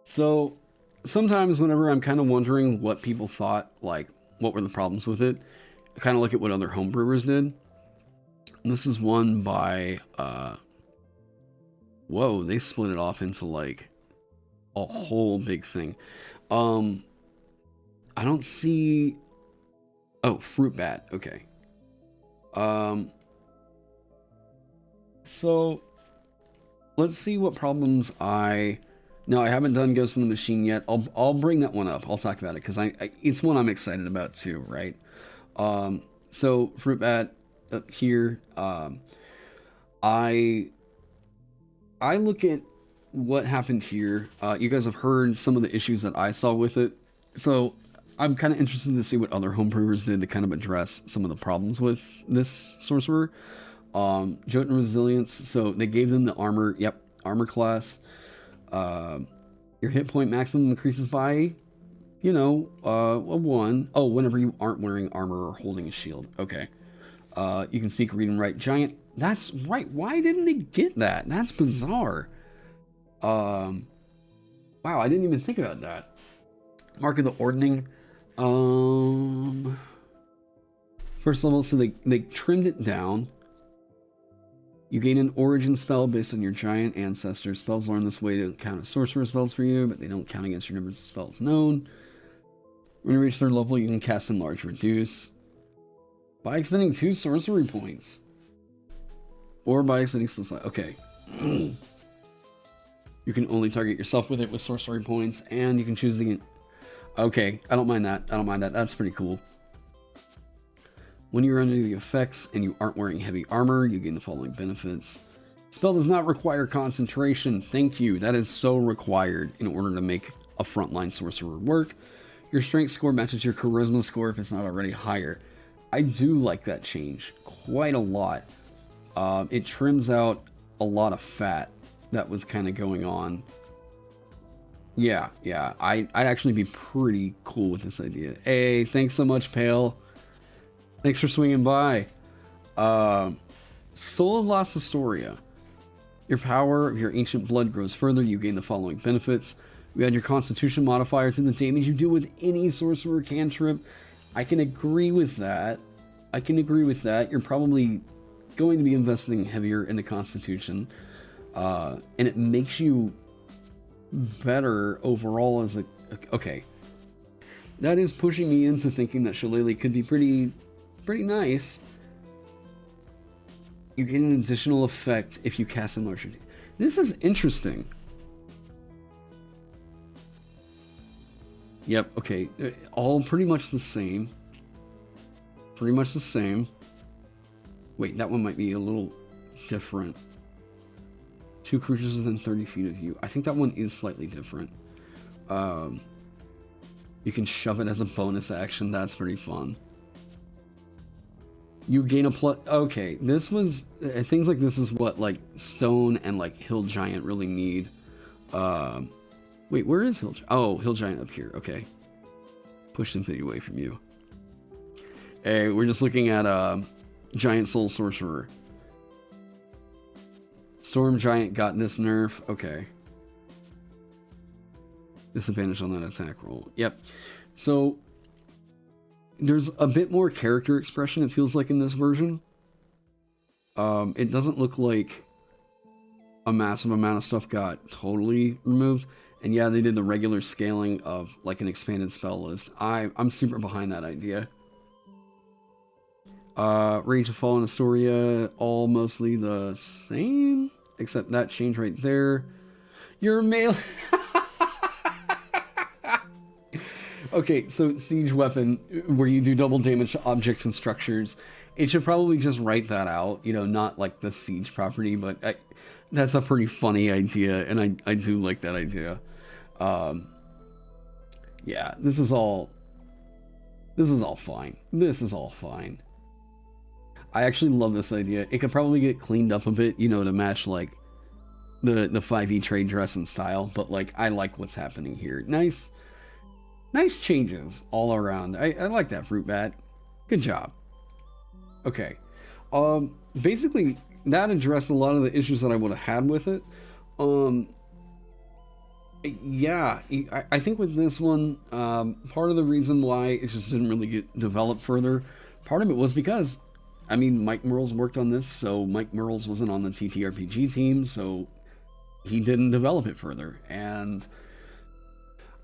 So, sometimes whenever I'm kind of wondering what people thought, like, what were the problems with it, I kind of look at what other homebrewers did. And this is one by, whoa, they split it off into, like, a whole big thing. I don't see, oh, Fruit Bat, okay. So, let's see what problems no, I haven't done Ghost in the Machine yet. I'll bring that one up. I'll talk about it because it's one I'm excited about too, right? So Fruit Bat up here. I look at what happened here. You guys have heard some of the issues that I saw with it, so I'm kind of interested to see what other homebrewers did to kind of address some of the problems with this sorcerer. Jotun Resilience. So they gave them the armor. Yep, armor class. Your hit point maximum increases by, you know, a 1. Oh, whenever you aren't wearing armor or holding a shield. Okay. You can speak, read, and write giant. That's right. Why didn't they get that? That's bizarre. Wow, I didn't even think about that. Mark of the Ordning. First level, so they trimmed it down. You gain an origin spell based on your giant ancestor. Spells learned this way to count as sorcerer spells for you, but they don't count against your numbers of spells known. When you reach 3rd level, you can cast Enlarge Reduce by expending 2 sorcery points. Or by expending spell slot. Okay. You can only target yourself with it with sorcery points, and you can choose the... Okay, I don't mind that. That's pretty cool. When you're under the effects and you aren't wearing heavy armor, you gain the following benefits. Spell does not require concentration. Thank you. That is so required in order to make a frontline sorcerer work. Your strength score matches your charisma score if it's not already higher. I do like that change quite a lot. It trims out a lot of fat that was kind of going on Yeah, yeah. I'd actually be pretty cool with this idea. Hey, thanks so much, Pale. Thanks for swinging by. Soul of Lost Astoria. Your power of your ancient blood grows further. You gain the following benefits. You add your constitution modifier to the damage you do with any sorcerer cantrip. I can agree with that. You're probably going to be investing heavier into constitution. And it makes you better overall as a... Okay. That is pushing me into thinking that Shillelagh could be pretty nice. You get an additional effect if you cast Enlarged. This is interesting. Yep, okay. All pretty much the same. Wait, that one might be a little different. 2 creatures within 30 feet of you. I think that one is slightly different. You can shove it as a bonus action. That's pretty fun. You gain a plus... Okay, this was... things like this is what, like, Stone and, like, Hill Giant really need. Wait, where is Hill Giant? Oh, Hill Giant up here. Okay. Pushed Infinity away from you. Hey, we're just looking at, Giant Soul Sorcerer. Storm Giant got this nerf. Okay. Disadvantage on that attack roll. Yep. So... there's a bit more character expression, it feels like, in this version. It doesn't look like a massive amount of stuff got totally removed. And yeah, they did the regular scaling of, like, an expanded spell list. I'm super behind that idea. Rage of Fallen Astoria, all mostly the same. Except that change right there. Your melee... Okay, so Siege Weapon, where you do double damage to objects and structures, it should probably just write that out, you know, not like the Siege property, but that's a pretty funny idea, and I do like that idea. Yeah, this is all fine. I actually love this idea. It could probably get cleaned up a bit, you know, to match, like, the 5e trade dress and style, but, like, I like what's happening here. Nice changes all around. I like that, Fruit Bat. Good job. Okay. Basically, that addressed a lot of the issues that I would have had with it. Yeah, I think with this one, part of the reason why it just didn't really get developed further, part of it was because, I mean, Mike Merles worked on this, so Mike Merles wasn't on the TTRPG team, so he didn't develop it further. And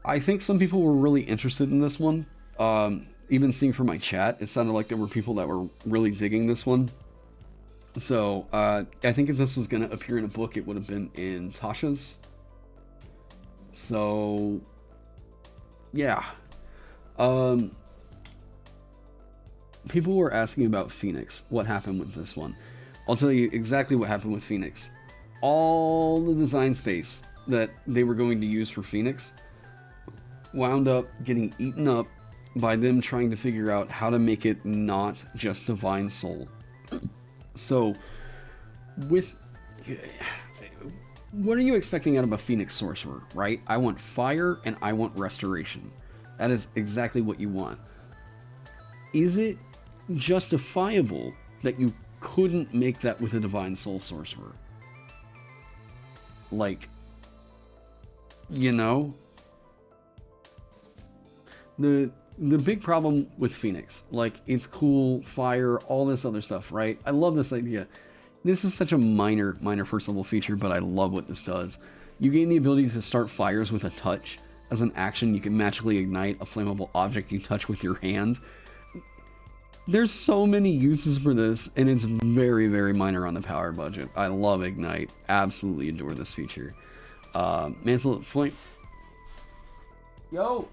I think some people were really interested in this one. Even seeing from my chat, it sounded like there were people that were really digging this one. So, I think if this was going to appear in a book, it would have been in Tasha's. So, yeah. People were asking about Phoenix. What happened with this one? I'll tell you exactly what happened with Phoenix. All the design space that they were going to use for Phoenix wound up getting eaten up by them trying to figure out how to make it not just Divine Soul. So, what are you expecting out of a Phoenix Sorcerer, right? I want fire and I want restoration. That is exactly what you want. Is it justifiable that you couldn't make that with a Divine Soul Sorcerer? Like, you know? The big problem with Phoenix, like, it's cool, fire, all this other stuff, right? I love this idea. This is such a minor first level feature, but I love what this does. You gain the ability to start fires with a touch. As an action, you can magically ignite a flammable object you touch with your hand. There's so many uses for this, and it's very, very minor on the power budget. I love Ignite. Absolutely adore this feature. Mantle Flame. Yo!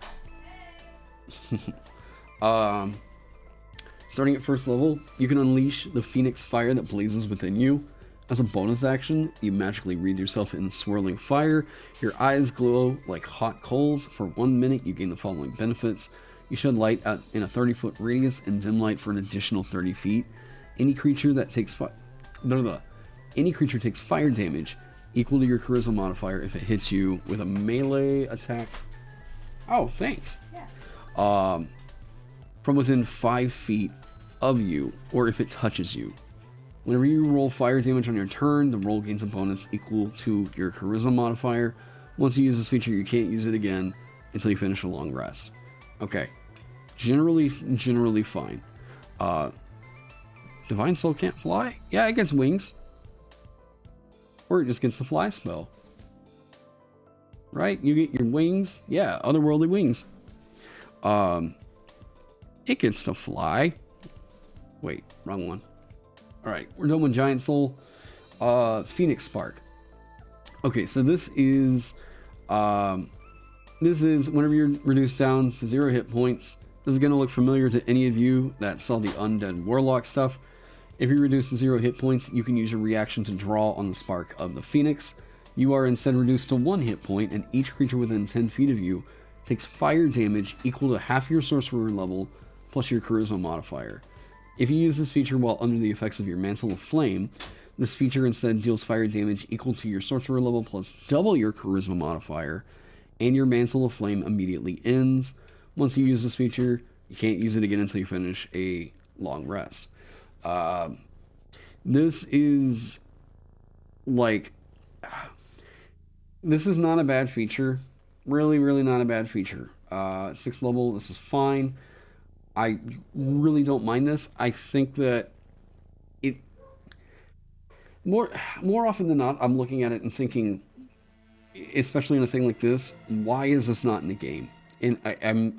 Starting at first level, you can unleash the Phoenix Fire that blazes within you. As a bonus action, you magically wreathe yourself in swirling fire. Your eyes glow like hot coals. For 1 minute, you gain the following benefits. You shed light out in a 30-foot radius and dim light for an additional 30 feet. Any creature that takes fire damage equal to your charisma modifier if it hits you with a melee attack. Oh, thanks. Yeah. From within 5 feet of you, or if it touches you. Whenever you roll fire damage on your turn, the roll gains a bonus equal to your charisma modifier. Once you use this feature, you can't use it again until you finish a long rest. Okay. Generally fine. Divine Soul can't fly? Yeah, it gets wings. Or it just gets the fly spell. Right? You get your wings. Yeah, otherworldly wings. It gets to fly. Wait, wrong one. Alright, we're done with Giant Soul. Phoenix Spark. Okay, so this is whenever you're reduced down to 0 hit points. This is going to look familiar to any of you that saw the Undead Warlock stuff. If you're reduced to 0 hit points, you can use your reaction to draw on the Spark of the Phoenix. You are instead reduced to 1 hit point, and each creature within 10 feet of you takes fire damage equal to half your sorcerer level plus your charisma modifier. If you use this feature while under the effects of your Mantle of Flame, this feature instead deals fire damage equal to your sorcerer level plus double your charisma modifier, and your Mantle of Flame immediately ends. Once you use this feature, you can't use it again until you finish a long rest. This is like... This is not a bad feature. Really not a bad feature. 6th level, this is fine. I really don't mind this. I think that it... More often than not, I'm looking at it and thinking, especially in a thing like this, why is this not in the game? And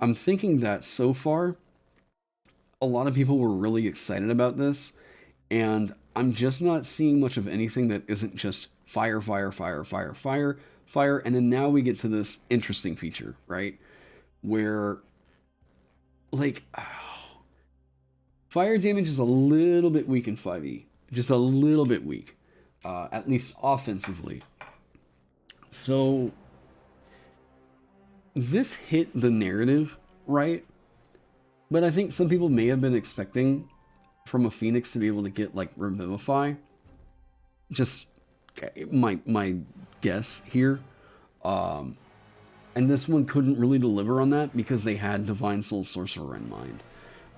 I'm thinking that so far, a lot of people were really excited about this, and I'm just not seeing much of anything that isn't just fire, and then now we get to this interesting feature, right? Where, like, fire damage is a little bit weak in 5e. Just a little bit weak. At least offensively. So, this hit the narrative, right? But I think some people may have been expecting from a Phoenix to be able to get, like, Revivify. Just my guess here. And this one couldn't really deliver on that because they had Divine Soul Sorcerer in mind.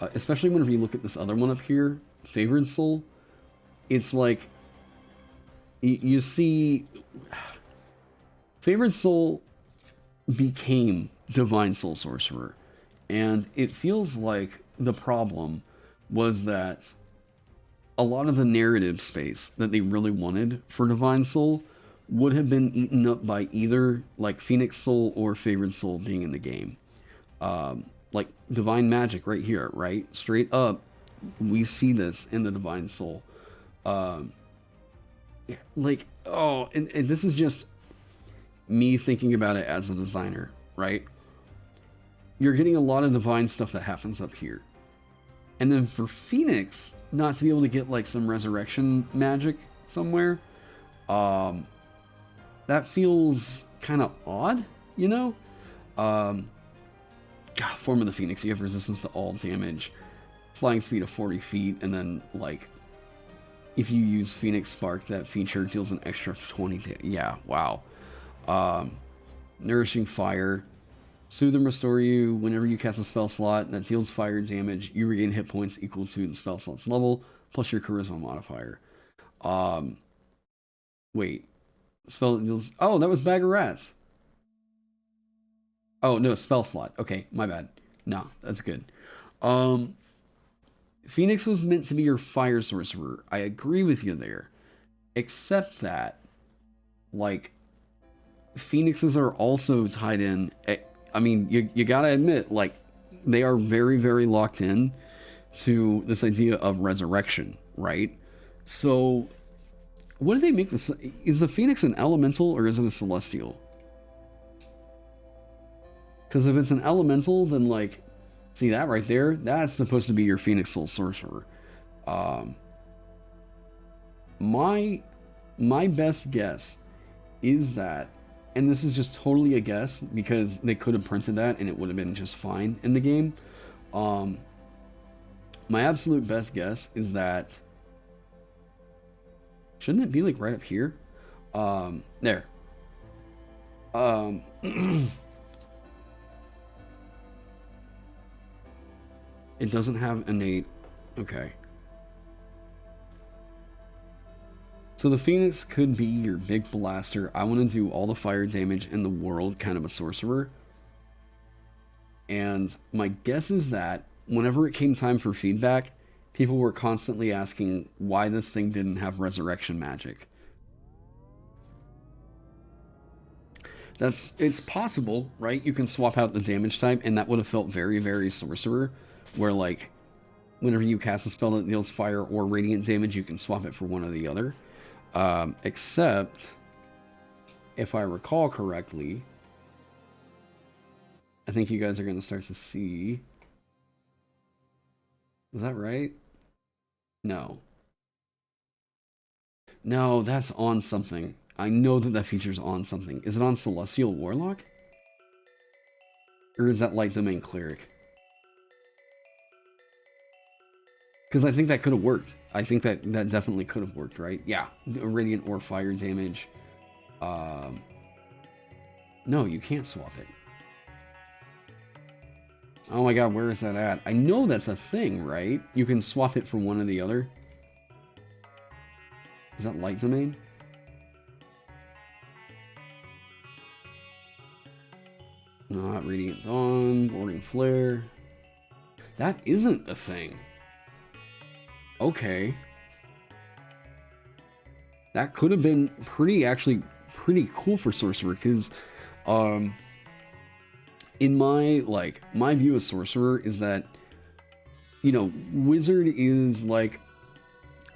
Especially whenever you look at this other one up here, Favored Soul. It's like, you see, Favored Soul became Divine Soul Sorcerer. And it feels like the problem was that a lot of the narrative space that they really wanted for Divine Soul would have been eaten up by either like Phoenix Soul or Favored Soul being in the game. Like Divine Magic right here, right? Straight up, we see this in the Divine Soul. Like, oh, and this is just me thinking about it as a designer, right? You're getting a lot of divine stuff that happens up here. And then for Phoenix, not to be able to get like some resurrection magic somewhere, that feels kind of odd, you know? Form of the Phoenix, you have resistance to all damage, flying speed of 40 feet, and then like, if you use Phoenix Spark, that feature deals an extra 20 yeah, wow. Nourishing Fire. Soothe and restore you whenever you cast a spell slot that deals fire damage. You regain hit points equal to the spell slot's level, plus your charisma modifier. Wait. Spell deals... Oh, that was Bag of Rats. Oh, no, spell slot. Okay, my bad. No, that's good. Phoenix was meant to be your fire sorcerer. I agree with you there. Except that, like, Phoenixes are also tied in... I mean, you gotta admit, like, they are very, very locked in to this idea of resurrection, right? So, what do they make this? Is the Phoenix an elemental or is it a celestial? Because if it's an elemental, then, like, see that right there? That's supposed to be your Phoenix Soul Sorcerer. My best guess is that, and this is just totally a guess because they could have printed that and it would have been just fine in the game. My absolute best guess is that, shouldn't it be like right up here? There. Um, it doesn't have innate. Okay. So the Phoenix could be your big blaster. I want to do all the fire damage in the world, kind of a sorcerer. And my guess is that whenever it came time for feedback, people were constantly asking why this thing didn't have resurrection magic. It's possible, right? You can swap out the damage type, and that would have felt very, very sorcerer, where like whenever you cast a spell that deals fire or radiant damage, you can swap it for one or the other. Except, if I recall correctly, I think you guys are going to start to see. Was that right? No. No, that's on something. I know that that feature's on something. Is it on Celestial Warlock? Or is that Light Domain Cleric? Because I think that could have worked. I think that definitely could have worked, right? Yeah, radiant or fire damage. No, you can't swap it. Oh my god, where is that at? I know that's a thing, right? You can swap it for one or the other. Is that Light Domain? Not Radiant Dawn, Boarding Flare. That isn't a thing. Okay. That could have been actually pretty cool for Sorcerer, because in my view of Sorcerer is that, you know, Wizard is like,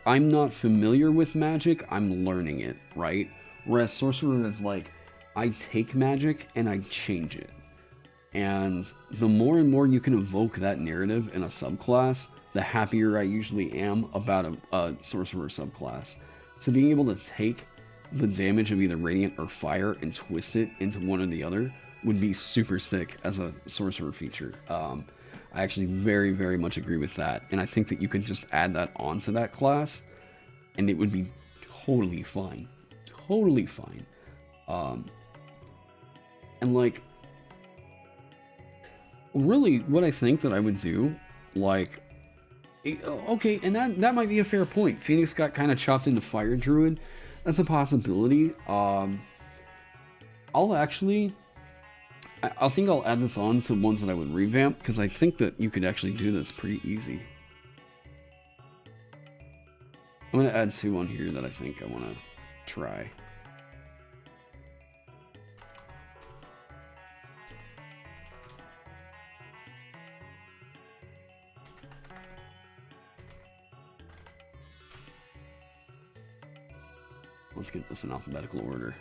I'm not familiar with magic, I'm learning it, right? Whereas Sorcerer is like, I take magic and I change it. And the more and more you can evoke that narrative in a subclass, the happier I usually am about a Sorcerer subclass. So being able to take the damage of either Radiant or Fire and twist it into one or the other would be super sick as a Sorcerer feature. I actually very, very much agree with that. And I think that you could just add that onto that class and it would be totally fine. Totally fine. And like, really what I think that I would do, like, okay, and that might be a fair point. Phoenix got kind of chopped into Fire Druid. That's a possibility. I think I'll add this on to ones that I would revamp, because I think that you could actually do this pretty easy. I'm going to add 2 on here that I think I want to try. Let's get this in alphabetical order.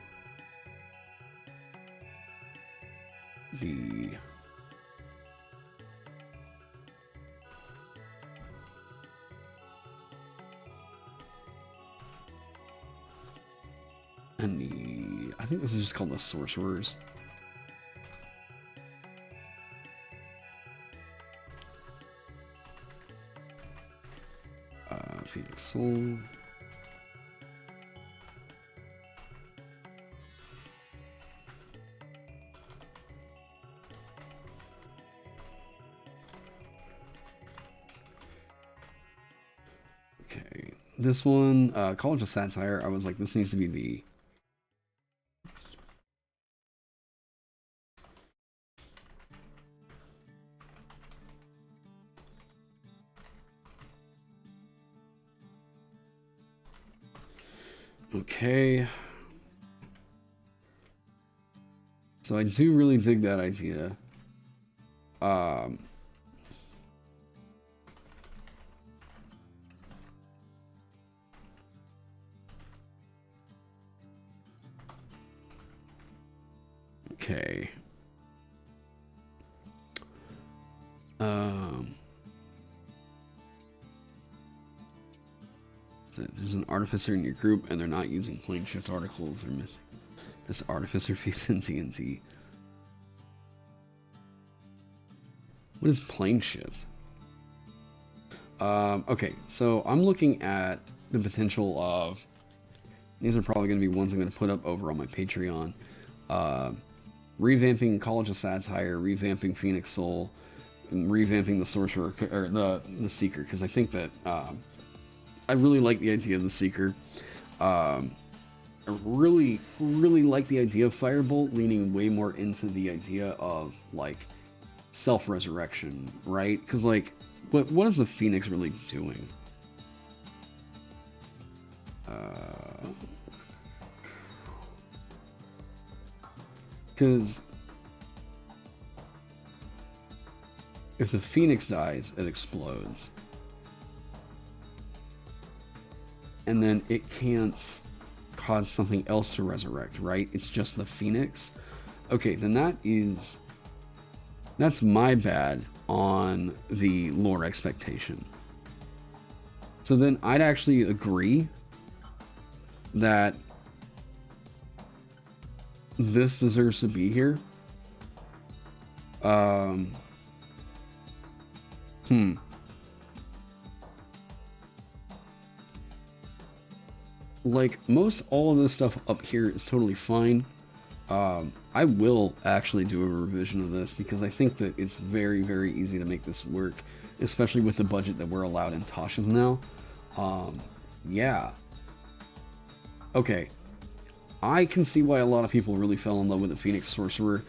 I think this is just called the Sorcerers. Phoenix Soul. Okay, this one, College of Satire, I was like, this needs to be the... Okay. So I do really dig that idea. Okay. So there's an artificer in your group and they're not using plane shift articles. They're missing. This artificer feeds in D&D. What is plane shift? Okay, so I'm looking at the potential of These are probably going to be ones I'm going to put up over on my Patreon. Revamping College of Satire, revamping Phoenix Soul, and revamping the Sorcerer, or the Seeker, because I think that I really like the idea of the Seeker. I really like the idea of Firebolt, leaning way more into the idea of like self-resurrection, right? Because like, what is the Phoenix really doing? Because if the Phoenix dies, it explodes. And then it can't cause something else to resurrect, right? It's just the Phoenix. Okay, then that's my bad on the lore expectation. So then I'd actually agree that this deserves to be here. Like, most all of this stuff up here is totally fine. I will actually do a revision of this because I think that it's very, very easy to make this work, especially with the budget that we're allowed in Tasha's now. Yeah. Okay. I can see why a lot of people really fell in love with the Phoenix Sorcerer.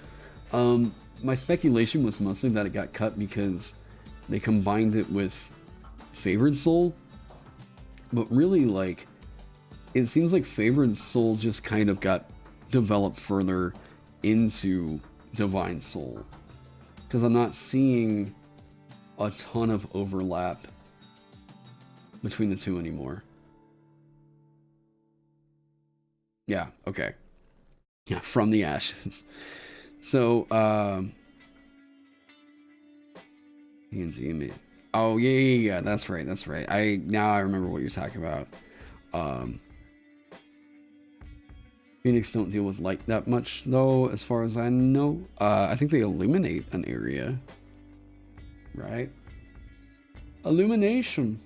My speculation was mostly that it got cut because they combined it with Favored Soul. But really, like, it seems like Favored Soul just kind of got developed further into Divine Soul. Because I'm not seeing a ton of overlap between the two anymore. Yeah, okay. Yeah, from the ashes. So, D&D, oh, yeah, that's right. Now I remember what you're talking about. Phoenix don't deal with light that much, though, as far as I know. I think they illuminate an area. Right? Illumination.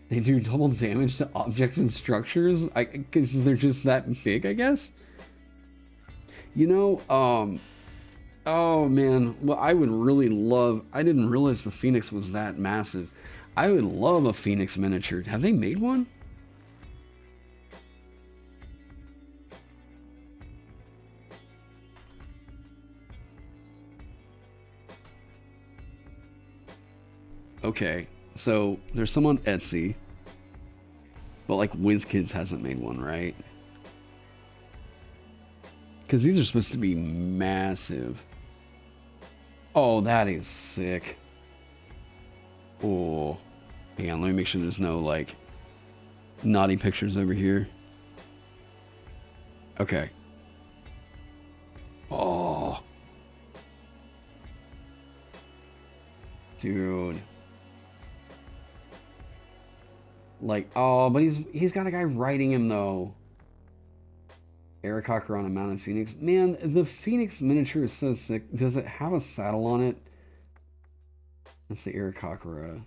They do double damage to objects and structures? Because they're just that big, I guess? You know, oh man, well, I would really love, I didn't realize the Phoenix was that massive. I would love a Phoenix miniature. Have they made one? Okay, so there's some on Etsy, but like WizKids hasn't made one, right? Because these are supposed to be massive. Oh, that is sick. Oh, hang on, let me make sure there's no like naughty pictures over here. Okay. Oh, dude. Like, oh, but he's got a guy riding him though. Aarakocra on a mounted Phoenix. Man, the Phoenix miniature is so sick. Does it have a saddle on it? That's the Aarakocra.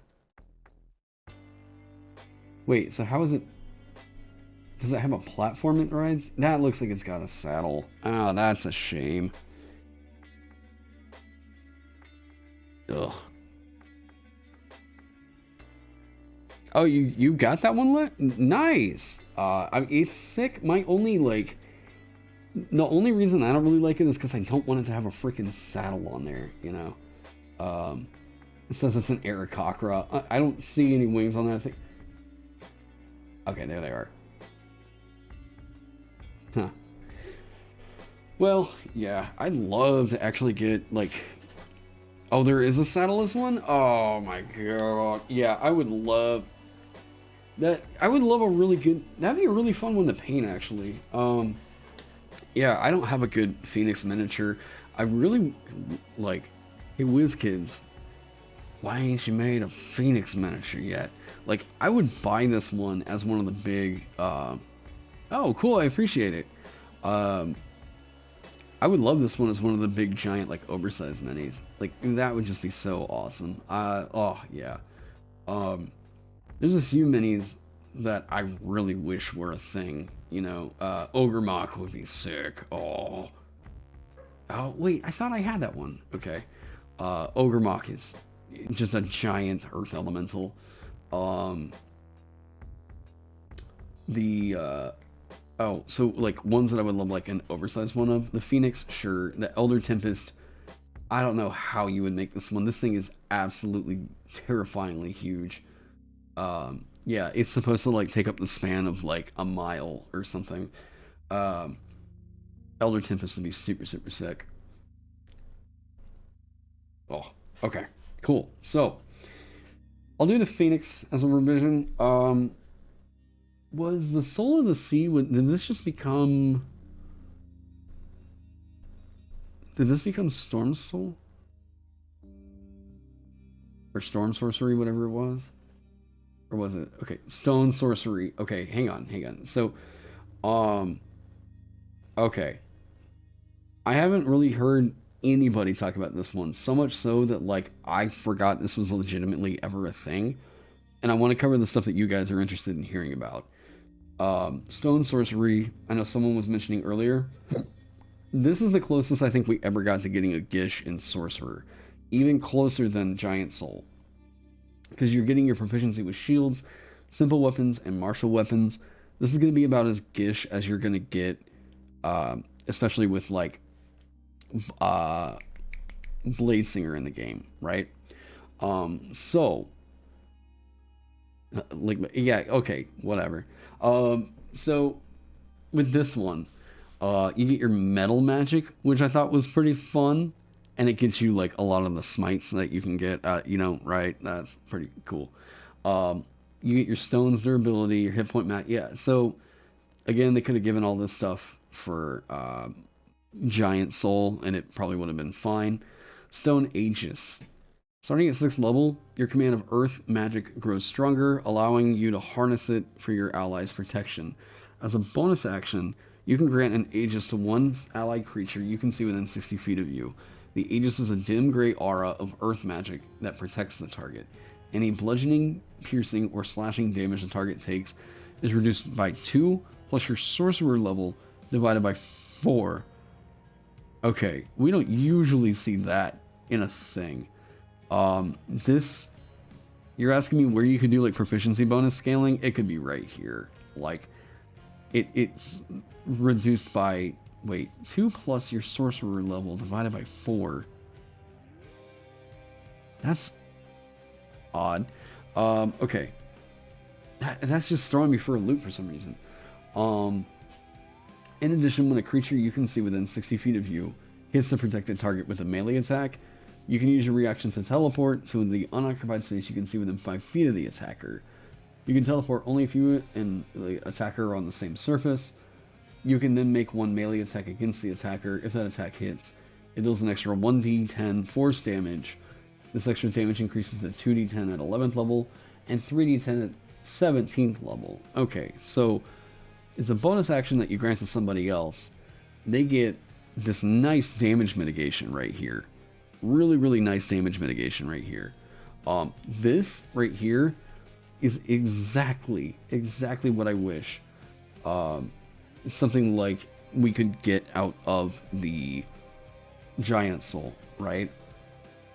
Wait, so how is it? Does it have a platform it rides? That looks like it's got a saddle. Oh, that's a shame. Ugh. Oh, you got that one? Nice. It's sick. My only like. The only reason I don't really like it is because I don't want it to have a freaking saddle on there, you know? It says it's an Aarakocra. I don't see any wings on that thing. Okay, there they are. Huh. Well, yeah, I'd love to actually get, like... Oh, there is a saddleless one? Oh my god. Yeah, I would love... that. I would love a really good... That'd be a really fun one to paint, actually. Yeah, I don't have a good Phoenix miniature. I really, like, hey, WizKids, why ain't you made a Phoenix miniature yet? Like, I would buy this one as one of the big, oh, cool, I appreciate it. I would love this one as one of the big, giant, like, oversized minis. Like, that would just be so awesome. Oh, yeah. There's a few minis that I really wish were a thing. You know, Ogre Mock would be sick. Oh, wait, I thought I had that one. Okay, Ogre Mock is just a giant earth elemental. So like ones that I would love, like an oversized one of the Phoenix, sure. The Elder Tempest, I don't know how you would make this one. This thing is absolutely terrifyingly huge. Yeah, it's supposed to like take up the span of like a mile or something. Elder Tempest would be super super sick. Oh, okay, cool. So I'll do the Phoenix as a revision. Was the Soul of the Sea? Did this just become? Did this become Storm Soul? Or Storm Sorcery, whatever it was? Or was it? Okay, Stone Sorcery. Okay, hang on. So, okay. I haven't really heard anybody talk about this one, so much so that, like, I forgot this was legitimately ever a thing. And I want to cover the stuff that you guys are interested in hearing about. Stone Sorcery, I know someone was mentioning earlier. This is the closest I think we ever got to getting a Gish in Sorcerer. Even closer than Giant Soul. Because you're getting your proficiency with shields, simple weapons, and martial weapons. This is going to be about as Gish as you're going to get, especially with, like, Blade Singer in the game, right? Like, yeah, okay, whatever. So, with this one, you get your metal magic, which I thought was pretty fun. And it gives you, like, a lot of the smites that you can get, right? That's pretty cool. You get your stone's durability, your hit point mat. Yeah, so, again, they could have given all this stuff for Giant Soul, and it probably would have been fine. Stone Aegis. Starting at 6th level, your command of earth magic grows stronger, allowing you to harness it for your allies' protection. As a bonus action, you can grant an Aegis to one allied creature you can see within 60 feet of you. The Aegis is a dim gray aura of earth magic that protects the target. Any bludgeoning, piercing, or slashing damage the target takes is reduced by 2 plus your sorcerer level divided by 4. Okay, we don't usually see that in a thing. This, you're asking me where you could do like proficiency bonus scaling? It could be right here. Like, it's reduced by, wait, 2 plus your sorcerer level divided by 4. That's odd. Okay. That's just throwing me for a loop for some reason. In addition, when a creature you can see within 60 feet of you hits a protected target with a melee attack, you can use your reaction to teleport to the unoccupied space you can see within 5 feet of the attacker. You can teleport only if you and the attacker are on the same surface. You can then make one melee attack against the attacker. If that attack hits, it deals an extra 1d10 force damage. This extra damage increases to 2d10 at 11th level and 3d10 at 17th level. Okay, so it's a bonus action that you grant to somebody else. They get this nice damage mitigation right here. Really, really nice damage mitigation right here. This right here is exactly what I wish. Something like we could get out of the Giant Soul, right?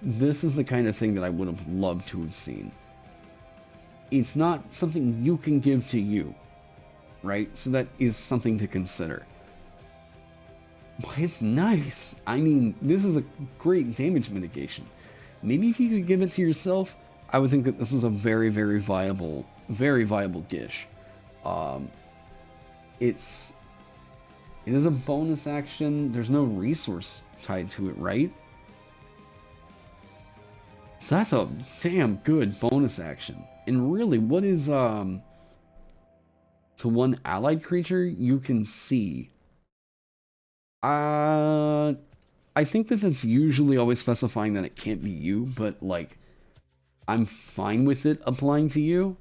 This is the kind of thing that I would have loved to have seen. It's not something you can give to you, right? So that is something to consider. But it's nice. I mean, this is a great damage mitigation. Maybe if you could give it to yourself, I would think that this is a very, very viable Gish. It is a bonus action. There's no resource tied to it, right? So that's a damn good bonus action. And really, what is to one allied creature you can see? I think that that's usually always specifying that it can't be you, but like, I'm fine with it applying to you.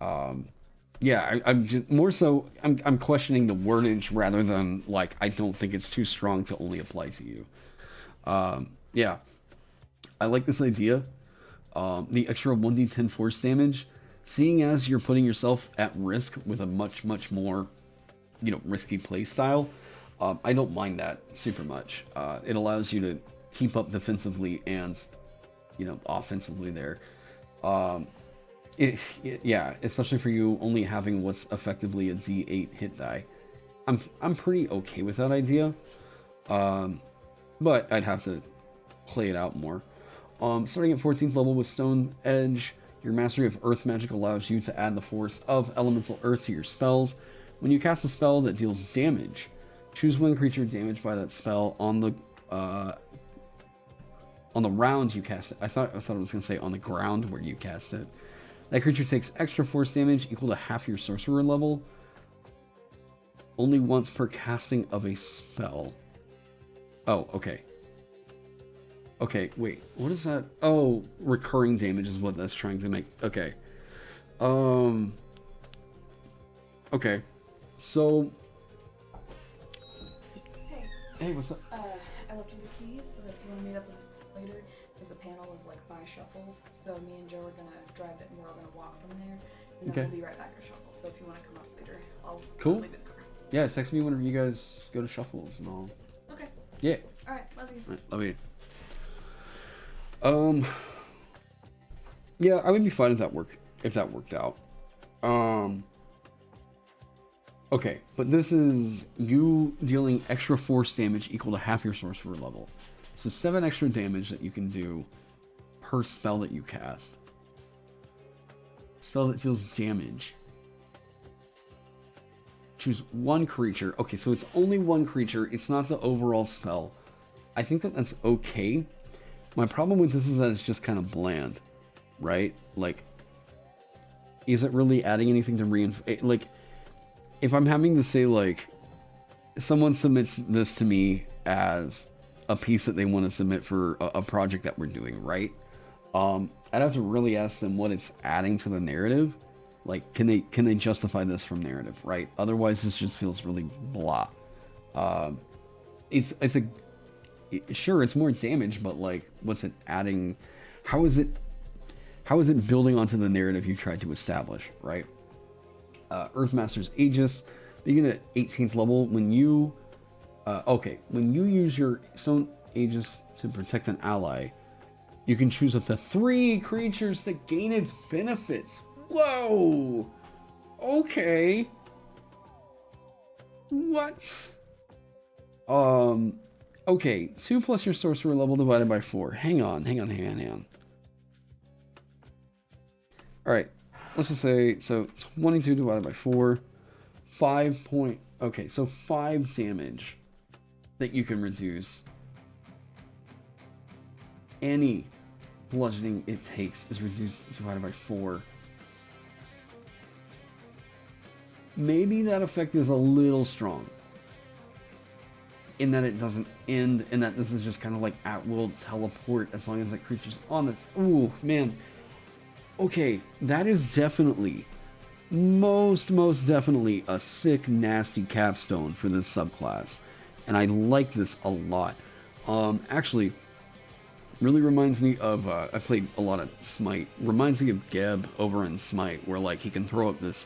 Yeah, I'm just more so I'm questioning the wordage rather than like I don't think it's too strong to only apply to you. Yeah, I like this idea. The extra 1d10 force damage. seeing as you're putting yourself at risk with a much, much more, risky play style, I don't mind that super much. It allows you to keep up defensively and, offensively there. Yeah, especially for you only having what's effectively a D8 hit die. I'm pretty okay with that idea. But I'd have to play it out more. Starting at 14th level with Stone Edge, your mastery of Earth Magic allows you to add the force of Elemental Earth to your spells. When you cast a spell that deals damage, choose one creature damaged by that spell on the round you cast it. I thought it was gonna say on the ground where you cast it. That creature takes extra force damage equal to half your sorcerer level. Only once per casting of a spell. Oh, okay. Okay, wait, what is that? Oh, recurring damage is what that's trying to make. Okay. Okay. So. Hey. Hey, what's up? I left you the keys so that if you want to meet up with us later, because the panel is like 5 shuffles. So me and Joe are gonna drive it, and we're all gonna walk from there, and then we'll be right back at shuffle. So if you want to come up later, I'll leave it in the car. Yeah, text me whenever you guys go to shuffles and all. Okay. Yeah. All right. Love you. All right, love you. Yeah, I would be fine if that worked out. Okay, but this is you dealing extra force damage equal to half your sorcerer level. So 7 extra damage that you can do per spell that you cast. Spell that deals damage. Choose one creature. Okay, so it's only one creature. It's not the overall spell. I think that that's okay. My problem with this is that it's just kind of bland, right? Like, is it really adding anything to reinforce? Like, if I'm having to say, like, someone submits this to me as a piece that they want to submit for a project that we're doing, right? I'd have to really ask them what it's adding to the narrative. Like, can they justify this from narrative, right? Otherwise, this just feels really blah. Sure, it's more damage, but like, what's it adding? How is it building onto the narrative you tried to establish, right? Earthmaster's Aegis, begin at 18th level. When you use your Stone Aegis to protect an ally, you can choose up to 3 creatures that gain its benefits. Whoa! Okay. What? Okay, 2 plus your sorcerer level divided by 4. Hang on. Alright, let's just say, so 22 divided by 4, 5 point, okay, so 5 damage that you can reduce. Any bludgeoning it takes is reduced divided by 4. Maybe that effect is a little strong, in that it doesn't end, and that this is just kind of like at-will teleport as long as that creature's on its... Ooh, man. Okay, that is definitely, most definitely a sick, nasty capstone for this subclass. And I like this a lot. Actually, really reminds me of, I played a lot of Smite. Reminds me of Geb over in Smite, where like he can throw up this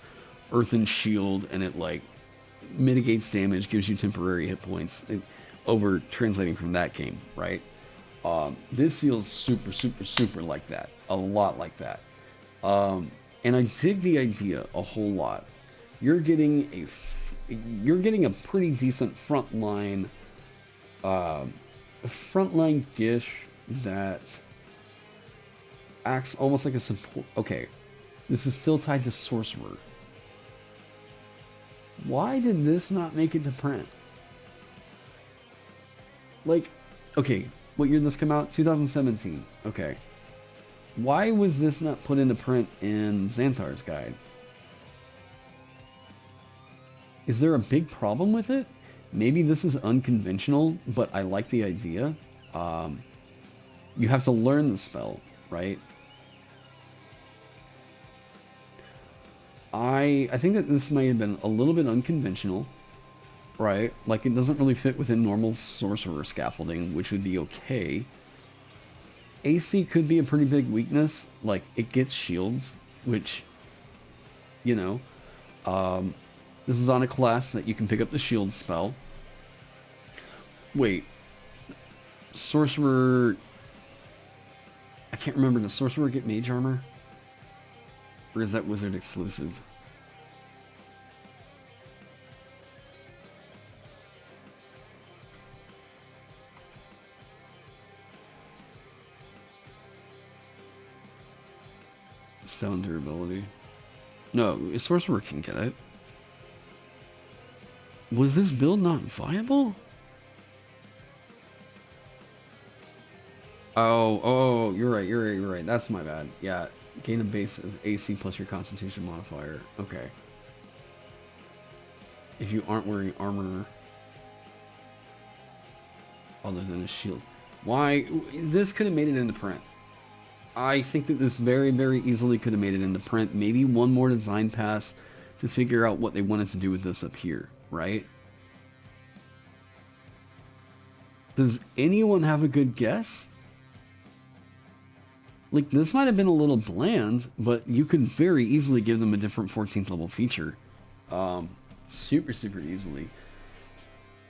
earthen shield and it like mitigates damage, gives you temporary hit points, over translating from that game, right? This feels super like that, a lot like that, and I dig the idea a whole lot. You're getting a pretty decent frontline dish that acts almost like a support. Okay, this is still tied to Sorcerer. Why did this not make it to print? Like, okay, what year did this come out? 2017. Okay. Why was this not put into print in Xanthar's guide? Is there a big problem with it? Maybe this is unconventional, but I like the idea. You have to learn the spell, right? I think that this might have been a little bit unconventional, right? Like, it doesn't really fit within normal sorcerer scaffolding, which would be okay. AC could be a pretty big weakness. Like, it gets shields, which you know. This is on a class that you can pick up the shield spell. Wait. Sorcerer... I can't remember, does Sorcerer get mage armor? Or is that wizard exclusive? Stone durability. No, a Sorcerer can get it. Was this build not viable? Oh, you're right. That's my bad. Yeah, gain a base of AC plus your Constitution modifier. Okay. If you aren't wearing armor other than a shield. Why? This could have made it into print. I think that this very, very easily could have made it into print. Maybe one more design pass to figure out what they wanted to do with this up here, right? Does anyone have a good guess? Like, this might have been a little bland, but you could very easily give them a different 14th level feature. Super, super easily.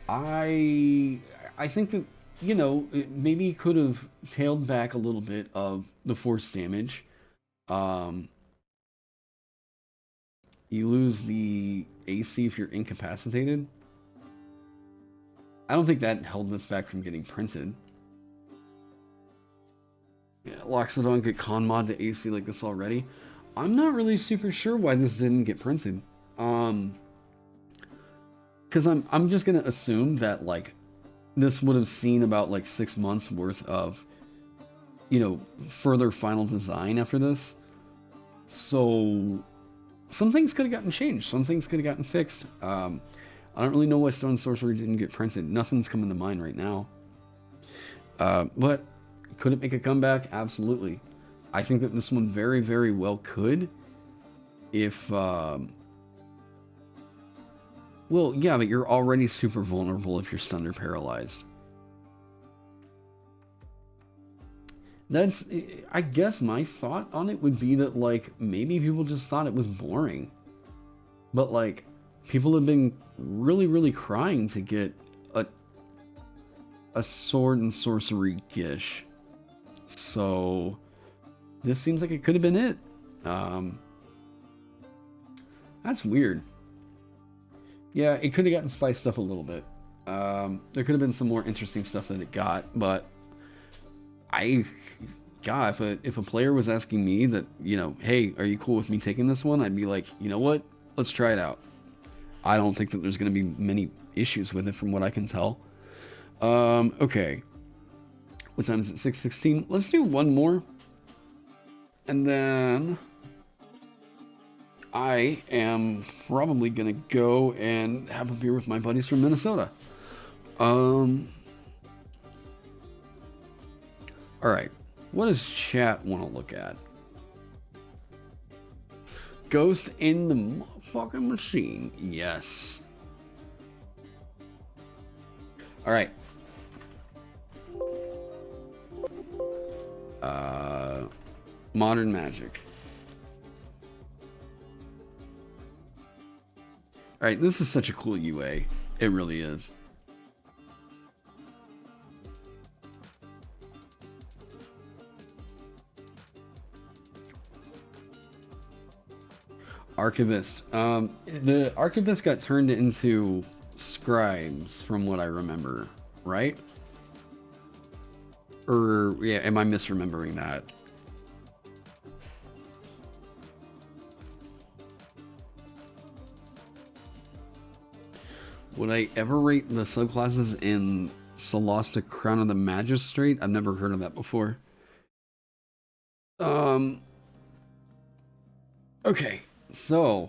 I think that, you know, it maybe could have tailed back a little bit of the force damage. You lose the AC if you're incapacitated. I don't think that held this back from getting printed. Yeah, Loxodon get con mod to AC like this already. I'm not really super sure why this didn't get printed. Because I'm just gonna assume that like this would have seen about like 6 months worth of, you know, further final design after this. So some things could have gotten changed. Some things could have gotten fixed. I don't really know why Stone Sorcery didn't get printed. Nothing's coming to mind right now. But could it make a comeback? Absolutely. I think that this one very, very well could. If, well, yeah, but you're already super vulnerable if you're stunned or paralyzed. That's, I guess my thought on it would be that, like, maybe people just thought it was boring. But, like, people have been really, really crying to get a sword and sorcery gish. So, this seems like it could have been it. That's weird. Yeah, it could have gotten spiced up a little bit. There could have been some more interesting stuff that it got, but God, if a player was asking me that, you know, hey, are you cool with me taking this one? I'd be like, you know what? Let's try it out. I don't think that there's going to be many issues with it from what I can tell. Okay. What time is it? 6:16? Let's do one more. And then I am probably going to go and have a beer with my buddies from Minnesota. Alright. What does chat want to look at? Ghost in the motherfucking machine. Yes. Alright. Modern magic. Alright, this is such a cool UA. It really is. Archivist. The Archivist got turned into scribes, from what I remember, right? Or, yeah, am I misremembering that? Would I ever rate the subclasses in Solasta Crown of the Magistrate? I've never heard of that before. Okay, so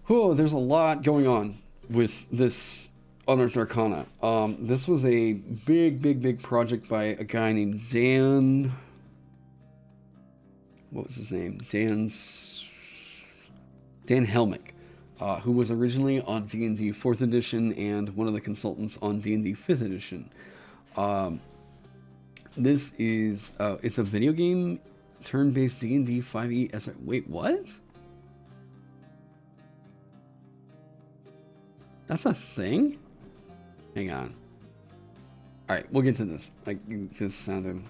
there's a lot going on with this Unearthed Arcana. This was a big project by a guy named Dan. What was his name? Dan Helmick. Who was originally on D&D 4th edition and one of the consultants on D&D 5th edition. This is, it's a video game, turn-based D&D 5e. Wait, what? That's a thing? Hang on. Alright, we'll get to this. Like, this sounded...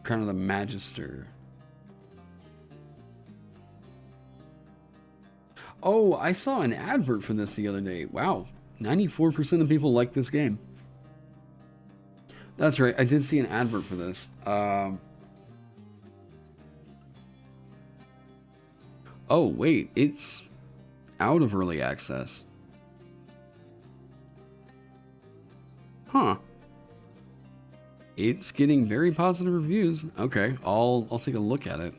Crown of the Magister. Oh, I saw an advert for this the other day. Wow, 94% of people like this game. That's right, I did see an advert for this. Oh, wait, it's out of early access. Huh. It's getting very positive reviews. Okay, I'll take a look at it.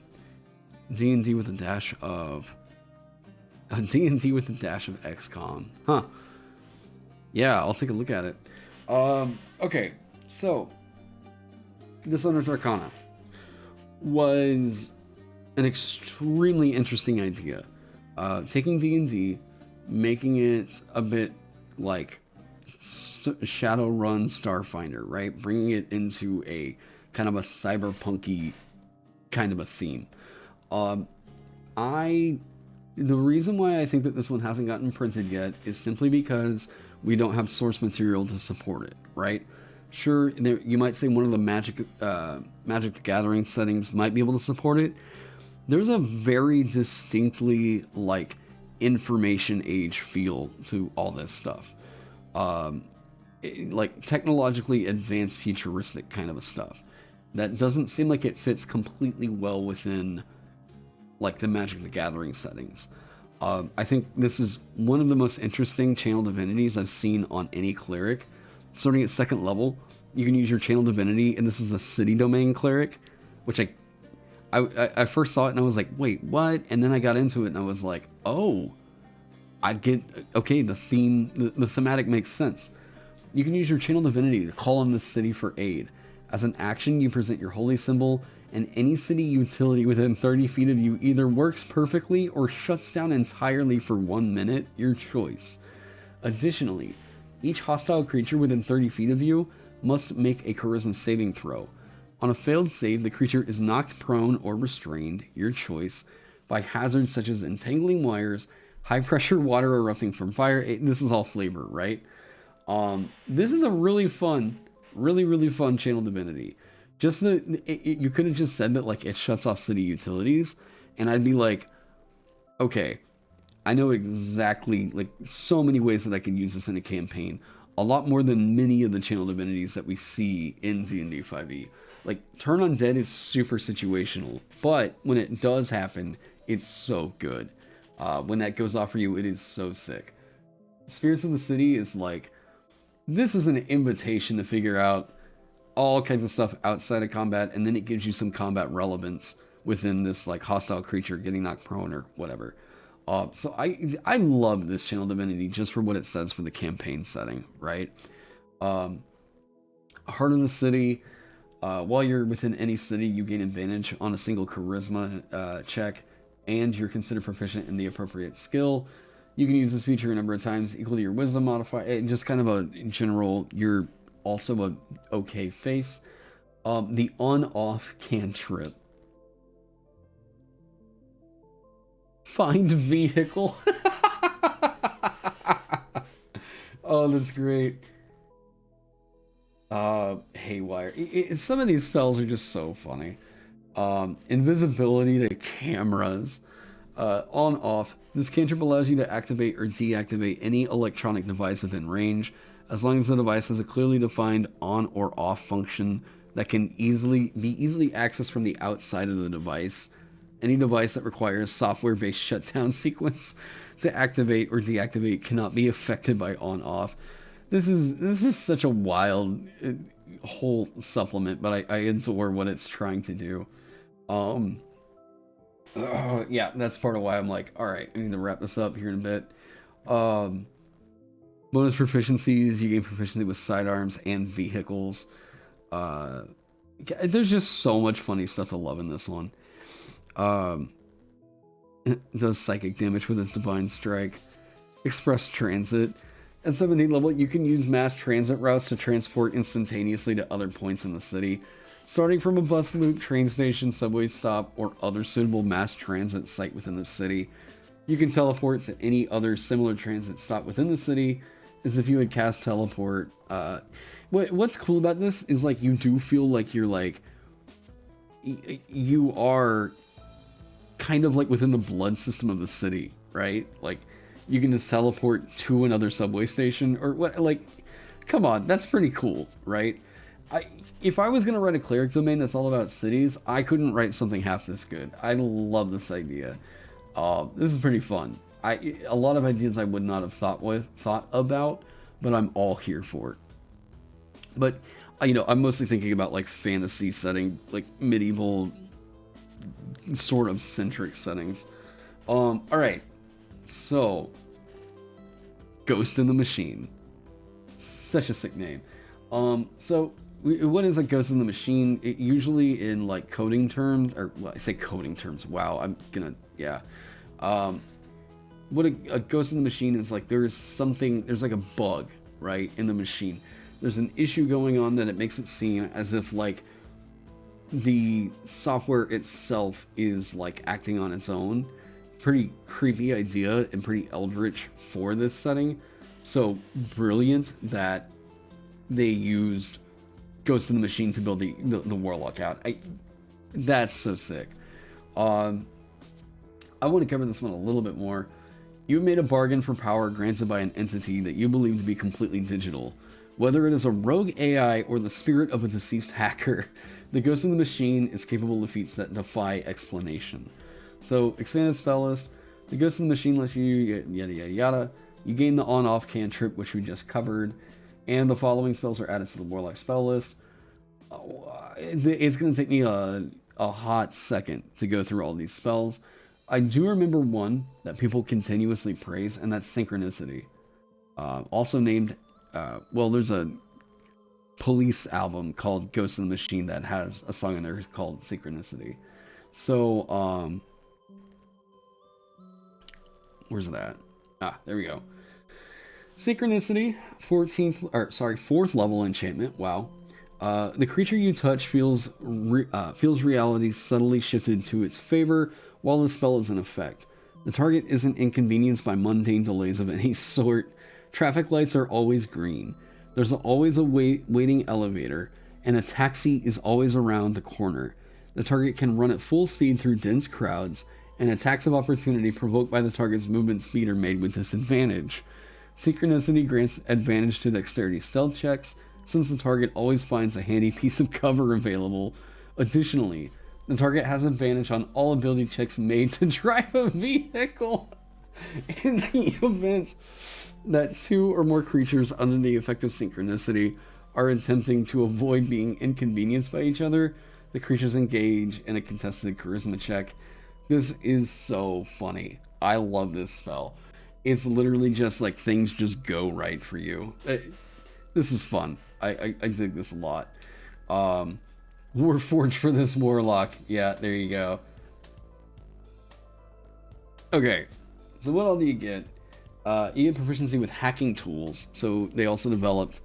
D&D with a dash of... D&D with a dash of XCOM. Huh. Yeah, I'll take a look at it. Okay, so... This Unearthed Arcana was an extremely interesting idea. Taking D&D, making it a bit like Shadowrun Starfinder, right? Bringing it into a kind of a cyberpunky kind of a theme. The reason why I think that this one hasn't gotten printed yet is simply because we don't have source material to support it, right? Sure, you might say one of the Magic the Gathering settings might be able to support it. There's a very distinctly, like, information age feel to all this stuff. Like, technologically advanced, futuristic kind of a stuff. That doesn't seem like it fits completely well within, like, the Magic the Gathering settings. I think this is one of the most interesting channel divinities I've seen on any cleric. Starting at 2nd level, you can use your channel divinity, and this is the city domain cleric, which I first saw it and I was like, wait, what? And then I got into it and I was like, oh, I get, okay, the thematic makes sense. You can use your channel divinity to call on the city for aid. As an action, you present your holy symbol, and any city utility within 30 feet of you either works perfectly or shuts down entirely for 1 minute, your choice. Additionally, each hostile creature within 30 feet of you must make a charisma saving throw. On a failed save, the creature is knocked prone or restrained, your choice, by hazards such as entangling wires, high pressure water erupting from fire. This is all flavor, right? This is a really fun channel divinity. Just you could have just said that, like, it shuts off city utilities, and I'd be like, okay, I know exactly, like, so many ways that I can use this in a campaign. A lot more than many of the channel divinities that we see in D&D 5e. Like, Turn Undead is super situational, but when it does happen, it's so good. When that goes off for you, it is so sick. Spirits of the City is like, this is an invitation to figure out all kinds of stuff outside of combat, and then it gives you some combat relevance within this, like, hostile creature getting knocked prone or whatever. So I love this channel divinity just for what it says for the campaign setting, right? Heart of the City. While you're within any city, you gain advantage on a single charisma check, and you're considered proficient in the appropriate skill. You can use this feature a number of times equal to your wisdom modifier, and just kind of a general, you're also a okay face. The on-off cantrip. Find vehicle. Oh, that's great. Haywire. Some of these spells are just so funny. Invisibility to cameras. On off. This cantrip allows you to activate or deactivate any electronic device within range, as long as the device has a clearly defined on or off function that can be easily accessed from the outside of the device. Any device that requires software-based shutdown sequence to activate or deactivate cannot be affected by on-off. This is such a wild whole supplement, but I adore what it's trying to do. Yeah, that's part of why I'm like, all right, I need to wrap this up here in a bit. Bonus proficiencies, you gain proficiency with sidearms and vehicles. There's just so much funny stuff to love in this one. It does psychic damage with its divine strike. Express transit. At 17th level, you can use mass transit routes to transport instantaneously to other points in the city. Starting from a bus loop, train station, subway stop, or other suitable mass transit site within the city, you can teleport to any other similar transit stop within the city as if you had cast teleport. What's cool about this is like you do feel like you're like you are kind of like within the blood system of the city, right? Like you can just teleport to another subway station or what, like, come on, that's pretty cool, right? If I was gonna write a cleric domain that's all about cities, I couldn't write something half this good. I love this idea. This is pretty fun. A lot of ideas I would not have thought about, but I'm all here for it. But I'm mostly thinking about like fantasy setting, like medieval sort of centric settings. All right, so Ghost in the Machine, such a sick name. So what is a Ghost in the Machine? It usually in like coding terms, or well, I say coding terms. Wow, what a Ghost in the Machine is like, there's like a bug, right, in the machine. There's an issue going on that it makes it seem as if like the software itself is like acting on its own. Pretty creepy idea and pretty eldritch for this setting. So brilliant that they used Ghost in the Machine to build the Warlock out. That's so sick. I want to cover this one a little bit more. You made a bargain for power granted by an entity that you believe to be completely digital. Whether it is a rogue AI or the spirit of a deceased hacker, the Ghost in the Machine is capable of feats that defy explanation. So, expanded spell list. The Ghost in the Machine lets you yada yada yada. You gain the on-off cantrip, which we just covered, and the following spells are added to the Warlock spell list. It's going to take me a hot second to go through all these spells. I do remember one that people continuously praise, and that's Synchronicity. Also named, there's a Police album called Ghost in the Machine that has a song in there called Synchronicity. So, where's it at? There we go. Synchronicity, 4th level enchantment. Wow. The creature you touch feels reality subtly shifted to its favor while the spell is in effect. The target isn't inconvenienced by mundane delays of any sort. Traffic lights are always green. There's always a waiting elevator, and a taxi is always around the corner. The target can run at full speed through dense crowds, and attacks of opportunity provoked by the target's movement speed are made with disadvantage. Synchronicity grants advantage to dexterity stealth checks, since the target always finds a handy piece of cover available. Additionally, the target has advantage on all ability checks made to drive a vehicle. In the event that 2 or more creatures under the effect of Synchronicity are attempting to avoid being inconvenienced by each other, the creatures engage in a contested charisma check. This is so funny. I love this spell. It's literally just like things just go right for you. This is fun. I dig this a lot. Warforged for this Warlock. Yeah, there you go. Okay, so what all do you get? You get proficiency with hacking tools. So they also developed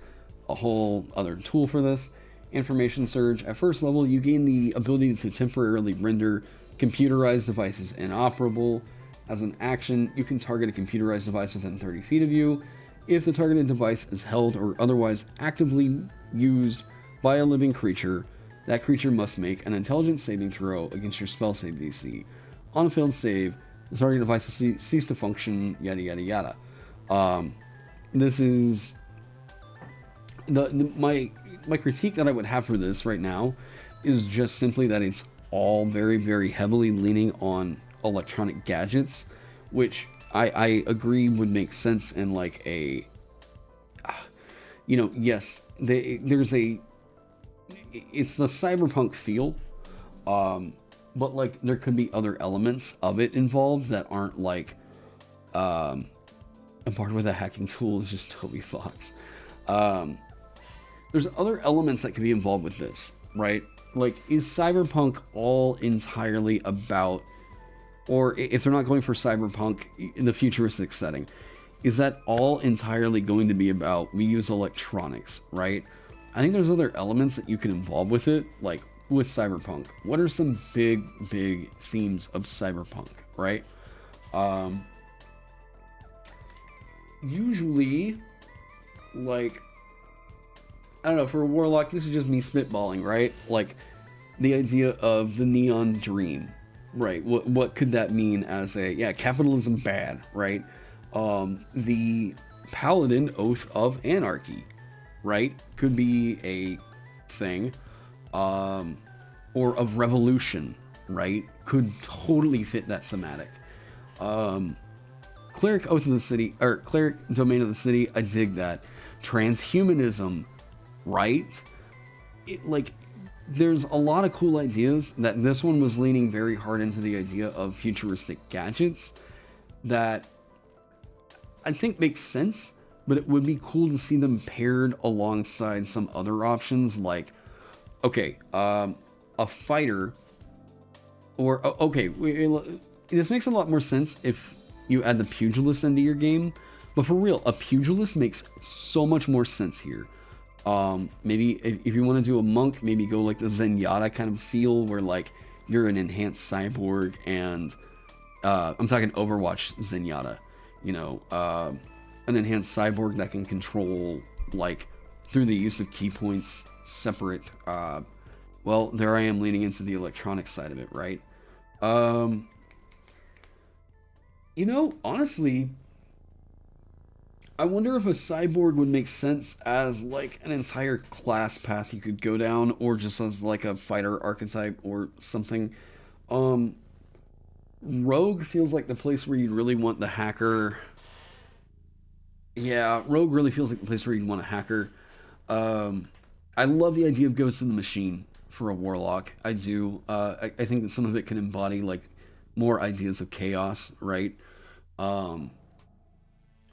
a whole other tool for this. Information Surge. At first level, you gain the ability to temporarily render computerized devices inoperable. As an action, you can target a computerized device within 30 feet of you. If the targeted device is held or otherwise actively used by a living creature, that creature must make an intelligence saving throw against your spell save DC. On a failed save, the target device cease to function, yada yada yada. This is my critique that I would have for this right now is just simply that it's all very, very heavily leaning on electronic gadgets, which I agree would make sense in like a, yes, it's the cyberpunk feel, but like there could be other elements of it involved that aren't like, a part with a hacking tool is just Toby Fox. There's other elements that could be involved with this, right? Like, is cyberpunk all entirely about, or if they're not going for cyberpunk in the futuristic setting, is that all entirely going to be about we use electronics, right? I think there's other elements that you can involve with it, like with cyberpunk? What are some big themes of cyberpunk, right? Usually, like, I don't know, for a warlock, this is just me spitballing, right? Like, the idea of the neon dream, right? What could that mean as a, yeah, capitalism bad, right? The paladin oath of anarchy, right? Could be a thing. Or of revolution, right? Could totally fit that thematic. Cleric oath of the city, or cleric domain of the city, I dig that. Transhumanism, right? Like, there's a lot of cool ideas that this one was leaning very hard into the idea of futuristic gadgets that I think makes sense, but it would be cool to see them paired alongside some other options like, okay, a fighter, or, okay, this makes a lot more sense if you add the pugilist into your game, but for real, a pugilist makes so much more sense here. Maybe if you want to do a monk, maybe go like the Zenyatta kind of feel, where like you're an enhanced cyborg, and I'm talking Overwatch Zenyatta, you know, an enhanced cyborg that can control, like, through the use of key points, separate, well, there I am leaning into the electronic side of it, right? You know, honestly, I wonder if a cyborg would make sense as, like, an entire class path you could go down, or just as, like, a fighter archetype or something. Rogue feels like the place where you'd really want the hacker. Yeah, Rogue really feels like the place where you'd want a hacker. I love the idea of Ghost in the Machine for a warlock. I do. I think that some of it can embody, like, more ideas of chaos, right? What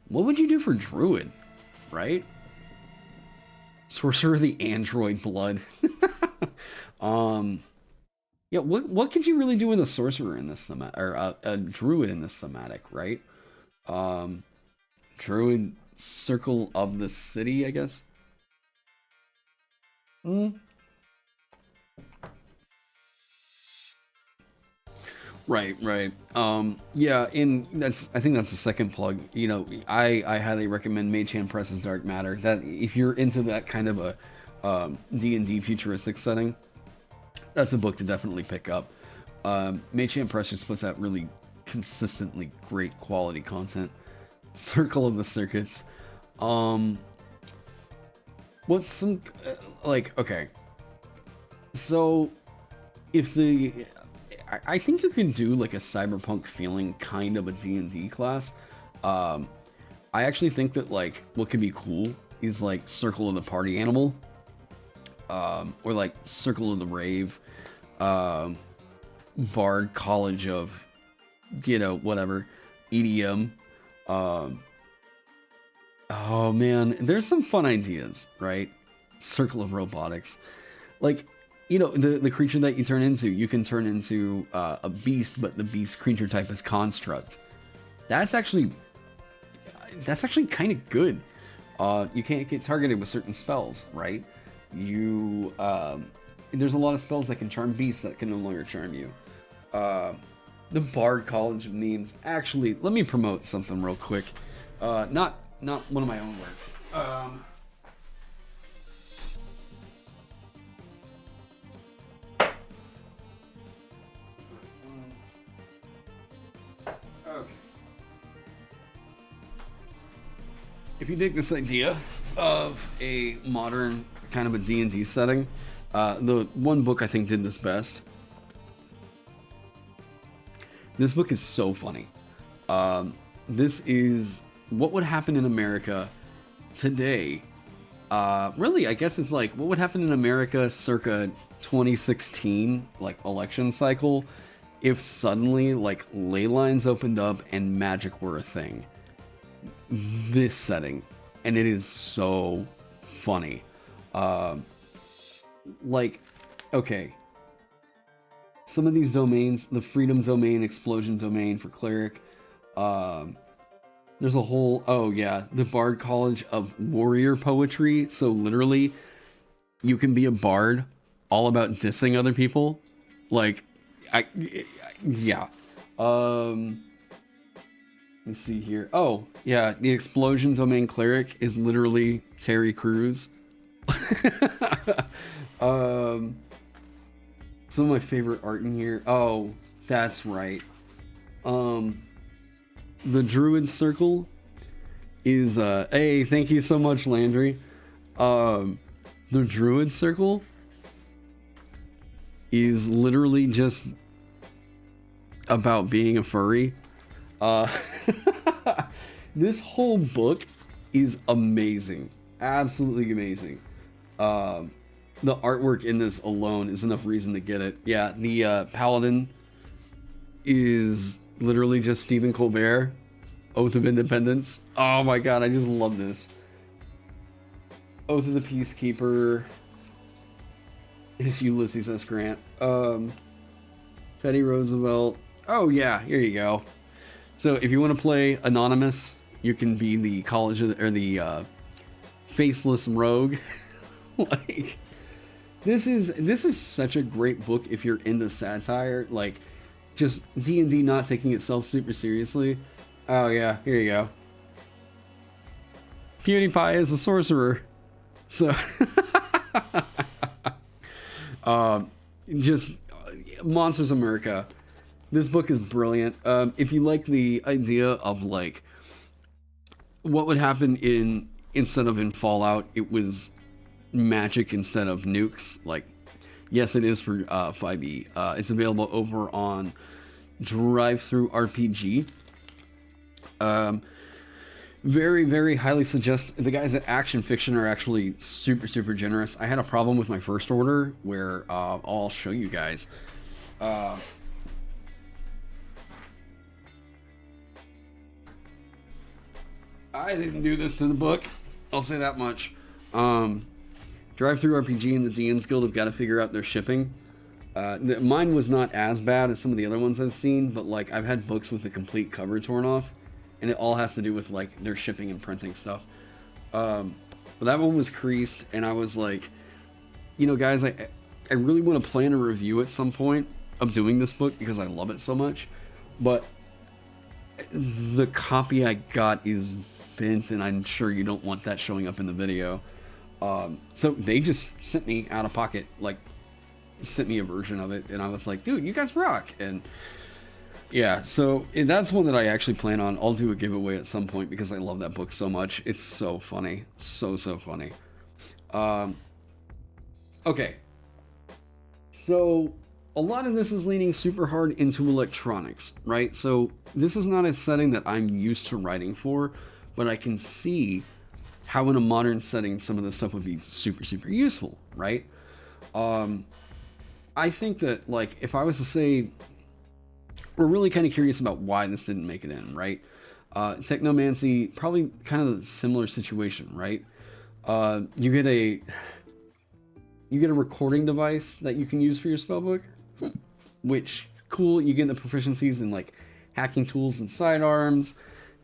would you do for Druid, right? Sorcerer of the Android Blood. Yeah, what could you really do with a sorcerer in this thematic, or a druid in this thematic, right? Druid Circle of the City, I guess. Right. Yeah, I think that's the second plug. You know, I highly recommend Mage Hand Press's Dark Matter. That if you're into that kind of a D&D futuristic setting, that's a book to definitely pick up. Mage Hand Press just puts out really consistently great quality content. Circle of the Circuits. What's some like, okay. So if I think you can do like a cyberpunk feeling kind of a D&D class. I actually think that like what could be cool is like Circle of the Party Animal, or like Circle of the Rave, Bard College of, you know, whatever, EDM. Oh man, there's some fun ideas, right? Circle of Robotics, like, you know, the creature that you turn into, you can turn into a beast, but the beast creature type is construct. That's actually kind of good. You can't get targeted with certain spells, right? You there's a lot of spells that can charm beasts that can no longer charm you. The Bard College of Memes. Actually, let me promote something real quick. Not one of my own works. Okay. If you dig this idea of a modern kind of a D&D setting, the one book I think did this best. This book is so funny. This is what would happen in America today. Really, I guess it's like what would happen in America circa 2016, like election cycle, if suddenly like ley lines opened up and magic were a thing. This setting, and it is so funny. Like, okay, some of these domains, the Freedom Domain, Explosion Domain for Cleric, there's a whole, oh yeah, the Bard College of Warrior Poetry. So literally, you can be a bard all about dissing other people. Like, yeah. Let's see here. Oh, yeah, the Explosion Domain Cleric is literally Terry Crews. Some of my favorite art in here. Oh, that's right. The Druid Circle is hey, thank you so much, Landry. The Druid Circle is literally just about being a furry. This whole book is amazing. Absolutely amazing. The artwork in this alone is enough reason to get it. Yeah, the Paladin is literally just Stephen Colbert, Oath of Independence. Oh my god, I just love this. Oath of the Peacekeeper is Ulysses S. Grant. Teddy Roosevelt. Oh yeah, here you go. So if you want to play Anonymous, you can be the the faceless rogue. Like, this is such a great book if you're into satire, like just D&D not taking itself super seriously. Oh yeah, here you go. PewDiePie is a sorcerer. So just Monsters America. This book is brilliant. If you like the idea of like what would happen instead of in Fallout, it was magic instead of nukes. Like, yes, it is for 5e. It's available over on Drive-Thru RPG. Very, very highly suggest. The guys at Action Fiction are actually super, super generous. I had a problem with my first order where I'll show you guys. I didn't do this to the book. I'll say that much. Drive-Thru RPG and the DM's Guild have got to figure out their shipping. Mine was not as bad as some of the other ones I've seen, but like I've had books with the complete cover torn off, and it all has to do with like their shipping and printing stuff. But that one was creased, and I was like, you know, guys, I really want to plan a review at some point of doing this book because I love it so much, but the copy I got is bent, and I'm sure you don't want that showing up in the video. So they just sent me out of pocket, like sent me a version of it, and I was like, dude, you guys rock. And yeah, so that's one that I actually plan on. I'll do a giveaway at some point because I love that book so much. It's so funny. So funny. Okay. So a lot of this is leaning super hard into electronics, right? So this is not a setting that I'm used to writing for, but I can see how in a modern setting some of this stuff would be super, super useful, right? I think that, like, if I was to say, we're really kind of curious about why this didn't make it in, right? Technomancy, probably kind of a similar situation, right? You get a recording device that you can use for your spellbook, which, cool. You get the proficiencies in, like, hacking tools and sidearms,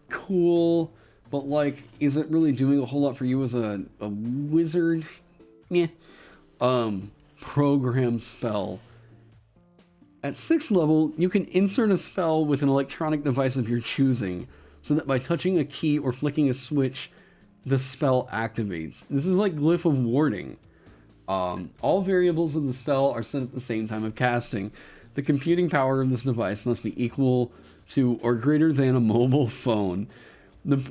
cool. But, like, is it really doing a whole lot for you as a wizard? Yeah. Program spell. At 6th level, you can insert a spell with an electronic device of your choosing, so that by touching a key or flicking a switch, the spell activates. This is like Glyph of Warding. All variables of the spell are set at the same time of casting. The computing power of this device must be equal to or greater than a mobile phone.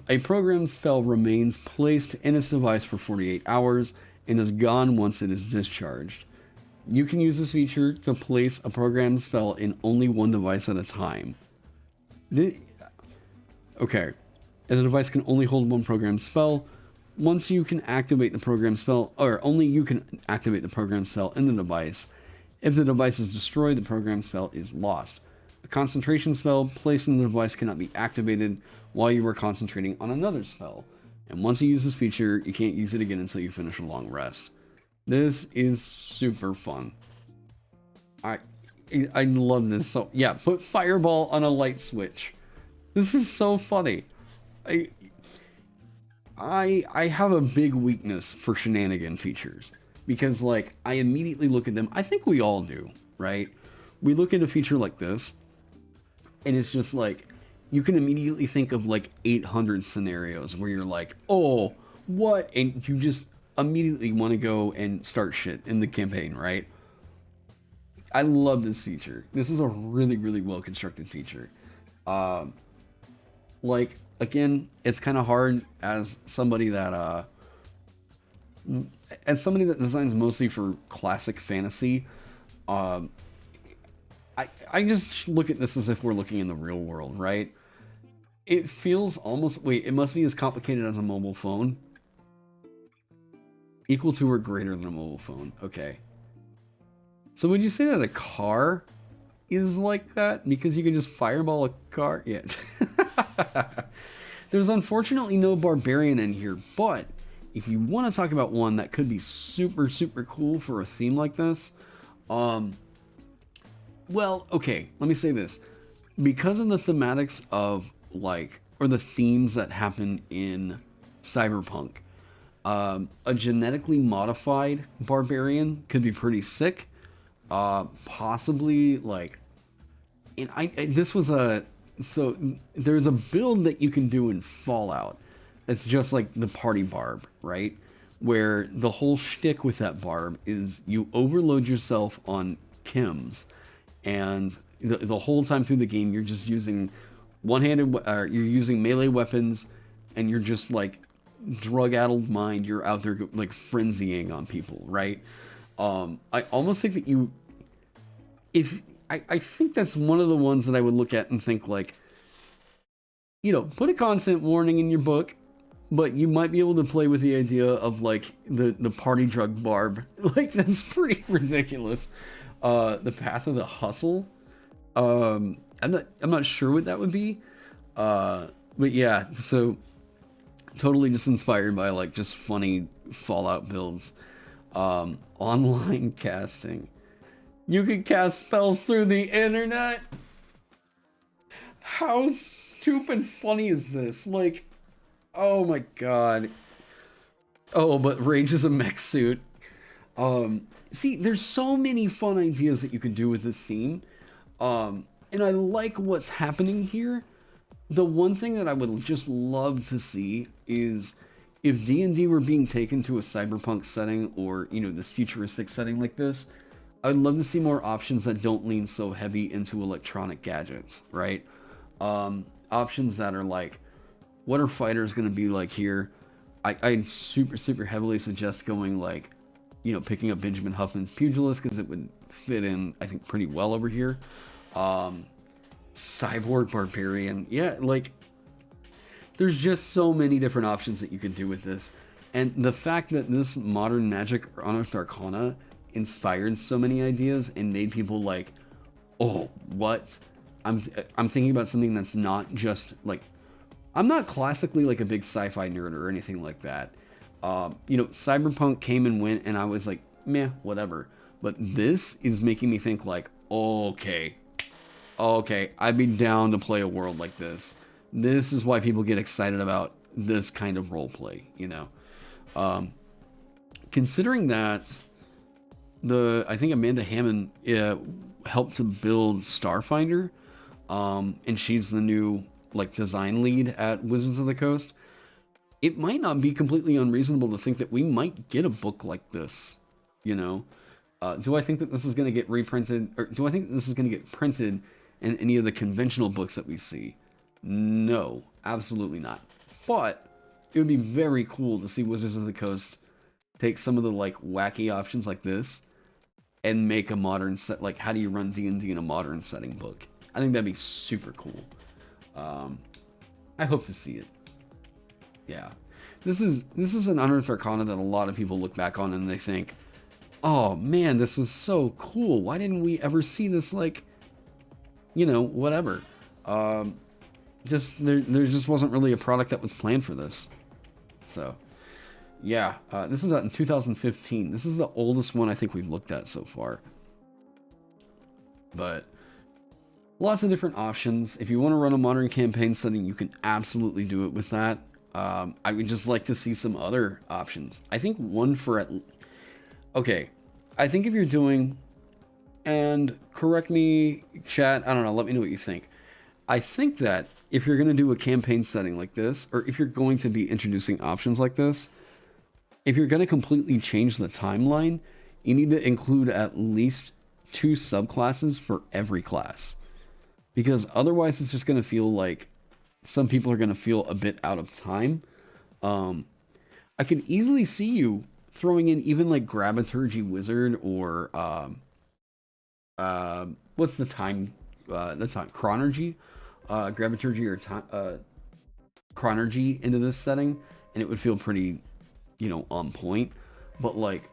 A programmed spell remains placed in its device for 48 hours and is gone once it is discharged. You can use this feature to place a programmed spell in only one device at a time. Okay, and the device can only hold one programmed spell. Once you can activate the programmed spell, or only you can activate the programmed spell in the device. If the device is destroyed, the programmed spell is lost. A concentration spell placed in the device cannot be activated while you are concentrating on another spell. And once you use this feature, you can't use it again until you finish a long rest. This is super fun. I love this. So yeah, put fireball on a light switch. This is so funny. I have a big weakness for shenanigan features. because like I immediately look at them. I think we all do, right? We look at a feature like this, and it's just like you can immediately think of like 800 scenarios where you're like, oh, what? And you just immediately want to go and start shit in the campaign, right? I love this feature. This is a really, really well constructed feature. Like, again, it's kind of hard as somebody that designs mostly for classic fantasy. I just look at this as if we're looking in the real world, right? It feels almost... Wait, it must be as complicated as a mobile phone. Equal to or greater than a mobile phone. Okay. So would you say that a car is like that? Because you can just fireball a car? Yeah. There's unfortunately no barbarian in here, but if you want to talk about one that could be super, super cool for a theme like this, well, okay, let me say this. Because of the thematics of, like, or the themes that happen in Cyberpunk, a genetically modified barbarian could be pretty sick. Possibly, like, and so there's a build that you can do in Fallout. It's just like the party barb, right? Where the whole shtick with that barb is you overload yourself on chems, and the whole time through the game you're just using you're using melee weapons, and you're just like drug-addled mind. You're out there like frenzying on people, right? I almost think that I think that's one of the ones that I would look at and think like, you know, put a content warning in your book, but you might be able to play with the idea of like the party drug barb. Like, that's pretty ridiculous. The Path of the Hustle. I'm not sure what that would be. But yeah, so totally just inspired by like just funny Fallout builds. Online casting. You can cast spells through the internet. How stupid funny is this? Like, oh my god. Oh, but Rage is a mech suit. See, there's so many fun ideas that you can do with this theme. And I like what's happening here. The one thing that I would just love to see is if D&D were being taken to a cyberpunk setting, or, you know, this futuristic setting like this, I'd love to see more options that don't lean so heavy into electronic gadgets, right? Options that are like, what are fighters going to be like here? I'd super, super heavily suggest going like, you know, picking up Benjamin Huffman's Pugilist, because it would fit in, I think, pretty well over here. Cyborg Barbarian. Yeah, like, there's just so many different options that you can do with this. And the fact that this modern magic or Unearthed Arcana inspired so many ideas and made people like, oh, what? I'm thinking about something that's not just like, I'm not classically like a big sci-fi nerd or anything like that. You know, Cyberpunk came and went, and I was like, meh, whatever. But this is making me think like, okay, I'd be down to play a world like this. This is why people get excited about this kind of roleplay, you know. Considering that I think Amanda Hammond helped to build Starfinder, and she's the new like design lead at Wizards of the Coast, it might not be completely unreasonable to think that we might get a book like this, you know. Do I think that this is going to get reprinted, or do I think that this is going to get printed in any of the conventional books that we see? No, absolutely not. But it would be very cool to see Wizards of the Coast take some of the like wacky options like this and make a modern set, like how do you run D&D in a modern setting book. I think that'd be super cool. I hope to see it. Yeah, this is an Unearthed Arcana that a lot of people look back on and they think, oh man, this was so cool. Why didn't we ever see this? Like, you know, whatever. There just wasn't really a product that was planned for this. So, yeah, this is out in 2015. This is the oldest one I think we've looked at so far. But lots of different options. If you want to run a modern campaign setting, you can absolutely do it with that. I would just like to see some other options. I think one for okay, I think if you're doing, and correct me, chat, I don't know, let me know what you think. I think that if you're going to do a campaign setting like this, or if you're going to be introducing options like this, if you're going to completely change the timeline, you need to include at least 2 subclasses for every class. Because otherwise it's just going to feel like some people are going to feel a bit out of time. I can easily see you throwing in even like Graviturgy Wizard or what's the time? Chronergy, Graviturgy or Chronergy into this setting, and it would feel pretty, you know, on point. But like,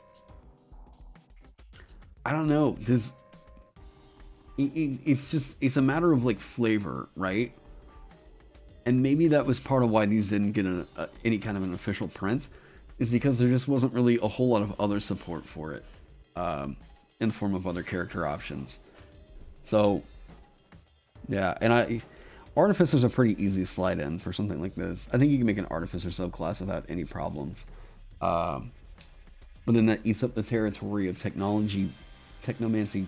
I don't know. It's a matter of like flavor, right? And maybe that was part of why these didn't get any kind of an official print, is because there just wasn't really a whole lot of other support for it, in the form of other character options. So, yeah, and Artificer's a pretty easy slide in for something like this. I think you can make an Artificer subclass without any problems. But then that eats up the territory of technology, technomancy.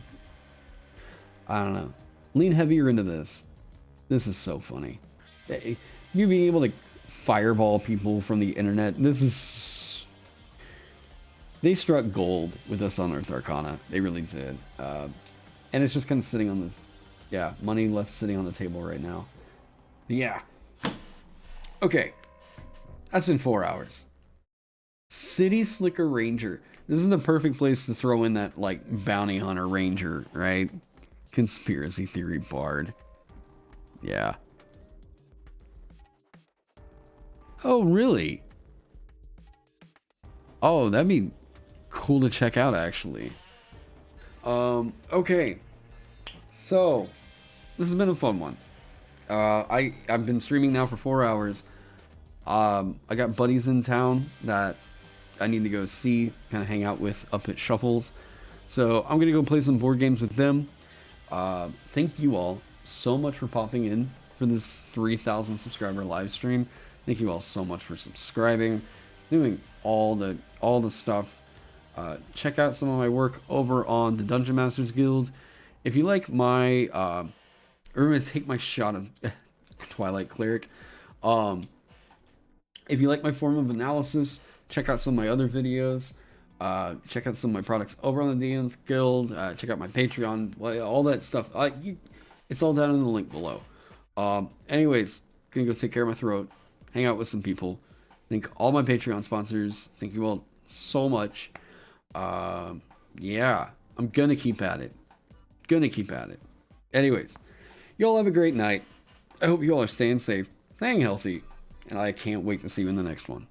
I don't know. Lean heavier into this. This is so funny. You being able to fireball people from the internet. This is... They struck gold with us on Unearthed Arcana. They really did. And it's just kind of sitting on the... Yeah, money left sitting on the table right now. But yeah. Okay. That's been 4 hours. City Slicker Ranger. This is the perfect place to throw in that, like, bounty hunter ranger, right? Conspiracy theory bard. Yeah. Oh, really? Oh, that'd be cool to check out, actually. Okay. So, this has been a fun one. I've been streaming now for 4 hours. I got buddies in town that I need to go see, kind of hang out with up at Shuffles. So, I'm going to go play some board games with them. Thank you all so much for popping in for this 3,000 subscriber live stream. Thank you all so much for subscribing, doing all the stuff. Check out some of my work over on the Dungeon Masters Guild. If you like my, I'm gonna take my shot of Twilight Cleric. If you like my form of analysis, check out some of my other videos. Check out some of my products over on the DM's Guild. Check out my Patreon, all that stuff. It's all down in the link below. Anyways, gonna go take care of my throat, hang out with some people. Thank all my Patreon sponsors. Thank you all so much. Yeah, I'm gonna keep at it. Anyways, you all have a great night. I hope you all are staying safe, staying healthy, and I can't wait to see you in the next one.